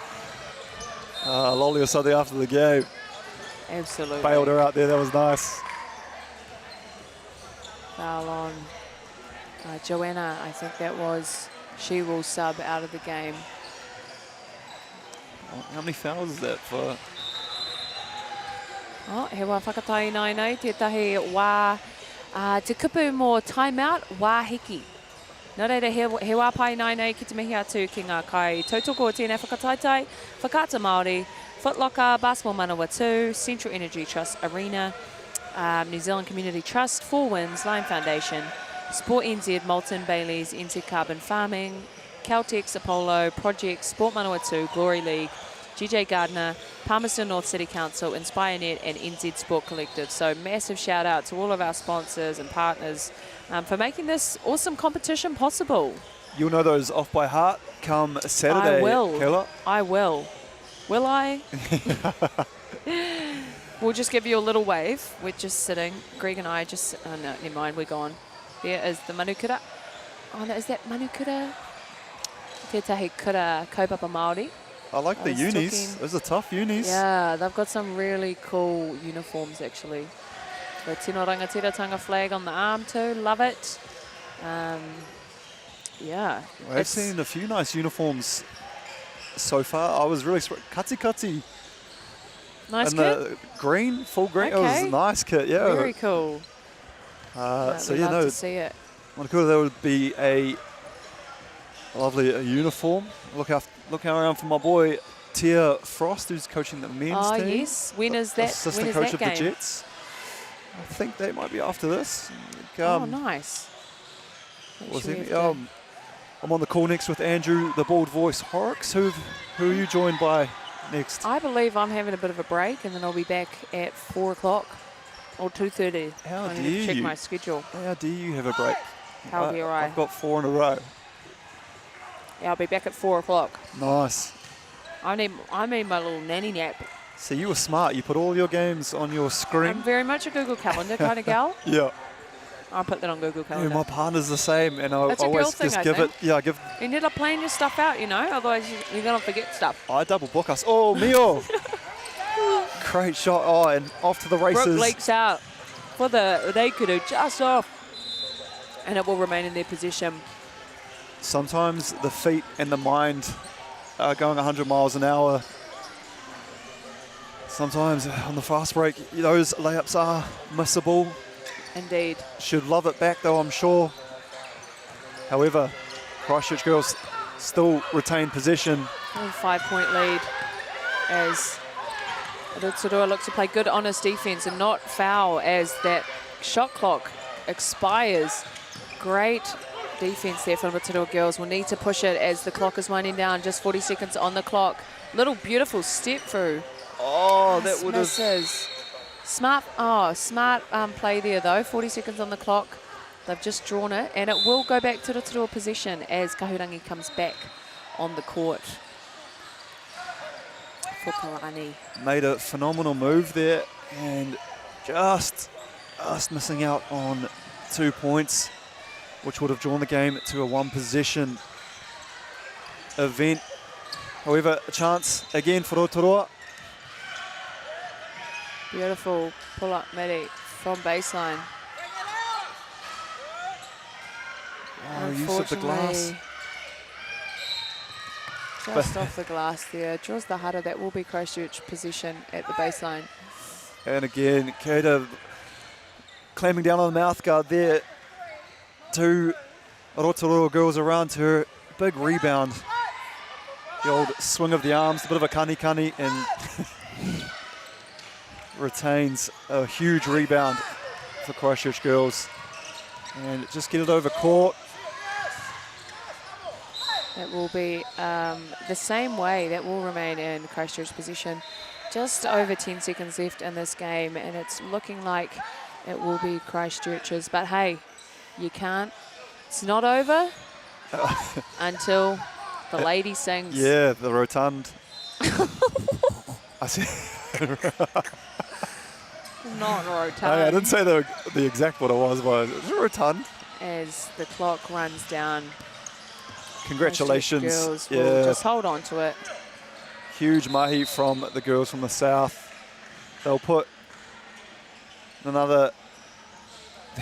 Lolly or something after the game. Absolutely. Bailed her out there, that was nice. Foul on Joanna, I think that was. She will sub out of the game. How many fouls is that for? He wā whakatai nai nei, tētahi wā te kupu mō timeout wā hiki. Nā reira, he wā pai nai nei ki te mihi atu ki ngā kai tautoko o tēnei whakataitai, Whakaata Māori, Foot Locker, Basketball Manawa 2, Central Energy Trust Arena, New Zealand Community Trust, Four Winds, Lime Foundation, Sport NZ, Moulton Bailey's, NZ Carbon Farming, Caltex, Apollo, Project, Sport Manawa 2, Glory League, GJ Gardner, Palmerston North City Council, InspireNet and NZ Sport Collective. So massive shout out to all of our sponsors and partners for making this awesome competition possible. You'll know those off by heart come Saturday, I will. Kayla. I will. Will I? We'll just give you a little wave. We're just sitting. Greg and I just, oh no, never mind, we're gone. There is the manukura. Oh no, is that manukura? Tētahi kura kaupapa Māori. I like the unis. Those are tough unis. Yeah, they've got some really cool uniforms actually. The Tino Rangatiratanga flag on the arm too, love it. Yeah. I've seen a few nice uniforms so far. I was really Kati. Nice and kit? the green, full green. Okay. It was a nice kit, yeah. Very cool. So we'd yeah, love no. to see it. That would be a lovely uniform. Looking around for my boy Tia Frost, who's coaching the men's team. Oh yes. When is that? Assistant when is coach that of game? the Jets. I think they might be after this. Oh, nice. I'm on the call next with Andrew, the bald voice Horrocks. Who are you joined by next? I believe I'm having a bit of a break, and then I'll be back at 4 o'clock or 2:30. How I dare need to check you? my schedule. How dare you have a break? How dare I? I've got 4 in a row. Yeah, I'll be back at 4 o'clock. Nice. I need my little nanny nap. So you were smart. You put all your games on your screen. I'm very much a Google Calendar kind of gal. Yeah. I'll put that on Google Calendar. Yeah, my partner's the same, and I That's a girl always thing, just I give it. think. Yeah, I give. You need to plan your stuff out, otherwise you're gonna forget stuff. I double book us. Oh, Mio! Great shot. Oh, and off to the races. Brooke leaks out for the naked, just off, and it will remain in their position. Sometimes the feet and the mind are going 100 miles an hour. Sometimes on the fast break, those layups are missable. Indeed. Should love it back though, I'm sure. However, Christchurch girls still retain possession. 5-point lead as Rotorua looks to play good, honest defense and not foul as that shot clock expires. Great defense there from Rotorua girls. Will need to push it as the clock is winding down. Just 40 seconds on the clock. Little beautiful step through. Oh, that would have... Misses. Smart play there though. 40 seconds on the clock. They've just drawn it, and it will go back to Rotorua possession as Kahurangi comes back on the court for Kalani. Made a phenomenal move there, and just missing out on 2 points, which would have drawn the game to a one-possession event. However, a chance again for Rotorua. Beautiful pull-up Medi from baseline. Oh, use of the glass. Just off the glass there. Draws the Hara. That will be Christchurch position at the baseline. And again, Keita clamping down on the mouth guard there. 2 Rotorua girls around her. Big rebound. The old swing of the arms, a bit of a kani, and retains a huge rebound for Christchurch girls. And just get it over court. It will be the same way. That will remain in Christchurch position. Just over 10 seconds left in this game, and it's looking like it will be Christchurch's. But hey, you can't. It's not over until the lady sings. Yeah, the rotund. I see. Not rotund. I didn't say the exact what it was, but it was rotund. As the clock runs down. Congratulations. Girls will just hold on to it. Huge mahi from the girls from the south. They'll put another,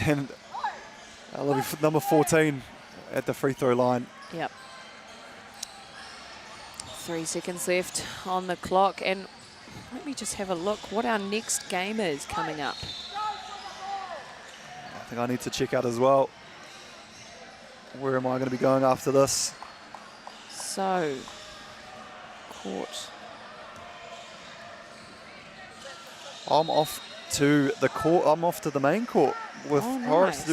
and number 14 at the free throw line. Yep. 3 seconds left on the clock, and let me just have a look what our next game is coming up. I think I need to check out as well. Where am I going to be going after this? So, court. I'm off to the court. I'm off to the main court with Horace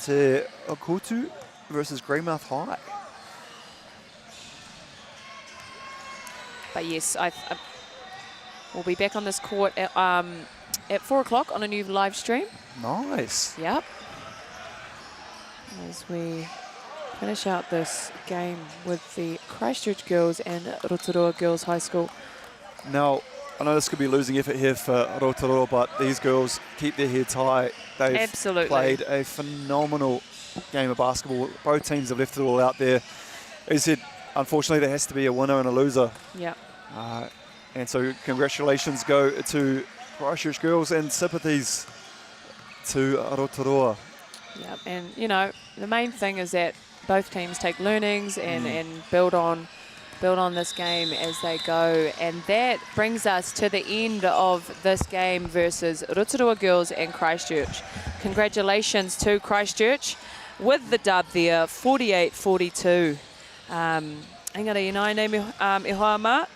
Te Okutu versus Greymouth High. But yes, we'll be back on this court at 4 o'clock on a new live stream. Nice. Yep. As we finish out this game with the Christchurch girls and Rotorua Girls High School. Now, I know this could be losing effort here for Rotorua, but these girls keep their heads high. They've played a phenomenal game of basketball. Both teams have left it all out there. As I said, unfortunately, there has to be a winner and a loser. Yeah. And so congratulations go to Christchurch girls and sympathies to Aotearoa. Yeah, and you know, the main thing is that both teams take learnings and build on this game as they go. And that brings us to the end of this game versus Rotorua girls and Christchurch. Congratulations to Christchurch with the dub there, 48-42. Engari, ina nei me hoa mā.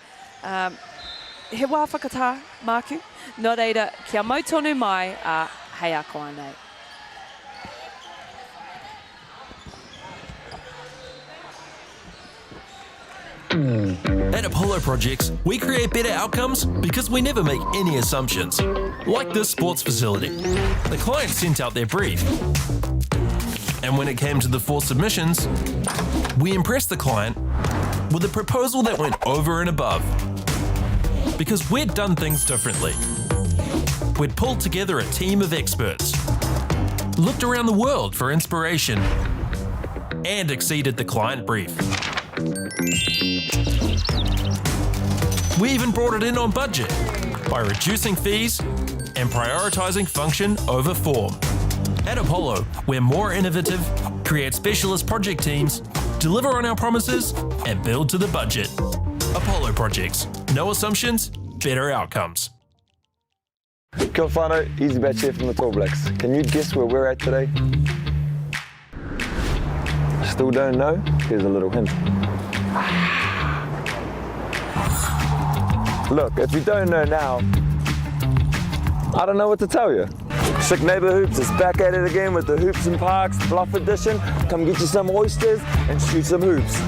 He wā whakatā, Māku. Nō reira, kia mautonu mai a hei a koa nei. At Apollo Projects, we create better outcomes because we never make any assumptions. Like this sports facility. The client sent out their brief. And when it came to the 4 submissions, we impressed the client with a proposal that went over and above. Because we'd done things differently. We'd pulled together a team of experts, looked around the world for inspiration, and exceeded the client brief. We even brought it in on budget by reducing fees and prioritising function over form. At Apollo, we're more innovative, create specialist project teams, deliver on our promises, and build to the budget. Apollo Projects. No assumptions, better outcomes. Kia ora whānau, Easy Batch here from the Tall Blacks. Can you guess where we're at today? Still don't know? Here's a little hint. Look, if you don't know now, I don't know what to tell you. Sick Neighbour Hoops is back at it again with the Hoops and Parks Bluff Edition. Come get you some oysters and shoot some hoops.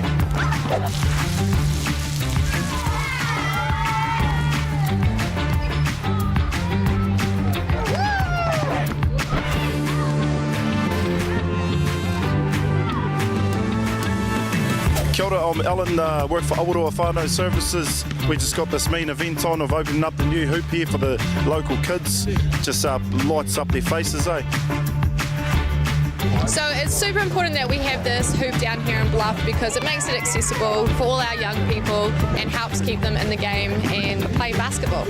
Kia ora, I'm Alan, work for Aotearoa Whānau Services. We just got this main event on of opening up the new hoop here for the local kids. Just lights up their faces, eh? So it's super important that we have this hoop down here in Bluff because it makes it accessible for all our young people and helps keep them in the game and play basketball.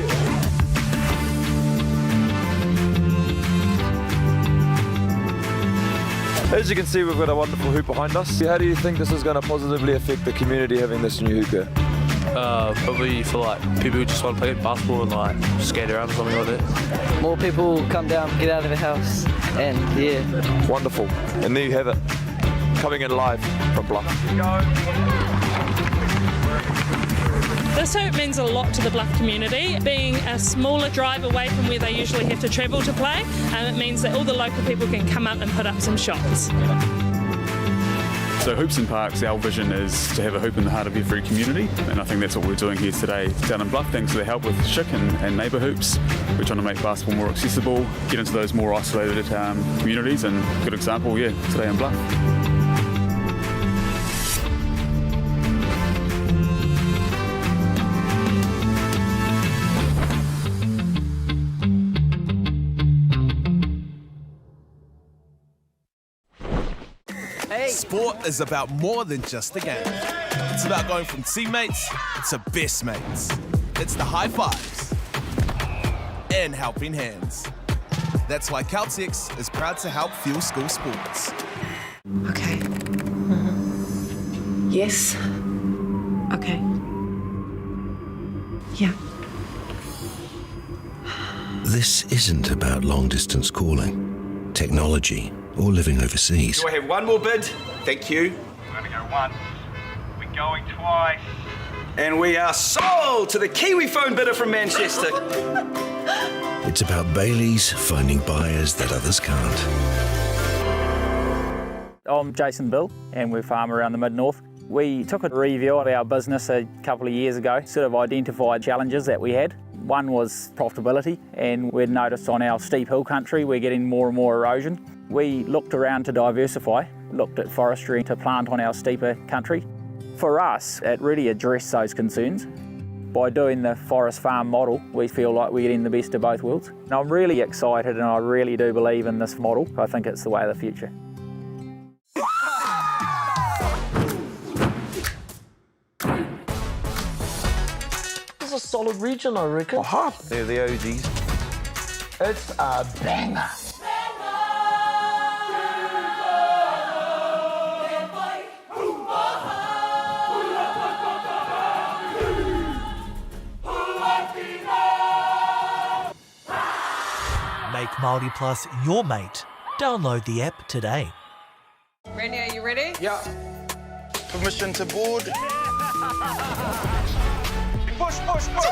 As you can see, we've got a wonderful hoop behind us. How do you think this is going to positively affect the community having this new hoop here? Probably for like people who just want to play basketball and like skate around or something like that. More people come down, get out of the house, and yeah. Wonderful. And there you have it, coming in live from Bluff. This hoop means a lot to the Bluff community. Being a smaller drive away from where they usually have to travel to play, it means that all the local people can come up and put up some shots. So Hoops and Parks, our vision is to have a hoop in the heart of every community, and I think that's what we're doing here today down in Bluff. Thanks to the help with Chick and Neighbour Hoops, we're trying to make basketball more accessible, get into those more isolated communities, and a good example, today in Bluff. Sport is about more than just a game. It's about going from teammates to best mates. It's the high fives and helping hands. That's why Caltex is proud to help fuel school sports. Okay. Yes. Okay. Yeah. This isn't about long-distance calling, technology, or living overseas. Do I have one more bid? Thank you. We're going to go once. We're going twice. And we are sold to the Kiwi phone bidder from Manchester. It's about Bailey's finding buyers that others can't. I'm Jason Bill, and we farm around the Mid-North. We took a review of our business a couple of years ago, sort of identified challenges that we had. One was profitability, and we'd noticed on our steep hill country we're getting more and more erosion. We looked around to diversify, looked at forestry to plant on our steeper country. For us, it really addressed those concerns. By doing the forest farm model, we feel like we're getting the best of both worlds. And I'm really excited, and I really do believe in this model. I think it's the way of the future. solid region, I reckon. They're the OGs. It's a banger. Make Māori Plus your mate. Download the app today. Randy, are you ready? Yeah. Permission to board. Push, push, push.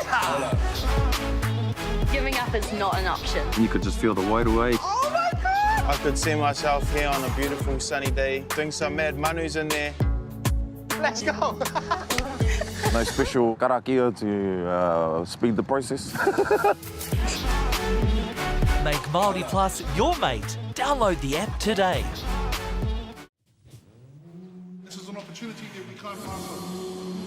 Giving up is not an option. You could just feel the weight away. Oh my God! I could see myself here on a beautiful sunny day, doing some mad manus in there. Let's go. No special karakia to speed the process. Make Māori Plus your mate. Download the app today. This is an opportunity that we can't pass on.